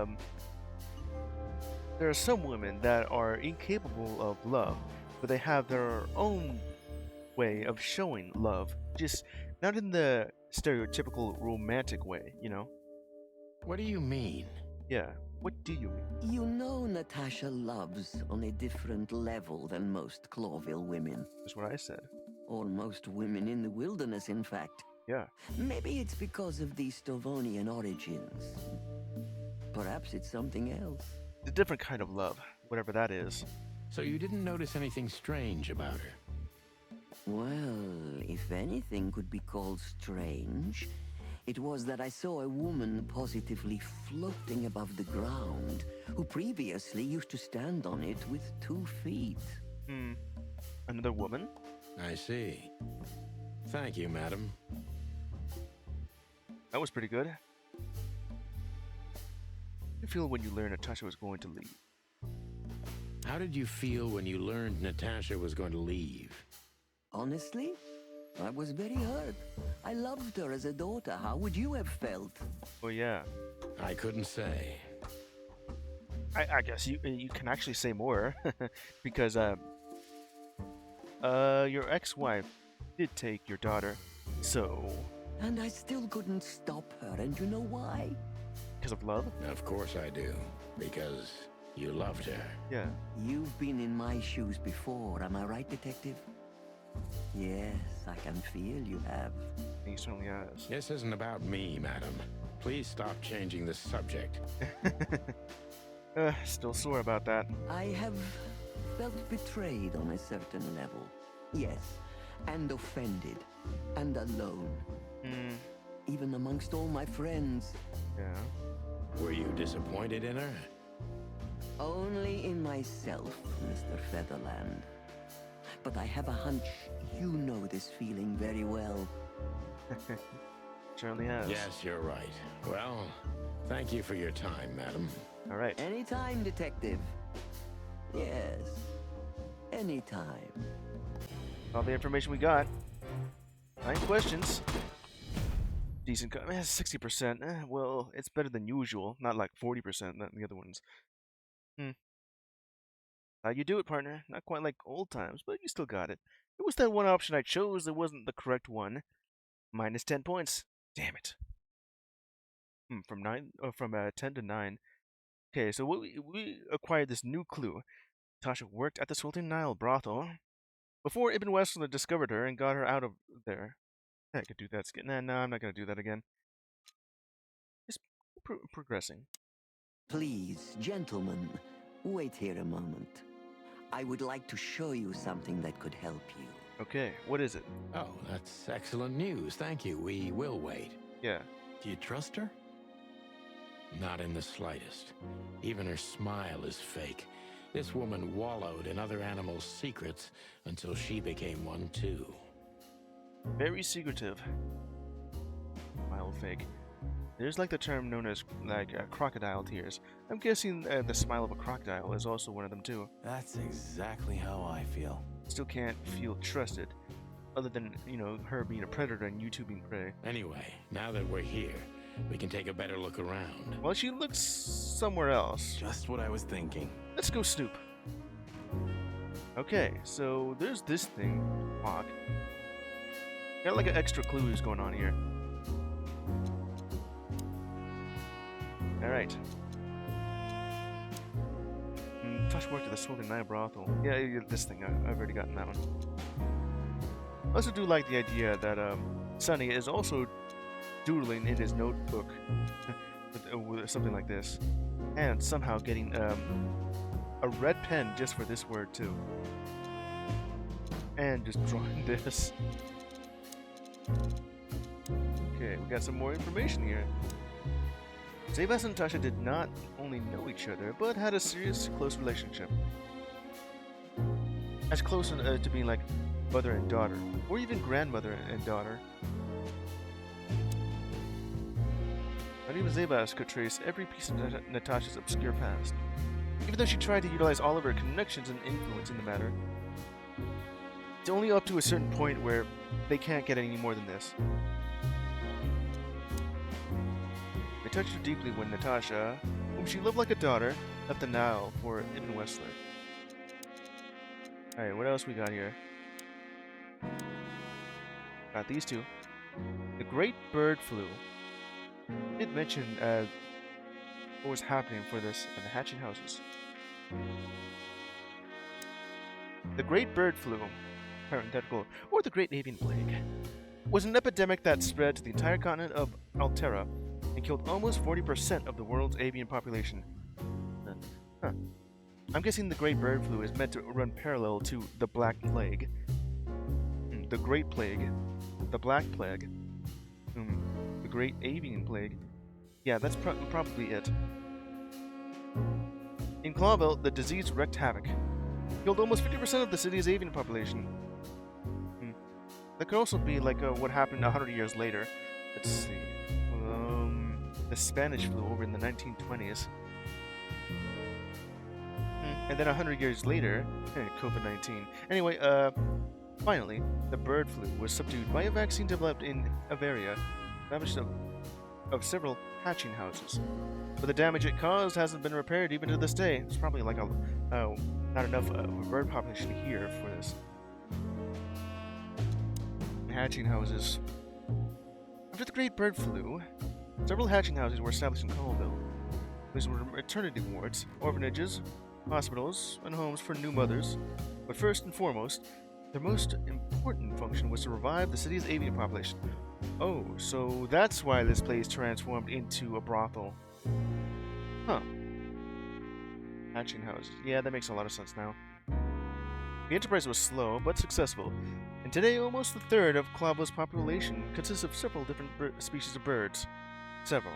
there are some women that are incapable of love, but they have their own way of showing love, just not in the stereotypical romantic way, you know? What do you mean? Yeah, what do you mean? You know Natasha loves on a different level than most Clawville women. That's what I said. Or most women in the wilderness, in fact. Yeah. Maybe it's because of the Stovonian origins. Perhaps it's something else. A different kind of love, whatever that is. So you didn't notice anything strange about her? Well, if anything could be called strange, it was that I saw a woman positively floating above the ground, who previously used to stand on it with 2 feet. Another woman? I see. Thank you, madam. That was pretty good. How did you feel when you learned Natasha was going to leave? How did you feel when you learned Natasha was going to leave? Honestly, I was very hurt. I loved her as a daughter. How would you have felt? Oh yeah. I couldn't say. I guess you can actually say more because your ex-wife did take your daughter, so. And I still couldn't stop her, and you know why? Because of love? Of course I do. Because you loved her. Yeah. You've been in my shoes before, am I right, detective? Yes, I can feel you have. He certainly has. This isn't about me, madam. Please stop changing the subject. Still sore about that. I have felt betrayed on a certain level. Yes, and offended, and alone. Even amongst all my friends. Yeah. Were you disappointed in her? Only in myself, Mr. Featherland. But I have a hunch you know this feeling very well. Certainly has. Yes, you're right. Well, thank you for your time, madam. All right. Anytime, detective. Yes, anytime. All the information we got. 9 questions. Decent. 60%. Well, it's better than usual. Not like 40%, not the other ones. How you do it, partner? Not quite like old times, but you still got it. It was that one option I chose that wasn't the correct one. Minus 10 points. Damn it. From 10 to 9. Okay, so we acquired this new clue. Tasha worked at the Sultan Nile brothel before Ibn Wessler discovered her and got her out of there. I could do that. No, I'm not gonna do that again. Just progressing. Please, gentlemen, wait here a moment. I would like to show you something that could help you. Okay, what is it? Oh, that's excellent news. Thank you. We will wait. Yeah. Do you trust her? Not in the slightest. Even her smile is fake. This woman wallowed in other animals' secrets until she became one too. Very secretive. Smile fake. There's like the term known as crocodile tears. I'm guessing the smile of a crocodile is also one of them too. That's exactly how I feel. Still can't feel trusted, other than, you know, her being a predator and you two being prey. Anyway, now that we're here, we can take a better look around. Well, she looks somewhere else. Just what I was thinking. Let's go snoop. Okay, so there's this thing. Hawk. Got like an extra clues going on here. Alright. Touch worked at the Sultan Nile brothel. Yeah, this thing. I've already gotten that one. I also do like the idea that Sonny is also doodling in his notebook with something like this, and somehow getting a red pen just for this word too, and just drawing this. Okay, we got some more information here. Zebas and Natasha did not only know each other, but had a serious, close relationship. As close to being like mother and daughter, or even grandmother and daughter. Not even Zebas could trace every piece of Natasha's obscure past, even though she tried to utilize all of her connections and influence in the matter. It's only up to a certain point where they can't get any more than this. They touched her deeply when Natashia, whom she loved like a daughter, left the Nile for Ibn Wessler. Alright, what else we got here? Got these two. The Great Bird Flu. I did mention what was happening for this in the hatching houses. The Great Bird Flu, parenthetical, or the Great Avian Plague, was an epidemic that spread to the entire continent of Altera and killed almost 40% of the world's avian population. Huh. I'm guessing the Great Bird Flu is meant to run parallel to the Black Plague. The Great Plague. The Black Plague. The Great Avian Plague. Yeah, that's probably it. In Clawville, the disease wreaked havoc. Killed almost 50% of the city's avian population. That could also be like what happened 100 years later. Let's see. The Spanish flu over in the 1920s. And then 100 years later, COVID-19. Anyway, finally, the bird flu was subdued by a vaccine developed in Bavaria, ravaged of several hatching houses. But the damage it caused hasn't been repaired even to this day. There's probably like not enough of a bird population here for this. Hatching houses. After the Great Bird Flu, several hatching houses were established in Colville. These were maternity wards, orphanages, hospitals, and homes for new mothers. But first and foremost, their most important function was to revive the city's avian population. Oh, so that's why this place transformed into a brothel. Huh. Hatching houses. Yeah, that makes a lot of sense now. The enterprise was slow, but successful, and today almost a third of Clawville's population consists of several different species of birds. Several.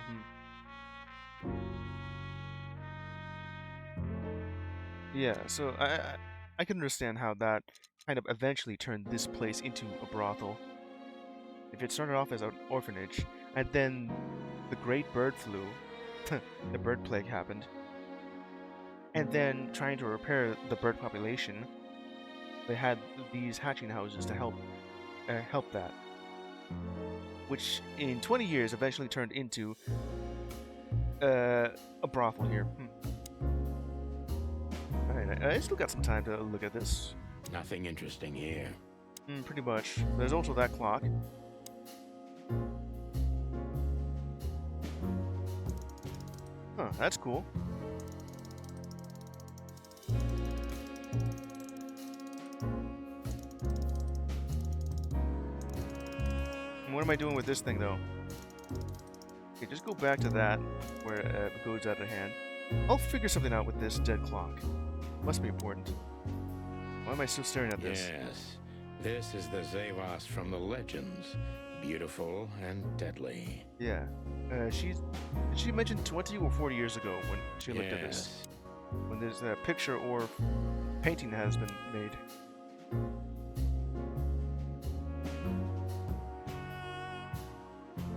Yeah, so I can understand how that kind of eventually turned this place into a brothel. If it started off as an orphanage, and then the Great Bird Flu, the bird plague happened, and then trying to repair the bird population, they had these hatching houses to help that, which in 20 years eventually turned into a brothel here. Alright, I still got some time to look at this. Nothing interesting here. Pretty much. There's also that clock. Huh, that's cool. What am I doing with this thing, though? Okay, just go back to that, where it goes out of hand. I'll figure something out with this dead clock. Must be important. Why am I still staring at this? Yes, this is the Zavas from the legends. Beautiful and deadly. Yeah. She mentioned 20 or 40 years ago when she looked at this. When this picture or painting has been made.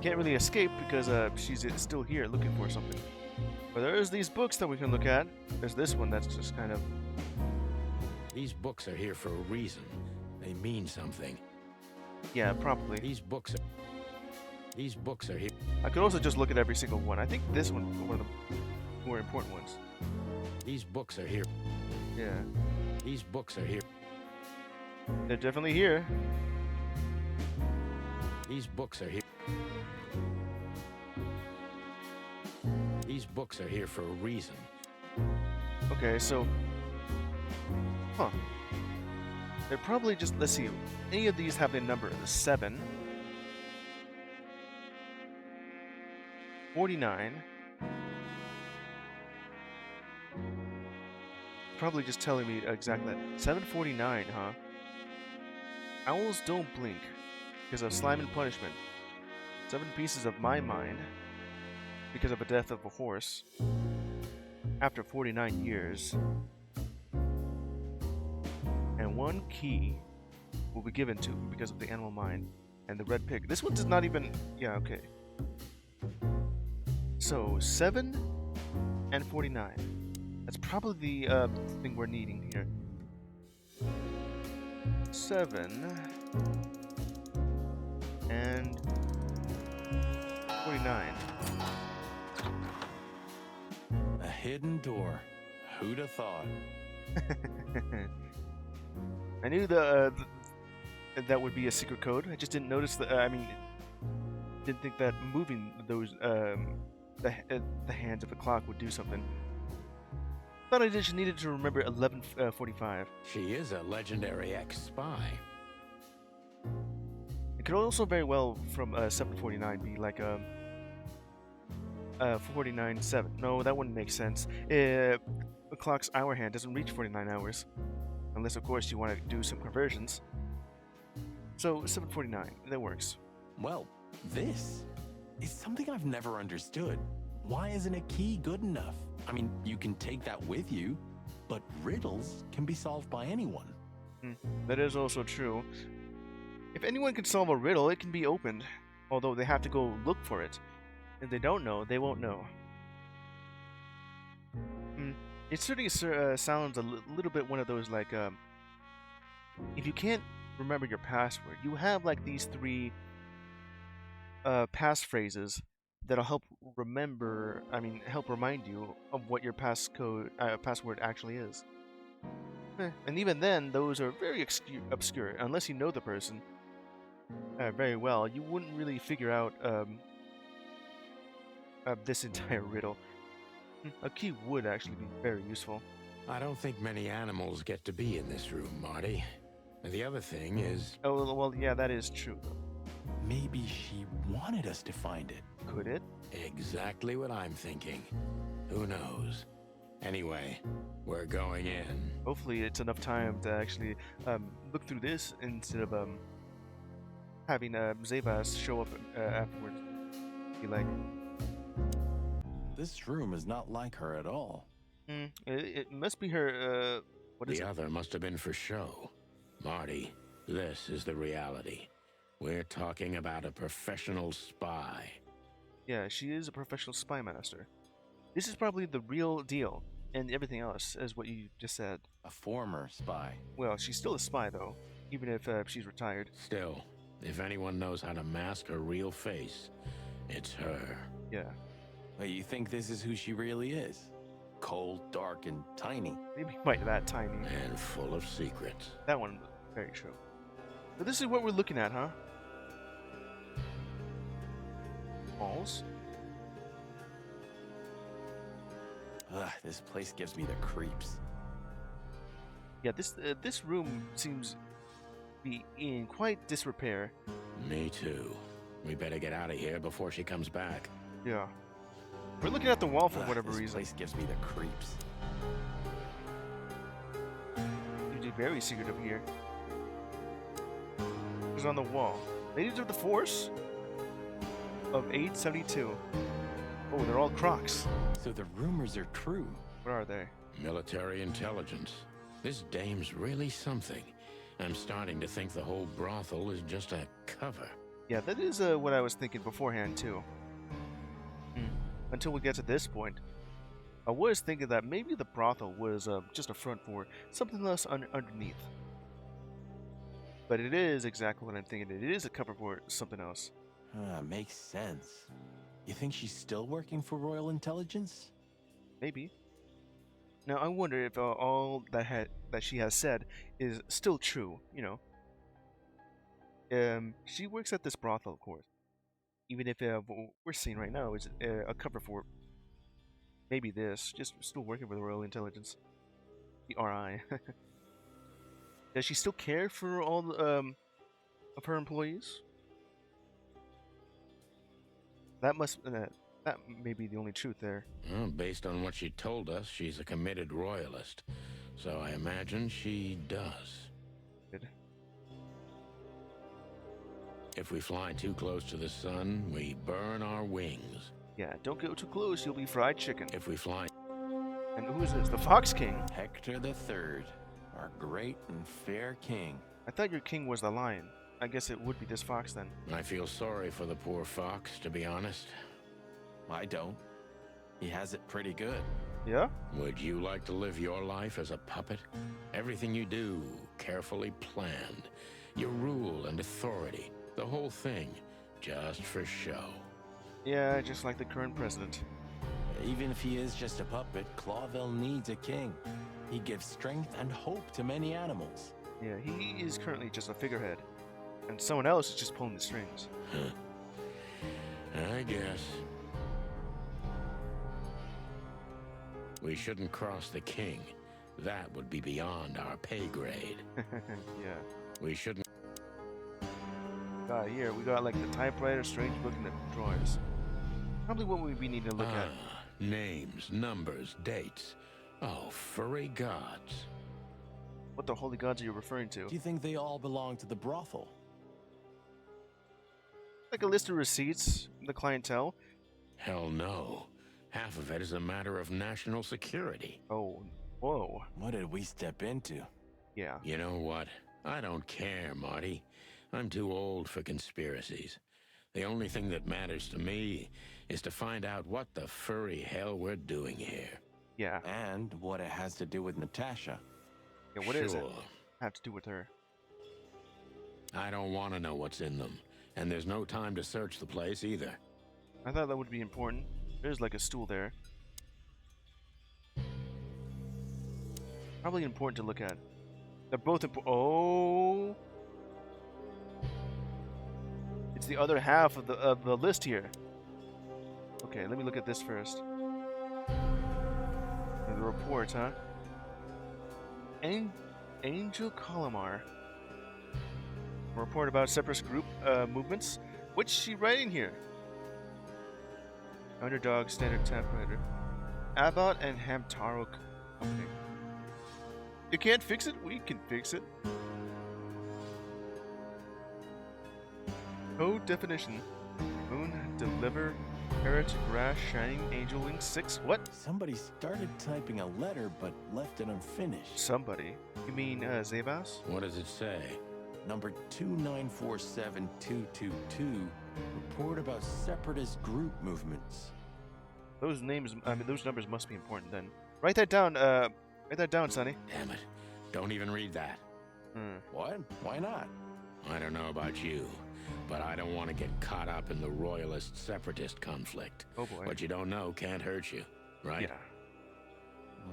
Can't really escape because she's still here looking for something. But there's these books that we can look at. There's this one that's just kind of... These books are here for a reason. They mean something. Yeah, probably. These books are here. I could also just look at every single one. I think this one is one of the more important ones. These books are here. Yeah. These books are here. They're definitely here. These books are here. These books are here for a reason. Okay, so... Huh. They're probably just... Let's see. Any of these have a number. The 7. 49. Probably just telling me exactly that. 749, huh? Owls don't blink because of slime and punishment. 7 pieces of my mind because of the death of a horse after 49 years. And 1 key will be given to because of the animal mind and the red pig. This one does not even... Yeah, okay. So, 7 and 49. That's probably the thing we're needing here. 7 and 49. A hidden door. Who'd have thought? I knew that would be a secret code. I just didn't notice the. I mean, didn't think that moving those the hands of the clock would do something. Thought I just needed to remember 11:45. She is a legendary ex-spy. It could also very well from 7:49 be like 49:7. No, that wouldn't make sense. The clock's hour hand doesn't reach 49 hours, unless of course you want to do some conversions. So 7:49, that works. Well, this is something I've never understood. Why isn't a key good enough? I mean, you can take that with you, but riddles can be solved by anyone. That is also true. If anyone can solve a riddle, it can be opened. Although they have to go look for it. If they don't know, they won't know. It certainly sounds a little bit one of those like, if you can't remember your password, you have like these 3 passphrases that'll help help remind you of what your password actually is. And even then, those are very obscure. Unless you know the person very well, you wouldn't really figure out this entire riddle. A key would actually be very useful. I don't think many animals get to be in this room, Marty. And the other thing is... Oh, well, yeah, that is true. Maybe she wanted us to find it. Could it? Exactly what I'm thinking. Who knows? Anyway, we're going in. Hopefully it's enough time to actually look through this instead of having Zavas show up afterwards. Be like... This room is not like her at all. It must be her, what is it? The other must have been for show. Marty, this is the reality. We're talking about a professional spy. Yeah, she is a professional spy master. This is probably the real deal, and everything else is what you just said. A former spy. Well, she's still a spy, though, even if she's retired. Still, if anyone knows how to mask her real face, it's her. Yeah. But you think this is who she really is? Cold, dark, and tiny. Maybe quite that tiny. And full of secrets. That one, very true. So this is what we're looking at, huh? Walls? Ugh, this place gives me the creeps. Yeah, this room seems to be in quite disrepair. Me too. We better get out of here before she comes back. Yeah. We're looking at the wall for whatever this reason. This place gives me the creeps. Seems to be very secretive here. Who's on the wall? Ladies of the Force of 872. Oh, they're all Crocs. So the rumors are true. What are they? Military intelligence. This dame's really something. I'm starting to think the whole brothel is just a cover. Yeah, that is what I was thinking beforehand, too. Until we get to this point. I was thinking that maybe the brothel was just a front for something else underneath. But it is exactly what I'm thinking. It is a cover for something else. Makes sense. You think she's still working for Royal Intelligence? Maybe. Now, I wonder if all that she has said is still true, you know. She works at this brothel, of course. Even if what we're seeing right now is a cover for maybe this, just still working for the Royal Intelligence. The RI. Does she still care for all of her employees? That may be the only truth there. Well, based on what she told us, she's a committed royalist. So I imagine she does. Good. If we fly too close to the sun, we burn our wings. Yeah, don't go too close, you'll be fried chicken. If we fly... And who is this? The Fox King? Hector III, our great and fair king. I thought your king was the lion. I guess it would be this fox then. I feel sorry for the poor fox, to be honest. I don't. He has it pretty good. Yeah? Would you like to live your life as a puppet? Everything you do, carefully planned. Your rule and authority, the whole thing, just for show. Yeah, just like the current president. Even if he is just a puppet, Clawville needs a king. He gives strength and hope to many animals. Yeah, he is currently just a figurehead. And someone else is just pulling the strings. I guess. We shouldn't cross the king. That would be beyond our pay grade. Yeah. We shouldn't. Here, we got like the typewriter, strange looking at drawers. Probably what we need to look at. Names, numbers, dates. Oh, furry gods. What the holy gods are you referring to? Do you think they all belong to the brothel? Like a list of receipts, the clientele. Hell no. Half of it is a matter of national security. Oh, whoa. What did we step into? Yeah. You know what? I don't care, Marty. I'm too old for conspiracies. The only thing that matters to me is to find out what the furry hell we're doing here. Yeah. And what it has to do with Natashia. Yeah, what is it have to do with her? I don't want to know what's in them. And there's no time to search the place either. I thought that would be important. There's like a stool there. Probably important to look at. They're both important. Oh, it's the other half of the list here. Okay, let me look at this first. The report, huh? Angel Colomar. A report about separatist group movements. What's she writing here? Underdog, standard typewriter. Abbott and Hamtaro Company. You can't fix it? We can fix it. Code definition. Moon, deliver, parrot, grass, shining, angel wings, 6. What? Somebody started typing a letter but left it unfinished. Somebody? You mean Zebas? What does it say? Number 2947222. Report about separatist group movements. Those names, those numbers must be important then. Write that down, Sonny. Damn it. Don't even read that. What? Why not? I don't know about you, but I don't want to get caught up in the royalist-separatist conflict. Oh boy. What you don't know can't hurt you, right?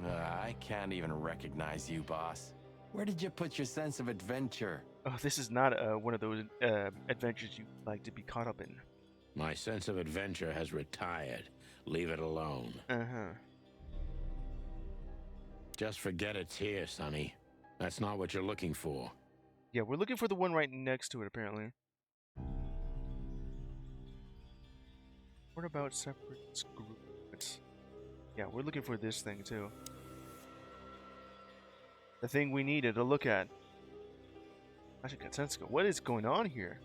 Yeah. I can't even recognize you, boss. Where did you put your sense of adventure? Oh, this is not one of those adventures you like to be caught up in. My sense of adventure has retired. Leave it alone. Uh-huh. Just forget it's here, Sonny. That's not what you're looking for. Yeah, we're looking for the one right next to it, apparently. What about separate groups? Yeah, we're looking for this thing, too. The thing we needed to look at. What is going on here?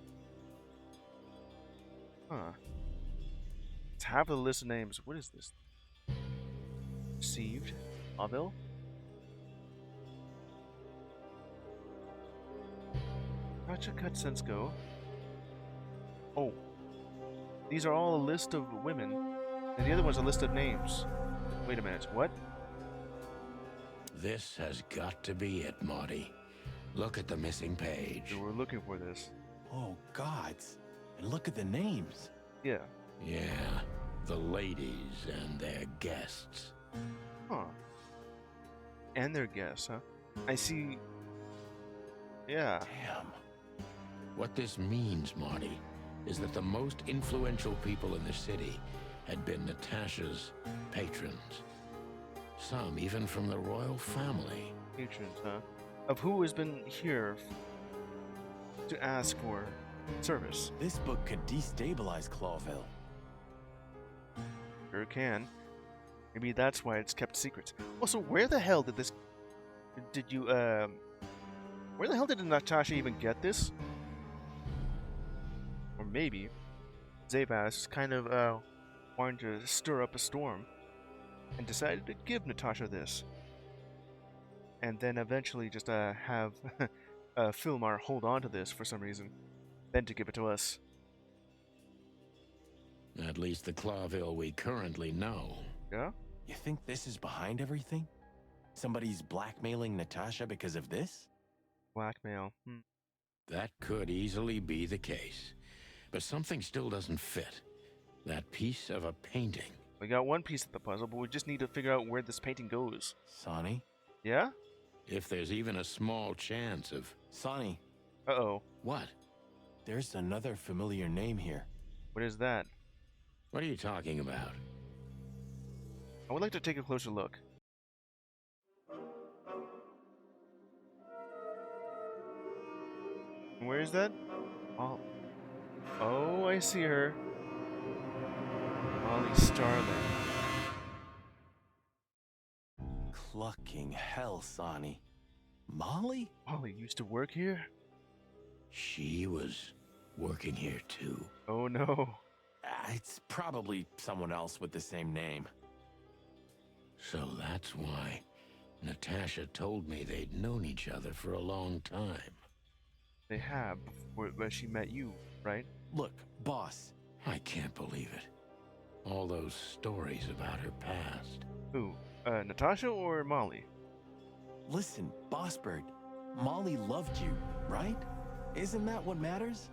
Huh. It's half of the list of names. What is this? Received. Avil? Katsensko. Oh. These are all a list of women. And the other one's a list of names. Wait a minute. What? This has got to be it, Marty. Look at the missing page. So we're looking for this. Oh, gods. And look at the names. Yeah. Yeah, the ladies and their guests. Huh. And their guests, huh? I see. Yeah. Damn. What this means, Marty, is that the most influential people in the city had been Natasha's patrons. Some even from the royal family. Patrons, huh? Of who has been here to ask for service. This book could destabilize Clawville. Sure can. Maybe that's why it's kept secret. Also, where the hell did this... Where the hell did Natasha even get this? Or maybe Zebas kind of wanted to stir up a storm and decided to give Natasha this. And then eventually just have Filmar hold on to this for some reason. Then to give it to us. At least the Clawville we currently know. Yeah? You think this is behind everything? Somebody's blackmailing Natasha because of this? Blackmail. That could easily be the case. But something still doesn't fit. That piece of a painting. We got one piece of the puzzle, but we just need to figure out where this painting goes. Sonny? Yeah? If there's even a small chance of... Sonny. Uh-oh. What? There's another familiar name here. What is that? What are you talking about? I would like to take a closer look. Where is that? Oh, I see her. Molly Starling. Clucking hell, Sonny. Molly? Molly used to work here? She was working here too. Oh no. It's probably someone else with the same name. So that's why Natasha told me they'd known each other for a long time. They have, before she met you, right? Look, boss. I can't believe it. All those stories about her past. Who? Natasha or Molly? Listen, Boss Bird. Molly loved you, right? Isn't that what matters?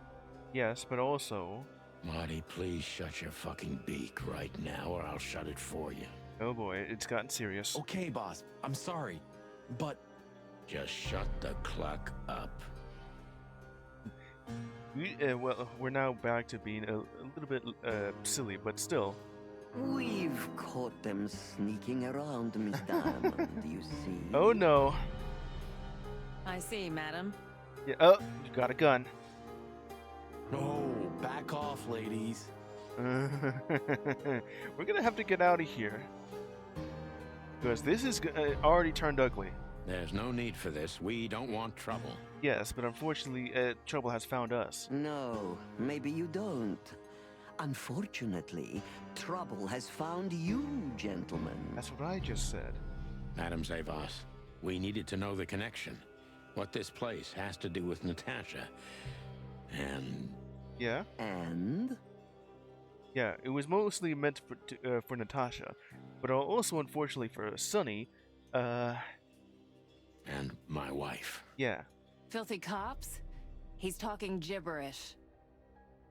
Yes, but also... Marty, please shut your fucking beak right now or I'll shut it for you. Oh boy, it's gotten serious. Okay, boss. I'm sorry. But... Just shut the cluck up. Well, we're now back to being a little bit silly, but still. We've caught them sneaking around, Miss Diamond, you see. Oh no. I see, madam. Yeah, oh, you got a gun. No, back off, ladies. We're gonna have to get out of here. Because this is already turned ugly. There's no need for this. We don't want trouble. Yes, but unfortunately, trouble has found us. No, maybe you don't. Unfortunately, trouble has found you, gentlemen. That's what I just said. Madam Zavas, we needed to know the connection. What this place has to do with Natasha. And... Yeah? And? Yeah, it was mostly meant for Natasha, but also unfortunately for Sonny, and my wife. Yeah. Filthy cops? He's talking gibberish.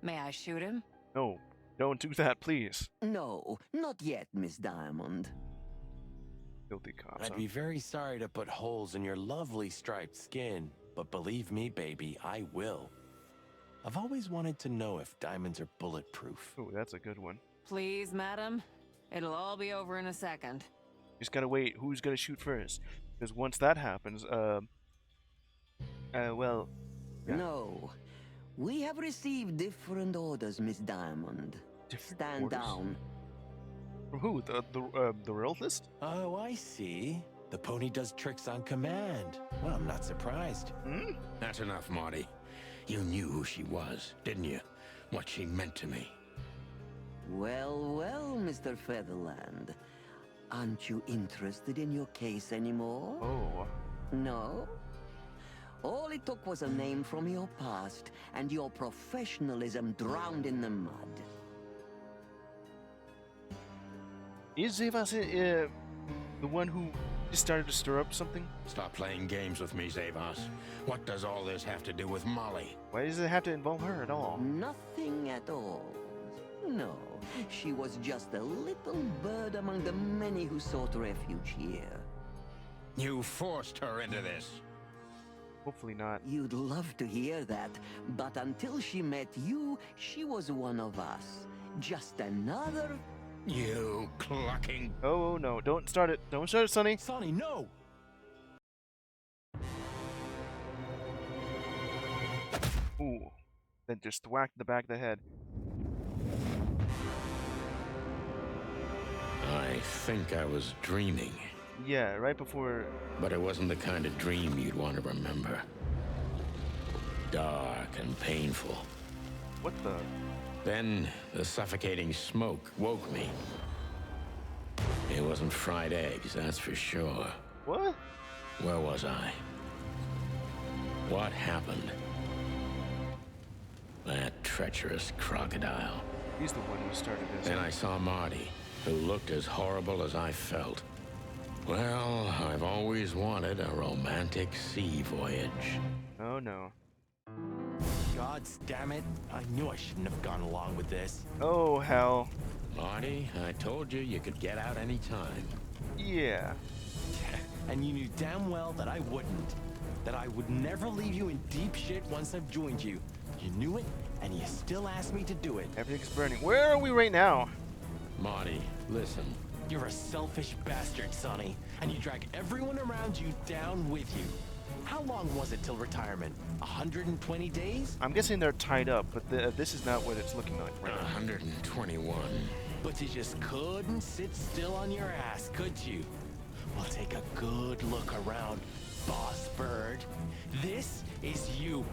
May I shoot him? No, don't do that, please. No, not yet, Miss Diamond. Filthy cops. I'd be very sorry to put holes in your lovely striped skin, but believe me, baby, I will. I've always wanted to know if diamonds are bulletproof. Oh, that's a good one. Please, madam. It'll all be over in a second. Just gotta wait. Who's gonna shoot first? Because once that happens, well... Yeah. No. We have received different orders, Miss Diamond. Different Stand orders? down. From who? The royalist? Oh, I see. The pony does tricks on command. Well, I'm not surprised. Hmm? That's enough, Marty. You knew who she was, didn't you? What she meant to me. Well, well, Mr. Featherland. Aren't you interested in your case anymore? Oh. No? All it took was a name from your past, and your professionalism drowned in the mud. Is Zavas the one who just started to stir up something? Stop playing games with me, Zavas. What does all this have to do with Molly? Why does it have to involve her at all? Nothing at all. No, she was just a little bird among the many who sought refuge here. You forced her into this. Hopefully not. You'd love to hear that, but until she met you, she was one of us. Just another... You clucking... Oh, no. Don't start it. Don't start it, Sonny. Sonny, no! Ooh. Then just whacked the back of the head. I think I was dreaming. Yeah, right before... But it wasn't the kind of dream you'd want to remember. Dark and painful. What the... Then the suffocating smoke woke me. It wasn't fried eggs, that's for sure. What? Where was I? What happened? That treacherous crocodile. He's the one who started this. Then I saw Marty. who looked as horrible as I felt. Well, I've always wanted a romantic sea voyage. Oh no. God damn it. I knew I shouldn't have gone along with this. Oh hell. Marty, I told you you could get out any time. Yeah. And you knew damn well that I wouldn't. That I would never leave you in deep shit once I've joined you. You knew it, and you still asked me to do it. Everything's burning. Where are we right now? Marty, listen. You're a selfish bastard, Sonny, and you drag everyone around you down with you. How long was it till retirement? 120 days? I'm guessing they're tied up, but this is not what it's looking like right now. 121. But you just couldn't sit still on your ass, could you? Well, take a good look around, boss bird. This is you.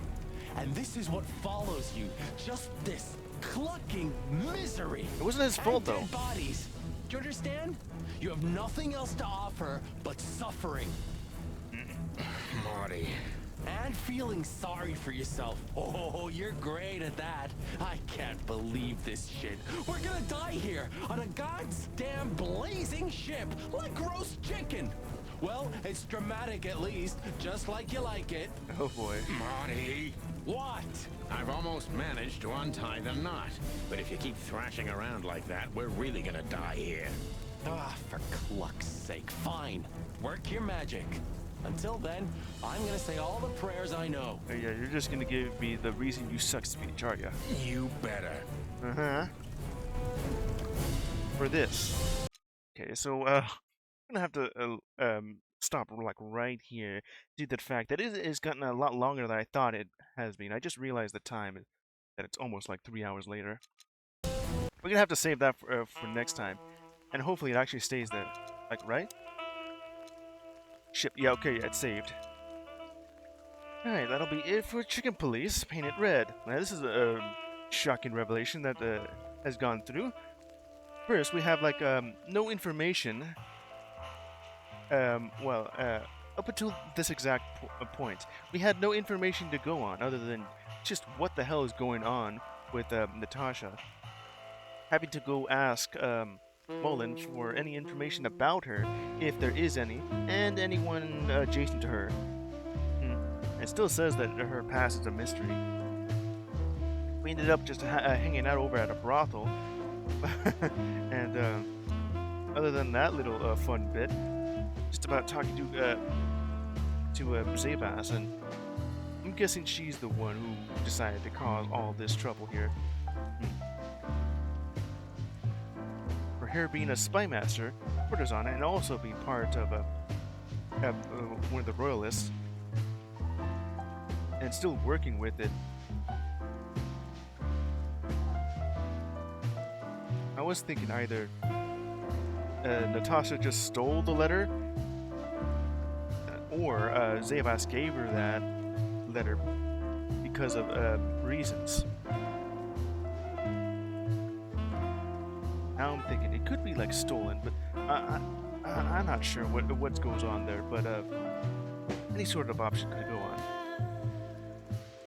And this is what follows you. Just this clucking misery. It wasn't his fault, and dead though. Bodies. Do you understand? You have nothing else to offer but suffering. Marty. And feeling sorry for yourself. Oh, you're great at that. I can't believe this shit. We're gonna die here on a goddamn blazing ship like roast chicken. Well, it's dramatic at least, just like you like it. Oh boy. Marty. What? I've almost managed to untie the knot. But if you keep thrashing around like that, we're really gonna die here. Ah, for cluck's sake. Fine. Work your magic. Until then, I'm gonna say all the prayers I know. Oh, yeah, you're just gonna give me the reason you suck speech, aren't you? You better. Uh-huh. For this. Okay, so, I'm gonna have to, stop, like, right here due to the fact that it's gotten a lot longer than I thought it has been. I just realized the time, that it's almost, like, 3 hours later. We're gonna have to save that for next time. And hopefully it actually stays there. Like, right? Ship, yeah, okay, yeah, it's saved. Alright, that'll be it for Chicken Police, painted red. Now, this is a shocking revelation that has gone through. First, we have, like, no information. Up until this exact point, we had no information to go on other than just what the hell is going on with Natashia. Having to go ask Mullen for any information about her, if there is any, and anyone adjacent to her. It still says that her past is a mystery. We ended up just hanging out over at a brothel, and other than that little fun bit, just about talking to Zabas, and I'm guessing she's the one who decided to cause all this trouble here. For her being a spy master, courtesan, and also being part of one of the royalists, and still working with it. I was thinking either Natashia just stole the letter, or Zabas gave her that letter because of reasons. Now I'm thinking it could be like stolen, but I'm not sure what goes on there. But any sort of option could go on.